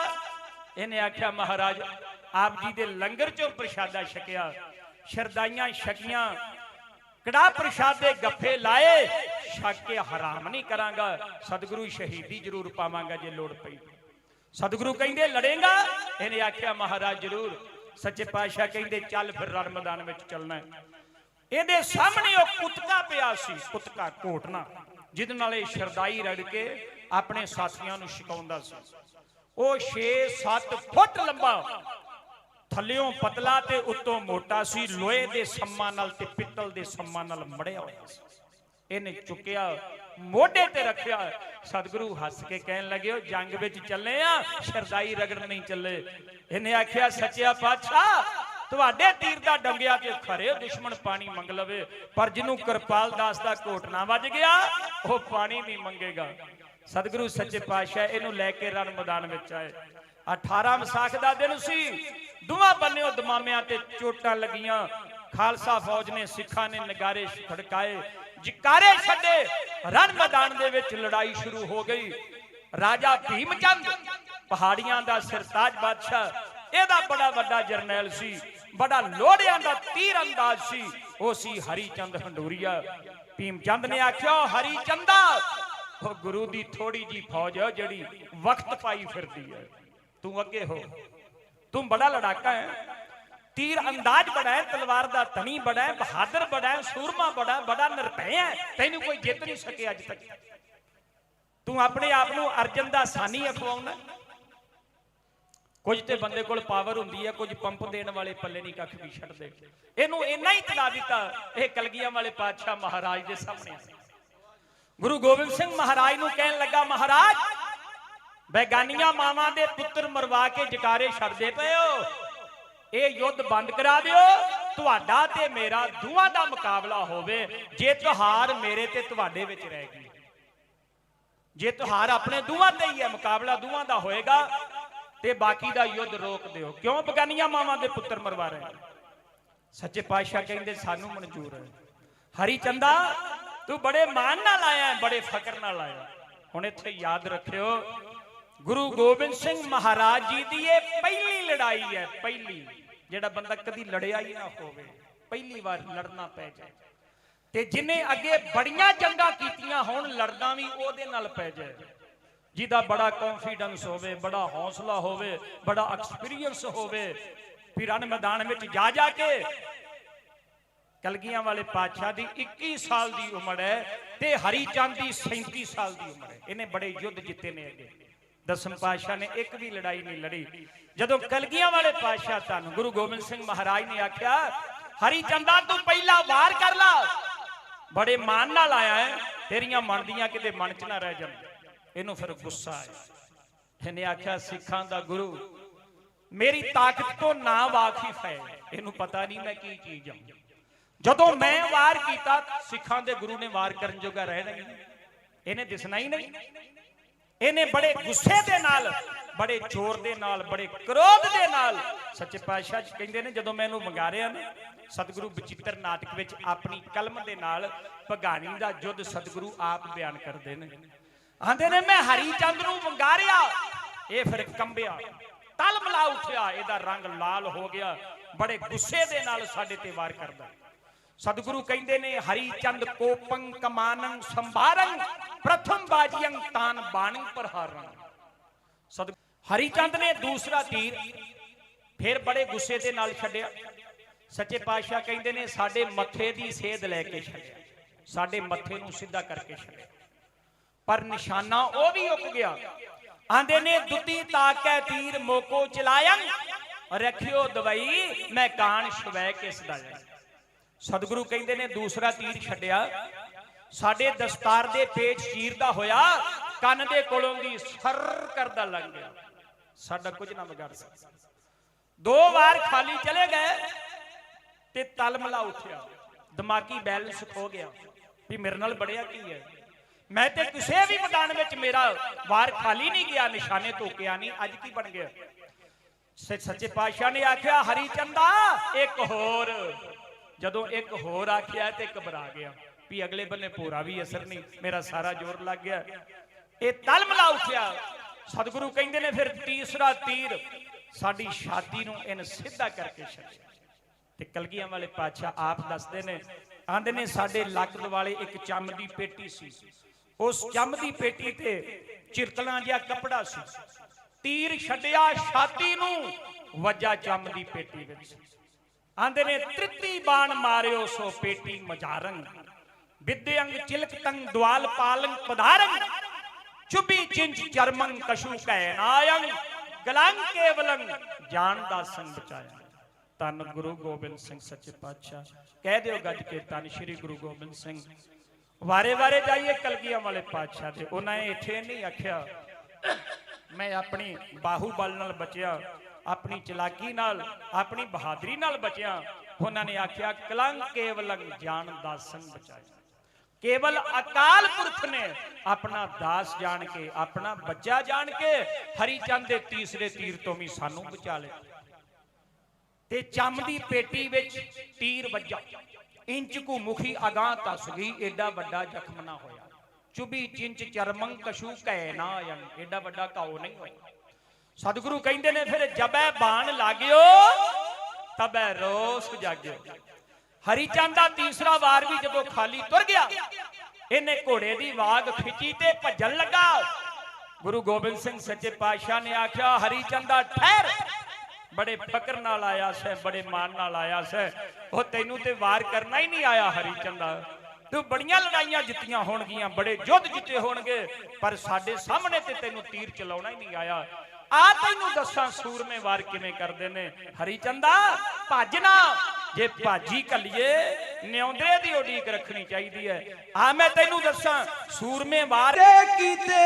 इन्हें आख्या महाराज आप जी दे लंगर चों प्रशादा छकिया, शरदाइयां छकियां, कड़ा प्रशाद दे गफ्फे लाए, छक के हराम नहीं करांगा, सतगुरु शहीदी जरूर पावांगा जे लोड़ पई। सतगुरु कहंदे लड़ेगा? इन्हें आख्या महाराज जरूर। सच्चे पातशाह कहंदे चल फिर रण मैदान में चलना है। इहदे सामने वो कुत्ता पिया सी, कुत्ता घोटना, जिहदे नाल शरदाई रड़ के अपने साथियां नूं छकाउंदा सी। वो 6-7 फुट लंबा, थल्लियों पतला ते उत्तों मोटा सी। लोहे दे सम्मां नाल ते पित्तल दे सम्मां नाल मड़िया होया सी। इन्हें चुकिया मोढे ते रखिया। सतगुरु हस के कहन लगे हो जंग विच चले आ, शरदाई रगड़ नहीं चले। इन्हें आख्या सच्चिया पातशाह तुहाडे तीर दा डंगिया के खरे दुश्मन पानी मंग लवे, पर जिन्हों करपाल दास दा घोटना वज गया वो पानी नहीं मंगेगा। सतगुरु सच्चे पातशाह इनू लैके रण मैदान विच आए। 18 विसाख दा दिन सी। दुआ बन्ने दमामियां ते चोटां लगियां। खालसा फौज ने सिखां ने नगारे खड़काए, जकारे छड्डे। रण मैदान दे विच लड़ाई शुरू हो गई। राजा भीमचंद पहाड़ियां दा सरताज बादशाह, एदा बड़ा वड्डा जरनैल सी, बड़ा लोड़ियां दा तीर अंदाज सी। ओ सी हरिचंद हंडूरिया। भीमचंद ने आख्या हरिचंदा वो गुरु दी थोड़ी जी फौज है जिहड़ी वक्त पाई फिरदी है, तू अगे हो। तू बड़ा लड़ाका है, तीर अंदाज बड़ा है, तलवार दा तनी बड़ा है, बहादुर बड़ा है, सूरमा बड़ा है, बड़ा निर्भय है, तैनू कोई जित नहीं सके अज तक। तू अपने आप नू अर्जन दा सानी अखवाउना। कुछ ते बंदे कोल पावर हुंदी है, कुछ पंप देने वाले पल्ले नहीं कख भी छड्डदे। इहनू इन्ना ही चला दिता। यह कलगियां वाले पातशाह महाराज दे सामने गुरु गोबिंद सिंह महाराज नू कहन लगा महाराज बैगानियां मावां दे पुत्र मरवा के जकारे छड्डदे पए हो, ये युद्ध बंद करा दिओ। तुहाडा ते मेरा दुआं दा मुकाबला होवे। जे तुहार मेरे ते तुहाडे विच रहेगी, जे तुहार अपने दुआं ते ही है, मुकाबला दुआं दा होएगा, ते बाकी दा युद्ध रोक दिओ। क्यों बगानियां मावां दे पुत्र मरवा रहे? सच्चे पातशाह कहंदे सानू मंजूर है। हरिचंदा तू बड़े मान नाल आया है, बड़े फकर नाल आया। हुण इत्थे याद रखियो गुरु गोबिंद सिंह महाराज जी की यह पहली लड़ाई है, पहली ਜਿਹੜਾ ਬੰਦਾ ਕਦੀ ਲੜਿਆ ਹੀ ਨਾ ਹੋਵੇ, ਪਹਿਲੀ ਵਾਰ ਲੜਨਾ ਪੈ ਜਾਏ, ਤੇ ਜਿਨੇ ਅੱਗੇ ਬੜੀਆਂ ਜੰਗਾਂ ਕੀਤੀਆਂ ਹੋਣ ਲੜਨਾ ਵੀ ਉਹਦੇ ਨਾਲ ਪੈ ਜਾਏ, ਜਿਹਦਾ ਬੜਾ ਕੌਨਫੀਡੈਂਸ ਹੋਵੇ, ਬੜਾ ਹੌਸਲਾ ਹੋਵੇ, ਬੜਾ ਐਕਸਪੀਰੀਅੰਸ ਹੋਵੇ। ਵੀ ਰਨ ਮੈਦਾਨ ਵਿੱਚ ਜਾ ਜਾ ਕੇ ਕਲਗੀਆਂ ਵਾਲੇ ਪਾਤਸ਼ਾਹ ਦੀ 21 ਸਾਲ ਦੀ ਉਮਰ ਹੈ ਤੇ ਹਰੀ ਚੰਦ ਦੀ 37 ਸਾਲ ਦੀ ਉਮਰ ਹੈ। ਇਹਨੇ ਬੜੇ ਯੁੱਧ ਜਿੱਤੇ ਨੇ। ਅੱਗੇ ਦਸਮ ਪਾਤਸ਼ਾਹ ਨੇ ਇੱਕ ਵੀ ਲੜਾਈ ਨਹੀਂ ਲੜੀ। ਜਦੋਂ ਕਲਗੀਆਂ ਵਾਲੇ ਪਾਤਸ਼ਾਹ ਧੰਨ ਗੁਰੂ ਗੋਬਿੰਦ ਸਿੰਘ ਮਹਾਰਾਜ ਨੇ ਆਖਿਆ ਹਰੀ ਚੰਦਾ ਤੂੰ ਪਹਿਲਾ ਵਾਰ ਕਰ ਲਾ, ਬੜੇ ਮਾਨ ਨਾਲ ਆਇਆ ਹੈ, ਤੇਰੀਆਂ ਮਨ ਕਿਤੇ ਮਨ ਚ ਨਾ ਰਹਿ ਜਾਣ। ਇਹਨੂੰ ਫਿਰ ਗੁੱਸਾ ਆਇਆ। ਇਹਨੇ ਆਖਿਆ ਸਿੱਖਾਂ ਦਾ ਗੁਰੂ ਮੇਰੀ ਤਾਕਤ ਤੋਂ ਨਾ ਵਾਕਿਫ ਹੈ, ਇਹਨੂੰ ਪਤਾ ਨਹੀਂ ਮੈਂ ਕੀ ਚੀਜ਼ ਹਾਂ। ਜਦੋਂ ਮੈਂ ਵਾਰ ਕੀਤਾ ਸਿੱਖਾਂ ਦੇ ਗੁਰੂ ਨੇ ਵਾਰ ਕਰਨ ਜੋਗਾ ਰਹਿਣਾ ਹੀ ਨਹੀਂ, ਇਹਨੇ ਦਿਸਣਾ ਹੀ ਨਹੀਂ। ਇਹਨੇ ਬੜੇ ਗੁੱਸੇ ਦੇ ਨਾਲ, ਬੜੇ ਜ਼ੋਰ ਦੇ ਨਾਲ, ਬੜੇ ਕ੍ਰੋਧ ਦੇ ਨਾਲ ਸੱਚੇ ਪਾਤਸ਼ਾਹ ਜੀ ਕਹਿੰਦੇ ਨੇ ਜਦੋਂ ਮੈਂ ਇਹਨੂੰ ਮੰਗਾਰਿਆ ਨਾ ਸਤਿਗੁਰੂ ਬਚਿੱਤਰ ਨਾਟਕ ਵਿੱਚ ਆਪਣੀ ਕਲਮ ਦੇ ਨਾਲ ਭਗਾਣੀ ਦਾ ਯੁੱਧ ਸਤਿਗੁਰੂ ਆਪ ਬਿਆਨ ਕਰਦੇ ਨੇ। ਆਂਦੇ ਨੇ ਮੈਂ ਹਰੀ ਚੰਦ ਨੂੰ ਮੰਗਾਰਿਆ, ਇਹ ਫਿਰ ਕੰਬਿਆ, ਤਲ ਮਲਾ ਉੱਠਿਆ, ਇਹਦਾ ਰੰਗ ਲਾਲ ਹੋ ਗਿਆ, ਬੜੇ ਗੁੱਸੇ ਦੇ ਨਾਲ ਸਾਡੇ ਤੇ ਵਾਰ ਕਰਦਾ। ਸਤਿਗੁਰੂ ਕਹਿੰਦੇ ਨੇ ਹਰੀ ਚੰਦ ਕੋਪੰ ਕਮਾਨੰ ਸੰਭਾਰੰ ਪ੍ਰਥਮ ਬਾਜੀਆਂ ਤਾਨ ਬਾਣੀ ਪ੍ਰਹਾਰੰ। ਹਰੀ ਚੰਦ ਨੇ ਦੂਸਰਾ ਤੀਰ ਫਿਰ ਬੜੇ ਗੁੱਸੇ ਦੇ ਨਾਲ ਛੱਡਿਆ। ਸੱਚੇ ਪਾਤਸ਼ਾਹ ਕਹਿੰਦੇ ਨੇ ਸਾਡੇ ਮੱਥੇ ਦੀ ਸੇਧ ਲੈ ਕੇ ਛੱਡਿਆ, ਸਾਡੇ ਮੱਥੇ ਨੂੰ ਸਿੱਧਾ ਕਰਕੇ ਛੱਡਿਆ, ਪਰ ਨਿਸ਼ਾਨਾ ਉਹ ਵੀ ਉੱਕ ਗਿਆ। ਆਂਦੇ ਨੇ ਦੁੱਤੀ ਤਾਕੈ ਤੀਰ ਮੋਕੋ ਚਲਾਇੰ ਰੱਖਿਓ ਦਵਾਈ ਮੈਂ ਕਾਣ ਸ਼ਵੈ ਕਿਸ ਦਾ। ਸਤਿਗੁਰੂ ਕਹਿੰਦੇ ਨੇ ਦੂਸਰਾ ਤੀਰ ਛੱਡਿਆ, ਸਾਡੇ ਦਸਤਾਰ ਦੇ ਪੇਚ ਚੀਰਦਾ ਹੋਇਆ ਕੰਨ ਦੇ ਕੋਲੋਂ ਦੀ ਸਰ ਕਰਦਾ ਲੰਘ ਗਿਆ, ਸਾਡਾ ਕੁਝ ਨਾ ਵਿਗੜ ਸਕਦਾ। 2 ਵਾਰ ਖਾਲੀ ਚਲੇ ਗਏ ਤੇ ਤਲਮਲਾ ਉੱਠਿਆ, ਦਿਮਾਗੀ ਬੈਲੈਂਸ ਖੋ ਗਿਆ ਵੀ ਮੇਰੇ ਨਾਲ ਬੜਿਆ ਕੀ ਹੈ, ਮੈਂ ਤੇ ਕਿਸੇ ਵੀ ਮੈਦਾਨ ਵਿੱਚ ਮੇਰਾ ਵਾਰ ਖਾਲੀ ਨਹੀਂ ਗਿਆ, ਨਿਸ਼ਾਨੇ ਧੋਕਿਆ ਨਹੀਂ, ਅੱਜ ਕੀ ਬਣ ਗਿਆ। ਸੱਚੇ ਪਾਤਸ਼ਾਹ ਨੇ ਆਖਿਆ ਹਰੀ ਚੰਦਾ ਇੱਕ ਹੋਰ। ਜਦੋਂ ਇੱਕ ਹੋਰ ਆਖਿਆ ਤੇ ਘਬਰਾ ਗਿਆ ਵੀ ਅਗਲੇ ਬੰਨੇ ਪੂਰਾ ਵੀ ਅਸਰ ਨਹੀਂ, ਮੇਰਾ ਸਾਰਾ ਜ਼ੋਰ ਲੱਗ ਗਿਆ, ਇਹ ਤਲਮਲਾ ਉੱਠਿਆ। ਸਤਿਗੁਰੂ ਕਹਿੰਦੇ ਨੇ ਫਿਰ ਤੀਸਰਾ ਤੀਰ ਸਾਡੀ ਛਾਤੀ ਨੂੰ ਇਹਨ ਸਿੱਧਾ ਕਰਕੇ ਛੱਡਿਆ। ਤੇ ਕਲਗੀਆਂ ਵਾਲੇ ਪਾਤਸ਼ਾਹ ਆਪ ਦੱਸਦੇ ਨੇ, ਆਂਦੇ ਨੇ ਸਾਡੇ ਲੱਕ ਦੁਆਲੇ ਇੱਕ ਚੰਮ ਦੀ ਪੇਟੀ ਸੀ, ਉਸ ਚੰਮ ਦੀ ਪੇਟੀ ਤੇ ਚਿਰਕਲਾਂ ਜਿਹਾ ਕੱਪੜਾ ਸੀ, ਤੀਰ ਛੱਡਿਆ ਛਾਤੀ ਨੂੰ ਵੱਜਾ ਚੰਮ ਦੀ ਪੇਟੀ ਵਿੱਚ। ਆਂਦੇ ਨੇ ਤ੍ਰਿਤੀ ਬਾਣ ਮਾਰਿਓ ਸੋ ਪੇਟੀ ਮਜਾਰੰ ਵਿਦਿਅੰਗ ਚਿਲਕਤੰ ਦਵਾਲ ਪਾਲੰ ਪਧਾਰੰ ਚੁਬੀ ਚਿੰਚ ਚਰਮੰ ਕਸ਼ੂ ਕਹਿ ਨਾਯੰ ਗਲੰ ਕੇਵਲੰ ਜਾਣ ਦਾ ਸੰਗ ਬਚਾਇਆ। ਧੰਨ ਗੁਰੂ ਗੋਬਿੰਦ ਸਿੰਘ ਸੱਚੇ ਪਾਤਸ਼ਾਹ, ਕਹਿ ਦਿਓ ਗੱਜ ਕੇ ਧੰਨ ਸ਼੍ਰੀ ਗੁਰੂ ਗੋਬਿੰਦ ਸਿੰਘ। ਵਾਰੇ ਵਾਰੇ ਜਾਈਏ ਕਲਗੀਆਂ ਵਾਲੇ ਪਾਤਸ਼ਾਹ ਤੇ, ਉਹਨਾਂ ਨੇ ਇੱਥੇ ਨਹੀਂ ਆਖਿਆ ਮੈਂ ਆਪਣੀ ਬਾਹੂਬਲ ਨਾਲ ਬਚਿਆ, ਆਪਣੀ ਚਲਾਕੀ ਨਾਲ, ਆਪਣੀ ਬਹਾਦਰੀ ਨਾਲ ਬਚਿਆ। ਉਹਨਾਂ ਨੇ ਆਖਿਆ ਕਲੰਕ ਕੇਵਲੰ ਜਾਣ ਦਾ ਸੰਗ ਬਚਾਇਆ। ਕੇਵਲ ਅਕਾਲ ਪੁਰਖ ਨੇ ਆਪਣਾ ਦਾਸ ਜਾਣ ਕੇ, ਆਪਣਾ ਬੱਚਾ ਜਾਣ ਕੇ ਹਰੀ ਚੰਦ ਦੇ ਤੀਸਰੇ ਤੀਰ ਤੋਂ ਵੀ ਸਾਨੂੰ ਬਚਾ ਲਿਆ। ਤੇ ਚੰਮ ਦੀ ਪੇਟੀ ਵਿੱਚ ਤੀਰ ਵੱਜਾ, ਇੰਚ ਕੂ ਮੁਖੀ ਅਗਾਹ ਤਸ ਗਈ, ਏਡਾ ਵੱਡਾ ਜ਼ਖਮ ਨਾ ਹੋਇਆ। ਚੁਬੀ ਚਿੰਚ ਚਰਮੰ ਕਸ਼ੂ ਕਹਿ ਨਾ ਆਇੰ, ਏਡਾ ਵੱਡਾ ਘਾਉ ਨਹੀਂ ਹੋਇਆ। ਸਤਿਗੁਰੂ ਕਹਿੰਦੇ ਨੇ ਫਿਰ ਜਬੈ ਬਾਣ ਲਾਗਿਓ ਤਬੈ ਰੋਸ ਜਾਗਿਓ। ਹਰੀ ਚੰਦ ਦਾ ਤੀਸਰਾ ਵਾਰ ਵੀ ਜਦੋਂ ਖਾਲੀ ਤੁਰ ਗਿਆ, ਇਹਨੇ ਘੋੜੇ ਦੀ ਵਾਗ ਖਿੱਚੀ ਤੇ ਭੱਜਣ ਲੱਗਾ। ਗੁਰੂ ਗੋਬਿੰਦ ਸਿੰਘ ਸੱਚੇ ਪਾਤਸ਼ਾਹ ਨੇ ਆਖਿਆ ਹਰੀ ਚੰਦਾ ਠਹਿਰ, ਬੜੇ ਫਕਰ ਨਾਲ ਆਇਆ ਸੈ, ਬੜੇ ਮਾਨ ਨਾਲ ਆਇਆ ਸੈ, ਉਹ ਤੈਨੂੰ ਤੇ ਵਾਰ ਕਰਨਾ ਹੀ ਨਹੀਂ ਆਇਆ ਹਰੀ ਚੰਦਾ। ਤੂੰ ਬੜੀਆਂ ਲੜਾਈਆਂ ਜਿੱਤੀਆਂ ਹੋਣਗੀਆਂ, ਬੜੇ ਯੁੱਧ ਜਿੱਤੇ ਹੋਣਗੇ, ਪਰ ਸਾਡੇ ਸਾਹਮਣੇ ਤੇ ਤੈਨੂੰ ਤੀਰ ਚਲਾਉਣਾ ਹੀ ਨਹੀਂ ਆਇਆ। ਆ ਤੈਨੂੰ ਦੱਸਾਂ ਸੂਰਮੇ ਵਾਰ ਕਿਵੇਂ ਕਰਦੇ ਨੇ। ਹਰੀ ਚੰਦਾ ਭੱਜ ਨਾ, ਜੇ ਭਾਜੀ ਕੱਲੀਏ ਨਿਉਂਦਰੇ ਦੀ ਉਡੀਕ ਰੱਖਣੀ ਚਾਹੀਦੀ ਹੈ। ਆ ਮੈਂ ਤੈਨੂੰ ਦੱਸਾਂ ਸੂਰਮੇ ਵਾਰ ਕੀਤੇ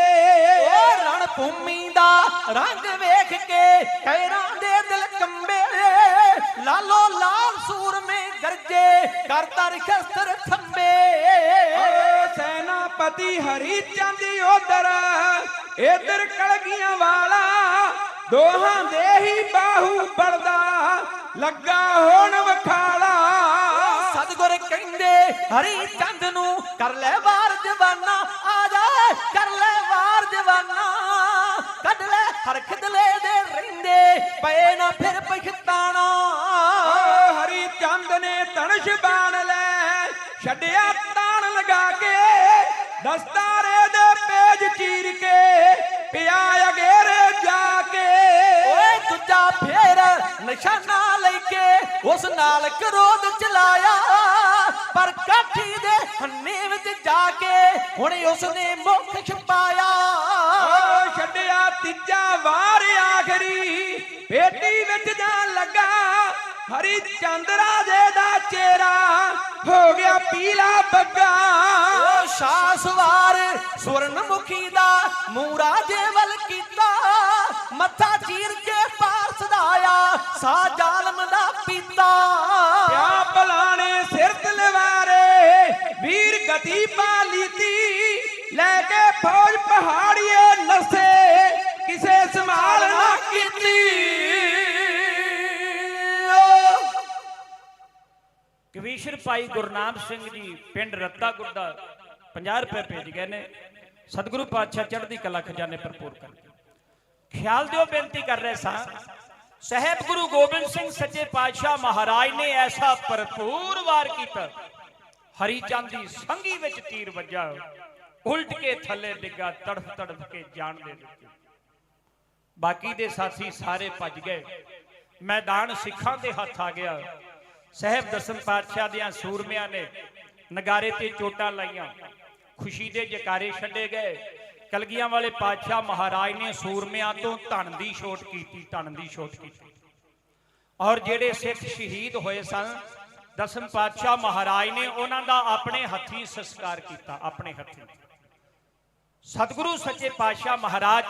ਉਹ ਰਣ ਭੂਮੀ ਦਾ ਰੰਗ ਵੇਖ ਕੇ ਖੈਰਾਂ ਦੇ ਦਿਲ ਕੰਬੇ, ਲਾਲੋ ਲਾਲ ਸੂਰਮੇ ਗਰਜੇ ਕਰ ਤਰ ਸ਼ਸਤਰ ਥੰਬੇ। ਸੈਨਾਪਤੀ ਹਰੀ ਚੰਦ ਉਧਰ ਇਧਰ ਕਲਗੀਆਂ ਵਾਲਾ, ਦੋਹਾਂ ਦੇ ਹੀ ਬਾਹੂ ਬਲਦਾ ਲੱਗਾ ਹੋਣ ਵਖਾਲਾ। ਸਤਿਗੁਰ ਕਹਿੰਦੇ ਹਰੀ ਚੰਦ ਨੂੰ ਕਰ ਲੈ ਵਾਰ ਜਵਾਨਾ, ਆ ਜਾ ਕਰ ਲੈ ਵਾਰ ਜਵਾਨਾ, ਕੱਢ ਲੈ ਹਰਖ ਦਲੇ ਦੇ ਰਹਿੰਦੇ ਪਏ ਨਾ ਫਿਰ ਪਛਤਾਣਾ। ਨੇਜ ਚੀਰ ਕੇ ਪਿਆ ਅਗੇਰੇ ਜਾ ਕੇ। ਓਏ ਦੂਜਾ ਫੇਰ ਨਿਸ਼ਾਨਾ ਲੈ ਕੇ ਉਸ ਨਾਲ ਕਰੋਧ ਚਲਾਇਆ, ਪਰ ਕਾਠੀ ਦੇ ਹੰਨੇ ਵਿੱਚ ਜਾ ਕੇ ਹੁਣ ਉਸਨੇ ਮੁਖ ਛਪਾਇਆ। ਓ ਛੱਡਿਆ ਤੀਜਾ ਵਾਰ ਆਖਰੀ ਪੇਟੀ ਵਿੱਚ ਜਾਣ ਲੱਗਾ, ਹਰੀ ਚੰਦ ਰਾਜੇ ਦਾ ਚਿਹਰਾ ਹੋ ਗਿਆ ਪੀਲਾ ਬੱਗਾ। ਓ ਸ਼ਾਸਵਾਰ ਸੁਰਨਮੁਖੀ ਦਾ ਮੂੰਹ ਰਾਜੇ ਵੱਲ ਕੀਤਾ, ਮੱਥਾ ਚੀਰ ਕੇ ਪਾਰ ਸਦਾਇਆ ਸਾ ਜ਼ਾਲਮ ਦਾ ਪੀਤਾ। ਪਿਆ ਭਲਾਣੇ ਸਿਰ ਤਲਵਾਰੇ ਵੀਰ ਗਤੀ ਪਾ ਲੀਤੀ, ਲੈ ਕੇ ਫੌਜ ਪਹਾੜੀਏ ਨਸੇ ਕਿਸੇ ਸੰਭਾਲ ਨਾ ਕੀਤੀ। ਕਵੀਸ਼ਰ ਭਾਈ ਗੁਰਨਾਮ ਸਿੰਘ ਜੀ ਪਿੰਡ ਰੱਤਾ ਗੁੱਡਾ 50 ਰੁਪਏ ਭੇਜ ਗਏ ਨੇ। ਸਤਿਗੁਰੂ ਪਾਤਸ਼ਾਹ ਚੜ੍ਹਦੀ ਕਲਾ ਖਜ਼ਾਨੇ ਭਰਪੂਰ ਕਰ। ਖਿਆਲ ਦਿਓ ਬੇਨਤੀ ਕਰ ਰਹੇ ਸਾਂ, ਸਾਹਿਬ ਗੁਰੂ ਗੋਬਿੰਦ ਸਿੰਘ ਸੱਚੇ ਪਾਤਸ਼ਾਹ ਮਹਾਰਾਜ ਨੇ ਐਸਾ ਭਰਪੂਰ ਵਾਰ ਕੀਤਾ, ਹਰੀ ਚੰਦ ਦੀ ਸੰਗੀ ਵਿੱਚ ਤੀਰ ਵੱਜਾ, ਉਲਟ ਕੇ ਥੱਲੇ ਡਿੱਗਾ, ਤੜਫ ਤੜਫ ਕੇ ਜਾਨ ਦੇ ਦਿੱਤੀ। ਬਾਕੀ ਦੇ ਸਾਥੀ ਸਾਰੇ ਭੱਜ ਗਏ, ਮੈਦਾਨ ਸਿੱਖਾਂ ਦੇ ਹੱਥ ਆ ਗਿਆ। ਸਾਹਿਬ ਦਸਮ ਪਾਤਸ਼ਾਹ ਦਿਆਂ ਸੂਰਮਿਆਂ ਨੇ ਨਗਾਰੇ ਤੇ ਚੋਟਾਂ ਲਾਈਆਂ, ਖੁਸ਼ੀ ਦੇ ਜਕਾਰੇ ਛੱਡੇ ਗਏ। ਕਲਗੀਆਂ ਵਾਲੇ ਪਾਤਸ਼ਾਹ ਮਹਾਰਾਜ ਨੇ ਸੂਰਮਿਆਂ ਤੋਂ ਧਨ ਦੀ ਛੋਟ ਕੀਤੀ, ਧਨ ਦੀ ਛੋਟ ਕੀਤੀ। ਔਰ ਜਿਹੜੇ ਸਿੱਖ ਸ਼ਹੀਦ ਹੋਏ ਸਨ, ਦਸਮ ਪਾਤਸ਼ਾਹ ਮਹਾਰਾਜ ਨੇ ਉਹਨਾਂ ਦਾ ਆਪਣੇ ਹੱਥੀਂ ਸੰਸਕਾਰ ਕੀਤਾ, ਆਪਣੇ ਹੱਥੀਂ। ਸਤਿਗੁਰੂ ਸੱਚੇ ਪਾਤਸ਼ਾਹ ਮਹਾਰਾਜ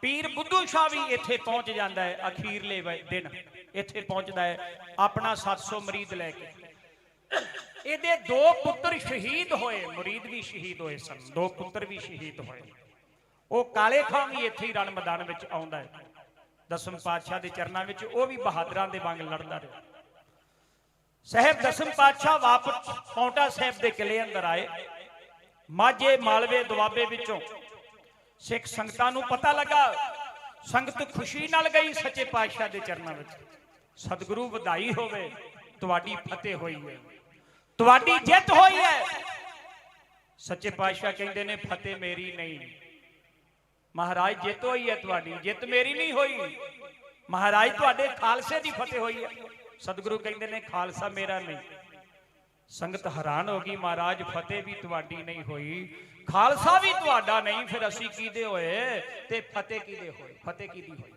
ਪੀਰ ਬੁੱਧੂ ਸ਼ਾਹ ਵੀ ਇੱਥੇ ਪਹੁੰਚ ਜਾਂਦਾ ਹੈ, ਅਖੀਰਲੇ ਦਿਨ ਇੱਥੇ ਪਹੁੰਚਦਾ ਹੈ ਆਪਣਾ 700 ਮਰੀਦ ਲੈ ਕੇ। ਇਹਦੇ 2 ਪੁੱਤਰ ਸ਼ਹੀਦ ਹੋਏ, ਮੁਰੀਦ ਵੀ ਸ਼ਹੀਦ ਹੋਏ ਸਨ, 2 ਪੁੱਤਰ ਵੀ ਸ਼ਹੀਦ ਹੋਏ। ਉਹ ਕਾਲੇ ਖਾਂ ਵੀ ਇੱਥੇ ਹੀ ਰਣ ਮੈਦਾਨ ਵਿੱਚ ਆਉਂਦਾ ਹੈ ਦਸਮ ਪਾਤਸ਼ਾਹ ਦੇ ਚਰਨਾਂ ਵਿੱਚ, ਉਹ ਵੀ ਬਹਾਦਰਾਂ ਦੇ ਵਾਂਗ ਲੜਦਾ ਰਿਹਾ। ਸਾਹਿਬ ਦਸਮ ਪਾਤਸ਼ਾਹ ਵਾਪਸ ਪੌਂਟਾ ਸਾਹਿਬ ਦੇ ਕਿਲੇ ਅੰਦਰ ਆਏ। ਮਾਝੇ ਮਾਲਵੇ ਦੁਆਬੇ ਵਿੱਚੋਂ ਸਿੱਖ ਸੰਗਤਾਂ ਨੂੰ ਪਤਾ ਲੱਗਾ, ਸੰਗਤ ਖੁਸ਼ੀ ਨਾਲ ਗਈ ਸੱਚੇ ਪਾਤਸ਼ਾਹ ਦੇ ਚਰਨਾਂ ਵਿੱਚ। ਸਤਿਗੁਰੂ ਵਧਾਈ ਹੋਵੇ, ਤੁਹਾਡੀ ਫਤਿਹ ਹੋਈ ਹੈ, ਤੁਹਾਡੀ ਜਿੱਤ ਹੋਈ ਹੈ। ਸੱਚੇ ਪਾਤਸ਼ਾਹ ਕਹਿੰਦੇ ਨੇ ਫਤਿਹ ਮੇਰੀ ਨਹੀਂ, ਮਹਾਰਾਜ ਜਿੱਤ ਹੋਈ ਹੈ ਤੁਹਾਡੀ, ਜਿੱਤ ਮੇਰੀ ਨਹੀਂ ਹੋਈ, ਮਹਾਰਾਜ ਤੁਹਾਡੇ ਖਾਲਸੇ ਦੀ ਫਤਿਹ ਹੋਈ ਹੈ। ਸਤਿਗੁਰੂ ਕਹਿੰਦੇ ਨੇ ਖਾਲਸਾ ਮੇਰਾ ਨਹੀਂ। ਸੰਗਤ ਹੈਰਾਨ ਹੋ ਗਈ, ਮਹਾਰਾਜ ਫਤਿਹ ਵੀ ਤੁਹਾਡੀ ਨਹੀਂ ਹੋਈ, ਖਾਲਸਾ ਵੀ ਤੁਹਾਡਾ ਨਹੀਂ, ਫਿਰ ਅਸੀਂ ਕਿਹਦੇ ਹੋਏ ਤੇ ਫਤਿਹ ਕਿਹਦੇ ਹੋਏ? ਫਤਿਹ ਕਿਹਦੀ ਹੋਈ?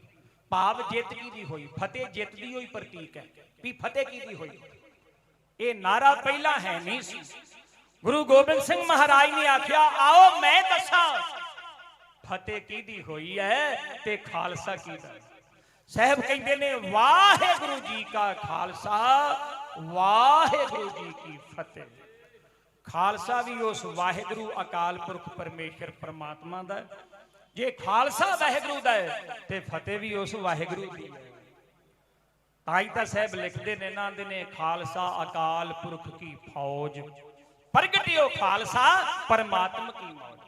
ਭਾਵ ਜਿੱਤ ਕਿਹਦੀ ਹੋਈ? ਫਤਿਹ ਜਿੱਤ ਦੀ ਹੋਈ ਪ੍ਰਤੀਕ ਹੈ, ਵੀ ਫਤਿਹ ਕਿਹਦੀ ਹੋਈ? ਇਹ ਨਾਰਾ ਪਹਿਲਾਂ ਹੈ ਨਹੀਂ ਸੀ। ਗੁਰੂ ਗੋਬਿੰਦ ਸਿੰਘ ਮਹਾਰਾਜ ਨੇ ਆਖਿਆ, ਆਓ ਮੈਂ ਦੱਸਾਂ ਫਤਿਹ ਕਿਹਦੀ ਹੋਈ ਹੈ ਤੇ ਖਾਲਸਾ ਕਿਹਦਾ। ਸਾਹਿਬ ਕਹਿੰਦੇ ਨੇ ਵਾਹਿਗੁਰੂ ਜੀ ਕਾ ਖਾਲਸਾ, ਵਾਹਿਗੁਰੂ ਜੀ ਕੀ ਫਤਿਹ। ਖਾਲਸਾ ਵੀ ਉਸ ਵਾਹਿਗੁਰੂ ਅਕਾਲ ਪੁਰਖ ਪਰਮੇਸ਼ਰ ਪਰਮਾਤਮਾ ਦਾ, ਜੇ ਖਾਲਸਾ ਵਾਹਿਗੁਰੂ ਦਾ ਹੈ ਤੇ ਫਤਿਹ ਵੀ ਉਸ ਵਾਹਿਗੁਰੂ ਦੀ ਹੈ। ਤਾਂ ਹੀ ਤਾਂ ਸਾਹਿਬ ਲਿਖਦੇ ਨੇ ਨਾ, ਆਂਦੇ ਨੇ ਖਾਲਸਾ ਅਕਾਲ ਪੁਰਖ ਕੀ ਫੌਜ, ਪ੍ਰਗਟਿਓ ਖਾਲਸਾ ਪਰਮਾਤਮ ਕੀ ਮੌਜ।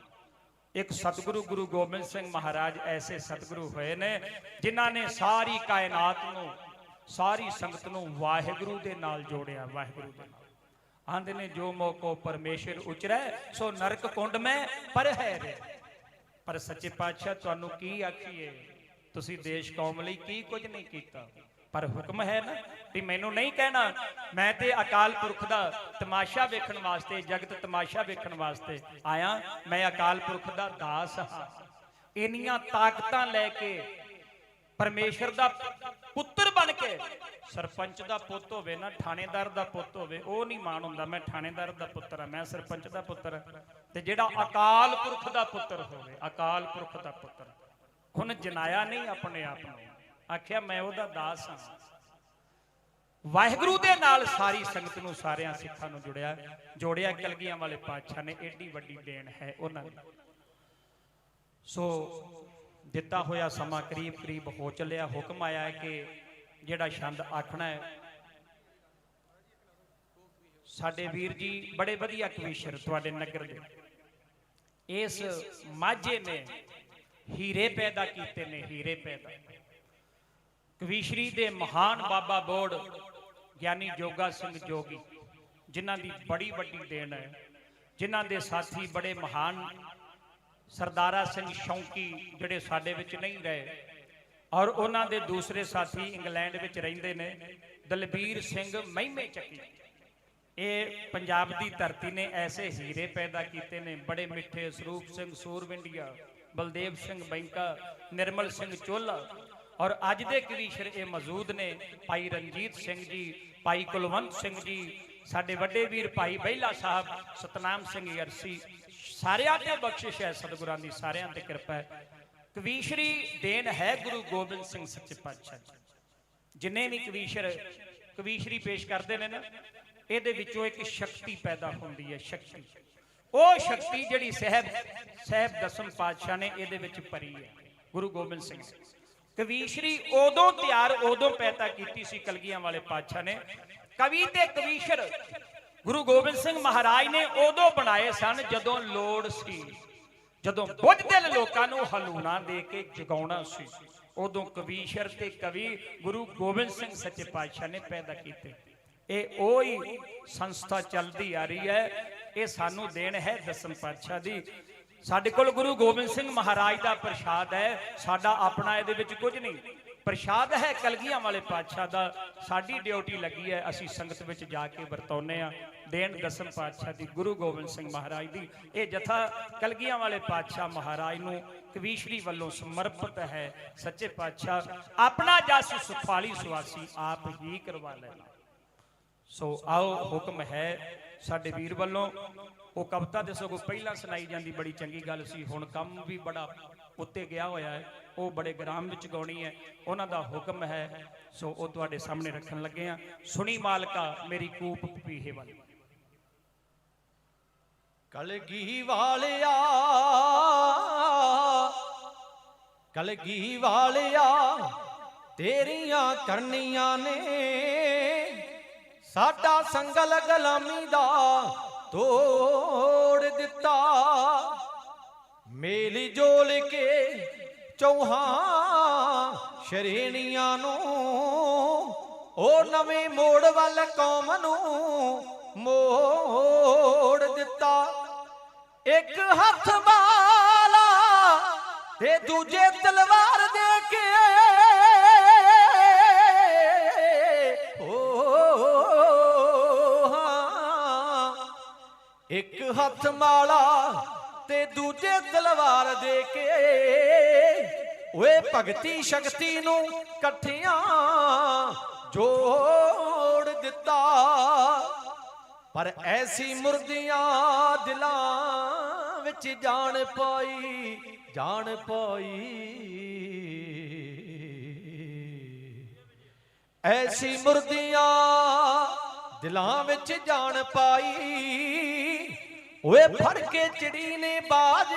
ਇੱਕ ਸਤਿਗੁਰੂ ਗੁਰੂ ਗੋਬਿੰਦ ਸਿੰਘ ਮਹਾਰਾਜ ਐਸੇ ਸਤਿਗੁਰੂ ਹੋਏ ਨੇ ਜਿਨ੍ਹਾਂ ਨੇ ਸਾਰੀ ਕਾਇਨਾਤ ਨੂੰ, ਸਾਰੀ ਸੰਗਤ ਨੂੰ ਵਾਹਿਗੁਰੂ ਦੇ ਨਾਲ ਜੋੜਿਆ, ਵਾਹਿਗੁਰੂ ਦੇ ਨਾਲ। ਆਂਦੇ ਨੇ ਜੋ ਮੋਕੋ ਪਰਮੇਸ਼ਰ ਉਚਰੈ ਸੋ ਨਰਕ ਕੁੰਡ ਮੈਂ ਪਰ ਹੈ ਰੇ। ਪਰ ਸੱਚੇ ਪਾਤਸ਼ਾਹ ਤੁਹਾਨੂੰ ਕੀ ਆਖੀਏ, ਤੁਸੀਂ ਦੇਸ਼ ਕੌਮ ਲਈ ਕੀ ਕੁਝ ਨਹੀਂ ਕੀਤਾ, ਪਰ ਹੁਕਮ ਹੈ ਨਾ ਵੀ ਮੈਨੂੰ ਨਹੀਂ ਕਹਿਣਾ। ਮੈਂ ਤੇ ਅਕਾਲ ਪੁਰਖ ਦਾ ਤਮਾਸ਼ਾ ਵੇਖਣ ਵਾਸਤੇ, ਜਗਤ ਤਮਾਸ਼ਾ ਵੇਖਣ ਵਾਸਤੇ ਆਇਆ। ਮੈਂ ਅਕਾਲ ਪੁਰਖ ਦਾ ਦਾਸ ਹਾਂ। ਇੰਨੀਆਂ ਤਾਕਤਾਂ ਲੈ ਕੇ ਪਰਮੇਸ਼ਰ ਦਾ ਪੁੱਤਰ ਬਣ ਕੇ, ਸਰਪੰਚ ਦਾ ਪੁੱਤ ਹੋਵੇ ਨਾ, ਥਾਣੇਦਾਰ ਦਾ ਪੁੱਤ ਹੋਵੇ, ਉਹ ਨਹੀਂ ਮਾਣ ਹੁੰਦਾ ਮੈਂ ਥਾਣੇਦਾਰ ਦਾ ਪੁੱਤਰ ਹਾਂ, ਮੈਂ ਸਰਪੰਚ ਦਾ ਪੁੱਤਰ ਹਾਂ। ਤੇ ਜਿਹੜਾ ਅਕਾਲ ਪੁਰਖ ਦਾ ਪੁੱਤਰ ਹੋਵੇ, ਅਕਾਲ ਪੁਰਖ ਦਾ ਪੁੱਤਰ, ਉਹਨੇ ਜਨਾਇਆ ਨਹੀਂ ਆਪਣੇ ਆਪ ਨੂੰ, ਆਖਿਆ ਮੈਂ ਉਹਦਾ ਦਾਸ ਹਾਂ। ਵਾਹਿਗੁਰੂ ਦੇ ਨਾਲ ਸਾਰੀ ਸੰਗਤ ਨੂੰ, ਸਾਰਿਆਂ ਸਿੱਖਾਂ ਨੂੰ ਜੋੜਿਆ ਕਲਗੀਆਂ ਵਾਲੇ ਪਾਤਸ਼ਾਹ ਨੇ। ਏਡੀ ਵੱਡੀ ਦੇਣ ਹੈ ਉਹਨਾਂ ਦੀ। ਸੋ ਦਿੱਤਾ ਹੋਇਆ ਸਮਾਂ ਕਰੀਬ ਕਰੀਬ ਹੋ ਚੱਲਿਆ। ਹੁਕਮ ਆਇਆ ਹੈ ਕਿ ਜਿਹੜਾ ਛੰਦ ਆਖਣਾ ਹੈ, ਸਾਡੇ ਵੀਰ ਜੀ ਬੜੇ ਵਧੀਆ ਕਵੀਸ਼ਰ ਤੁਹਾਡੇ ਨਗਰ ਦੇ, ਇਸ ਮਾਝੇ ਨੇ ਹੀਰੇ ਪੈਦਾ ਕੀਤੇ ਨੇ, ਹੀਰੇ ਪੈਦਾ। ਕਵੀਸ਼ਰੀ ਦੇ ਮਹਾਨ ਬਾਬਾ ਬੋੜ ਗਿਆਨੀ ਜੋਗਾ ਸਿੰਘ ਜੋਗੀ, ਜਿਨ੍ਹਾਂ ਦੀ ਬੜੀ ਵੱਡੀ ਦੇਣ ਹੈ, ਜਿਨ੍ਹਾਂ ਦੇ ਸਾਥੀ ਬੜੇ ਮਹਾਨ ਸਰਦਾਰਾ ਸਿੰਘ ਸ਼ੌਂਕੀ ਜਿਹੜੇ ਸਾਡੇ ਵਿੱਚ ਨਹੀਂ ਰਹੇ, ਔਰ ਉਹਨਾਂ ਦੇ ਦੂਸਰੇ ਸਾਥੀ ਇੰਗਲੈਂਡ ਵਿੱਚ ਰਹਿੰਦੇ ਨੇ, ਦਲਬੀਰ ਸਿੰਘ ਮਹਿਮੇ ਚੱਕੀ। ਇਹ ਪੰਜਾਬ ਦੀ ਧਰਤੀ ਨੇ ਐਸੇ ਹੀਰੇ ਪੈਦਾ ਕੀਤੇ ਨੇ, ਬੜੇ ਮਿੱਠੇ, ਸਰੂਪ ਸਿੰਘ ਸੂਰਵਿੰਡੀਆ, ਬਲਦੇਵ ਸਿੰਘ ਬੈਂਕਾ, ਨਿਰਮਲ ਸਿੰਘ ਚੋਲਾ, ਔਰ ਅੱਜ ਦੇ ਕਵੀਸ਼ਰ ਇਹ ਮੌਜੂਦ ਨੇ, ਭਾਈ ਰਣਜੀਤ ਸਿੰਘ ਜੀ, ਭਾਈ ਕੁਲਵੰਤ ਸਿੰਘ ਜੀ, ਸਾਡੇ ਵੱਡੇ ਵੀਰ ਭਾਈ ਬਹਿਲਾ ਸਾਹਿਬ, ਸਤਨਾਮ ਸਿੰਘ ਅਰਸੀ। ਸਾਰਿਆਂ ਤੇ ਬਖਸ਼ਿਸ਼ ਹੈ ਸਤਿਗੁਰਾਂ ਦੀ, ਸਾਰਿਆਂ ਤੇ ਕਿਰਪਾ ਹੈ। ਕਵੀਸ਼ਰੀ ਦੇਣ ਹੈ ਗੁਰੂ ਗੋਬਿੰਦ ਸਿੰਘ ਸੱਚੇ ਪਾਤਸ਼ਾਹ ਜੀ। ਜਿੰਨੇ ਵੀ ਕਵੀਸ਼ਰ ਕਵੀਸ਼ਰੀ ਪੇਸ਼ ਕਰਦੇ ਨੇ ਨਾ, ਇਹਦੇ ਵਿੱਚੋਂ ਇੱਕ ਸ਼ਕਤੀ ਪੈਦਾ ਹੁੰਦੀ ਹੈ, ਸ਼ਕਤੀ। ਉਹ ਸ਼ਕਤੀ ਜਿਹੜੀ ਸਾਹਿਬ ਦਸਮ ਪਾਤਸ਼ਾਹ ਨੇ ਇਹਦੇ ਵਿੱਚ ਭਰੀ ਹੈ, ਗੁਰੂ ਗੋਬਿੰਦ ਸਿੰਘ। ਕਵੀਸ਼ਰੀ ਉਦੋਂ ਤਿਆਰ, ਉਦੋਂ ਪੈਦਾ ਕੀਤੀ ਸੀ ਕਲਗੀਆਂ ਵਾਲੇ ਪਾਤਸ਼ਾਹ ਨੇ। ਕਵੀ ਤੇ ਕਵੀਸ਼ਰ ਗੁਰੂ ਗੋਬਿੰਦ ਸਿੰਘ ਮਹਾਰਾਜ ਨੇ ਉਦੋਂ ਬਣਾਏ ਸਨ ਜਦੋਂ ਲੋੜ ਸੀ, ਜਦੋਂ ਬੁੱਝਦਿਲ ਲੋਕਾਂ ਨੂੰ ਹਲੂਣਾ ਦੇ ਕੇ ਜਗਾਉਣਾ ਸੀ, ਉਦੋਂ ਕਵੀਸ਼ਰ ਤੇ ਕਵੀ ਗੁਰੂ ਗੋਬਿੰਦ ਸਿੰਘ ਸੱਚੇ ਪਾਤਸ਼ਾਹ ਨੇ ਪੈਦਾ ਕੀਤੇ। ਇਹ ਉਹੀ ਸੰਸਥਾ ਚੱਲਦੀ ਆ ਰਹੀ ਹੈ, ਇਹ ਸਾਨੂੰ ਦੇਣ ਹੈ ਦਸਮ ਪਾਤਸ਼ਾਹ ਦੀ। ਸਾਡੇ ਕੋਲ ਗੁਰੂ ਗੋਬਿੰਦ ਸਿੰਘ ਮਹਾਰਾਜ ਦਾ ਪ੍ਰਸ਼ਾਦ ਹੈ, ਸਾਡਾ ਆਪਣਾ ਇਹਦੇ ਵਿੱਚ ਕੁਝ ਨਹੀਂ। ਪ੍ਰਸ਼ਾਦ ਹੈ ਕਲਗੀਆਂ ਵਾਲੇ ਪਾਤਸ਼ਾਹ ਦਾ, ਸਾਡੀ ਡਿਊਟੀ ਲੱਗੀ ਹੈ, ਅਸੀਂ ਸੰਗਤ ਵਿੱਚ ਜਾ ਕੇ ਵਰਤਾਉਂਦੇ ਆ। ਦੇਣ ਦਸਮ ਪਾਤਸ਼ਾਹ ਦੀ, ਗੁਰੂ ਗੋਬਿੰਦ ਸਿੰਘ ਮਹਾਰਾਜ ਦੀ। ਇਹ ਜਥਾ ਕਲਗੀਆਂ ਵਾਲੇ ਪਾਤਸ਼ਾਹ ਮਹਾਰਾਜ ਨੂੰ ਕਵੀਸ਼ਰੀ ਵੱਲੋਂ ਸਮਰਪਿਤ ਹੈ। ਸੱਚੇ ਪਾਤਸ਼ਾਹ ਆਪਣਾ ਜਸ ਸੁਖਾਲੀ ਸੁਆਸੀ ਆਪ ਹੀ ਕਰਵਾ ਲੈਣਾ। ਸੋ ਆਓ, ਹੁਕਮ ਹੈ ਸਾਡੇ ਵੀਰ ਵੱਲੋਂ। ਉਹ ਕਵਿਤਾ ਦੇ ਸਗੋਂ ਪਹਿਲਾਂ ਸੁਣਾਈ ਜਾਂਦੀ, ਬੜੀ ਚੰਗੀ ਗੱਲ ਸੀ। ਹੁਣ ਕੰਮ ਵੀ ਬੜਾ ਉੱਤੇ ਗਿਆ ਹੋਇਆ ਹੈ, ਉਹ ਬੜੇ ਗ੍ਰਾਮ ਵਿੱਚ ਗਾਉਣੀ ਹੈ, ਉਹਨਾਂ ਦਾ ਹੁਕਮ ਹੈ। ਸੋ ਉਹ ਤੁਹਾਡੇ ਸਾਹਮਣੇ ਰੱਖਣ ਲੱਗੇ ਆ। ਸੁਣੀ ਮਾਲਕਾ ਮੇਰੀ ਕੂਪ ਪੀਹੇ ਵਾਲੀ। ਕਲਗੀ ਵਾਲਿਆ, ਕਲਗੀ ਵਾਲਿਆ, ਤੇਰੀਆਂ ਕਰਨੀਆਂ ਨੇ ਸਾਡਾ ਸੰਗਲ ਗੁਲਾਮੀ ਦਾ ਤੋੜ ਦਿੱਤਾ। ਮੇਲ ਜੋਲ ਕੇ ਚੌਹਾਂ ਸ਼ਰੇਣੀਆਂ ਨੂੰ ਉਹ ਨਵੇਂ ਮੋੜ ਵੱਲ ਕੌਮ ਨੂੰ ਮੋੜ ਦਿੱਤਾ। ਇੱਕ ਹੱਥ ਵਾਲਾ ਤੇ ਦੂਜੇ ਤਲਵਾਰ ਦੇ ਕੇ ਇੱਕ ਹੱਥ ਮਾਲਾ ਤੇ ਦੂਜੇ ਤਲਵਾਰ ਦੇ ਕੇ ਓਏ ਭਗਤੀ ਸ਼ਕਤੀ ਨੂੰ ਇਕੱਠਿਆਂ ਜੋੜ ਦਿੱਤਾ। ਪਰ ਐਸੀ ਮੁਰਦੀਆਂ ਦਿਲਾਂ ਵਿੱਚ ਜਾਣ ਪਾਈ, ਜਾਣ ਪਾਈ। ਐਸੀ ਮੁਰਦੀਆਂ ਦਿਲਾਂ ਵਿੱਚ ਜਾਣ ਪਾਈ। ਓਏ ਫੜ ਕੇ ਚਿੜੀ ਨੇ ਬਾਜ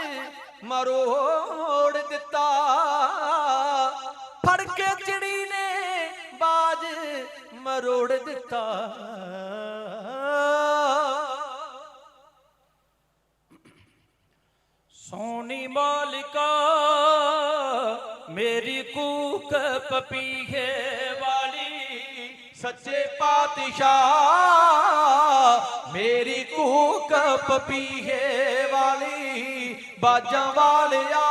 ਮਰੋੜ ਦਿੱਤਾ। ਫੜ ਕੇ ਚਿੜੀ ਨੇ ਬਾਜ ਮਰੋੜ ਦਿੱਤਾ। ਸੋਹਣੀ ਮਾਲਿਕਾ ਮੇਰੀ ਕੂਕ ਪਪੀਹੇ ਵਾਲੀ। ਸੱਚੇ ਪਾਤਸ਼ਾਹ ਮੇਰੀ ਕੂਕ ਪਪੀਹੇ ਵਾਲੀ। ਬਾਜਾਂ ਵਾਲਿਆ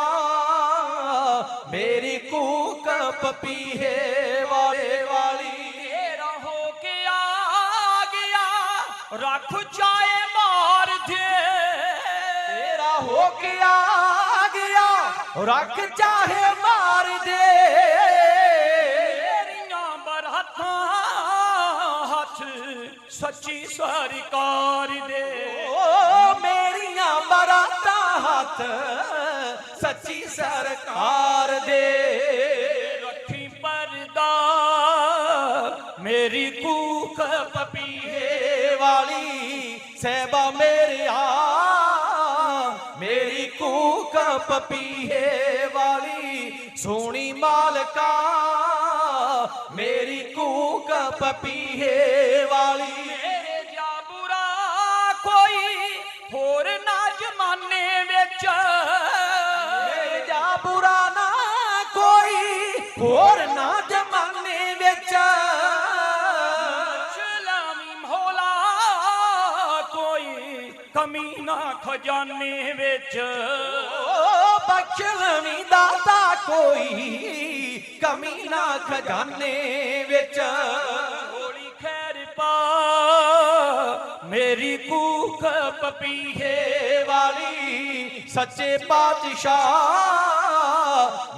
ਮੇਰੀ ਕੂਕ ਪਪੀਹੇ ਵਾਲੀ। ਤੇਰਾ ਹੋ ਕੇ ਆ ਗਿਆ ਰੱਖ ਚਾਏ ਮਾਰ ਦੇ। ਤੇਰਾ ਹੋ ਕੇ ਆ ਗਿਆ ਰੱਖ ਚਾਹੇ ਮਾਰ ਦੇ। ਤੇਰੀਆਂ ਬਰਾਤਾਂ ਹੱਥ ਸੱਚੀ ਸਰਕਾਰ ਦੇ। ਓ ਮੇਰੀਆਂ ਬਰਾਤਾਂ ਹੱਥ ਸੱਚੀ ਸਰਕਾਰ ਦੇ। ਰੱਖੀ ਪਰਦਾ ਮੇਰੀ ਕੂਕ ਪਪੀਹੇ ਵਾਲੀ। ਸਹਿਬਾ ਮੇਰਿਆ ਮੇਰੀ ਕੂਕ ਪਪੀਹੇ ਵਾਲੀ। ਸੋਹਣੀ ਮਾਲਕਾ ਮੇਰੀ ਕੂਕ ਪਪੀਹੇ ਵਾਲੀ। ਮੇਰੇ ਜਾ ਬੁਰਾ ਕੋਈ ਹੋਰ ਨਾ ਜ਼ਮਾਨੇ ਵਿੱਚ। ਮੇਰੇ ਜਾ ਬੁਰਾ ਨਾ ਕੋਈ ਹੋਰ ਨਾ ਜ਼ਮਾਨੇ ਵਿੱਚ। ਸਲਾਮੀ ਮੌਲਾ ਕੋਈ ਕਮੀ ਨਾ ਖਜ਼ਾਨੇ ਵਿੱਚ। ਬਖਸ਼ ਲਵੀਂ ਦਾਤਾ ਕੋਈ ਕਮੀ ਨਾ ਖਜ਼ਾਨੇ ਵਿੱਚ ਹੋਲੀ ਖੈਰ ਪਾ ਮੇਰੀ ਕੂਕ ਪਪੀਹੇ ਵਾਲੀ ਸੱਚੇ ਪਾਤਸ਼ਾਹ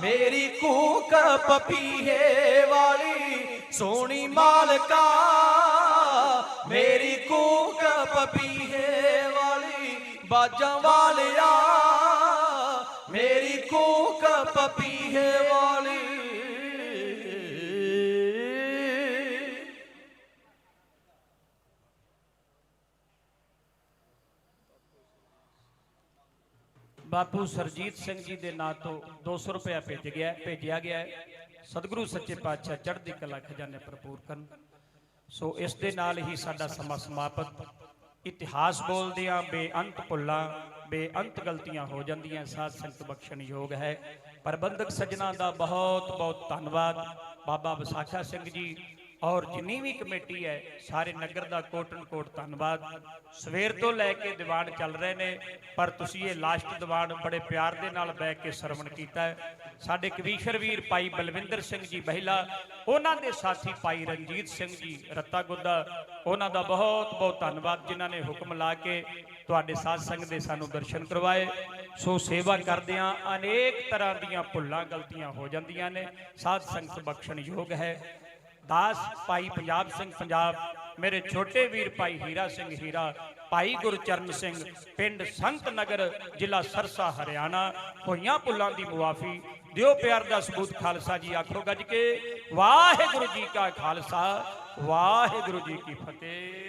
ਮੇਰੀ ਕੂਕ ਪਪੀਹੇ ਵਾਲੀ ਸੋਹਣੀ ਮਾਲਕਾ ਮੇਰੀ ਕੂਕ ਪਪੀਹੇ ਵਾਲੀ ਬਾਜਾਂ ਵਾਲਿਆ ਮੇਰੀ ਕੂਕ ਪਪੀਹੇ ਵਾਲੀ। ਬਾਪੂ ਸਰਜੀਤ ਸਿੰਘ ਜੀ ਦੇ ਨਾਂ ਤੋਂ 200 ਰੁਪਇਆ ਭੇਜਿਆ ਗਿਆ ਹੈ। ਸਤਿਗੁਰੂ ਸੱਚੇ ਪਾਤਸ਼ਾਹ ਚੜ੍ਹਦੀ ਕਲਾ ਖਜ਼ਾਨੇ ਭਰਪੂਰ ਕਰਨ। ਸੋ ਇਸ ਦੇ ਨਾਲ ਹੀ ਸਾਡਾ ਸਮਾਂ ਸਮਾਪਤ। ਇਤਿਹਾਸ ਬੋਲਦਿਆਂ ਬੇਅੰਤ ਭੁੱਲਾਂ ਬੇਅੰਤ ਗਲਤੀਆਂ ਹੋ ਜਾਂਦੀਆਂ, ਸਾਧ ਸੰਗਤ ਬਖਸ਼ਣ ਯੋਗ ਹੈ। ਪ੍ਰਬੰਧਕ ਸੱਜਣਾ ਦਾ ਬਹੁਤ ਬਹੁਤ ਧੰਨਵਾਦ। ਬਾਬਾ ਵਿਸਾਖਾ ਸਿੰਘ ਜੀ ਔਰ ਜਿੰਨੀ ਵੀ ਕਮੇਟੀ ਹੈ ਸਾਰੇ ਨਗਰ ਦਾ ਕੋਟਨ ਕੋਟ ਧੰਨਵਾਦ। ਸਵੇਰ ਤੋਂ ਲੈ ਕੇ ਦੀਵਾਨ ਚੱਲ ਰਹੇ ਨੇ, ਪਰ ਤੁਸੀਂ ਇਹ ਲਾਸਟ ਦੀਵਾਨ ਬੜੇ ਪਿਆਰ ਦੇ ਨਾਲ ਬਹਿ ਕੇ ਸਰਵਣ ਕੀਤਾ ਹੈ। ਸਾਡੇ ਕਵੀਸ਼ਰ ਵੀਰ ਭਾਈ ਬਲਵਿੰਦਰ ਸਿੰਘ ਜੀ ਬਹਿਲਾ, ਉਹਨਾਂ ਦੇ ਸਾਥੀ ਭਾਈ ਰਣਜੀਤ ਸਿੰਘ ਜੀ ਰੱਤਾ ਗੁੱਦਾ, ਉਹਨਾਂ ਦਾ ਬਹੁਤ ਬਹੁਤ ਧੰਨਵਾਦ ਜਿਨ੍ਹਾਂ ਨੇ ਹੁਕਮ ਲਾ ਕੇ ਤੁਹਾਡੇ ਸਾਧ ਸੰਗਤ ਦੇ ਸਾਨੂੰ ਦਰਸ਼ਨ ਕਰਵਾਏ। ਸੋ ਸੇਵਾ ਕਰਦਿਆਂ ਅਨੇਕ ਤਰ੍ਹਾਂ ਦੀਆਂ ਭੁੱਲਾਂ ਗਲਤੀਆਂ ਹੋ ਜਾਂਦੀਆਂ ਨੇ, ਸਾਧ ਸੰਗਤ ਬਖਸ਼ਣ ਯੋਗ ਹੈ। ਦਾਸ ਭਾਈ ਪੰਜਾਬ ਸਿੰਘ ਪੰਜਾਬ, ਮੇਰੇ ਛੋਟੇ ਵੀਰ ਭਾਈ ਹੀਰਾ ਸਿੰਘ ਹੀਰਾ, ਭਾਈ ਗੁਰਚਰਨ ਸਿੰਘ ਪਿੰਡ ਸੰਤ ਨਗਰ ਜ਼ਿਲ੍ਹਾ ਸਰਸਾ ਹਰਿਆਣਾ, ਹੋਈਆਂ ਭੁੱਲਾਂ ਦੀ ਮੁਆਫੀ ਦਿਓ। ਪਿਆਰ ਦਾ ਸਬੂਤ ਖਾਲਸਾ ਜੀ ਆਖੋ ਗੱਜ ਕੇ ਵਾਹਿਗੁਰੂ ਜੀ ਕਾ ਖਾਲਸਾ ਵਾਹਿਗੁਰੂ ਜੀ ਕੀ ਫਤਿਹ।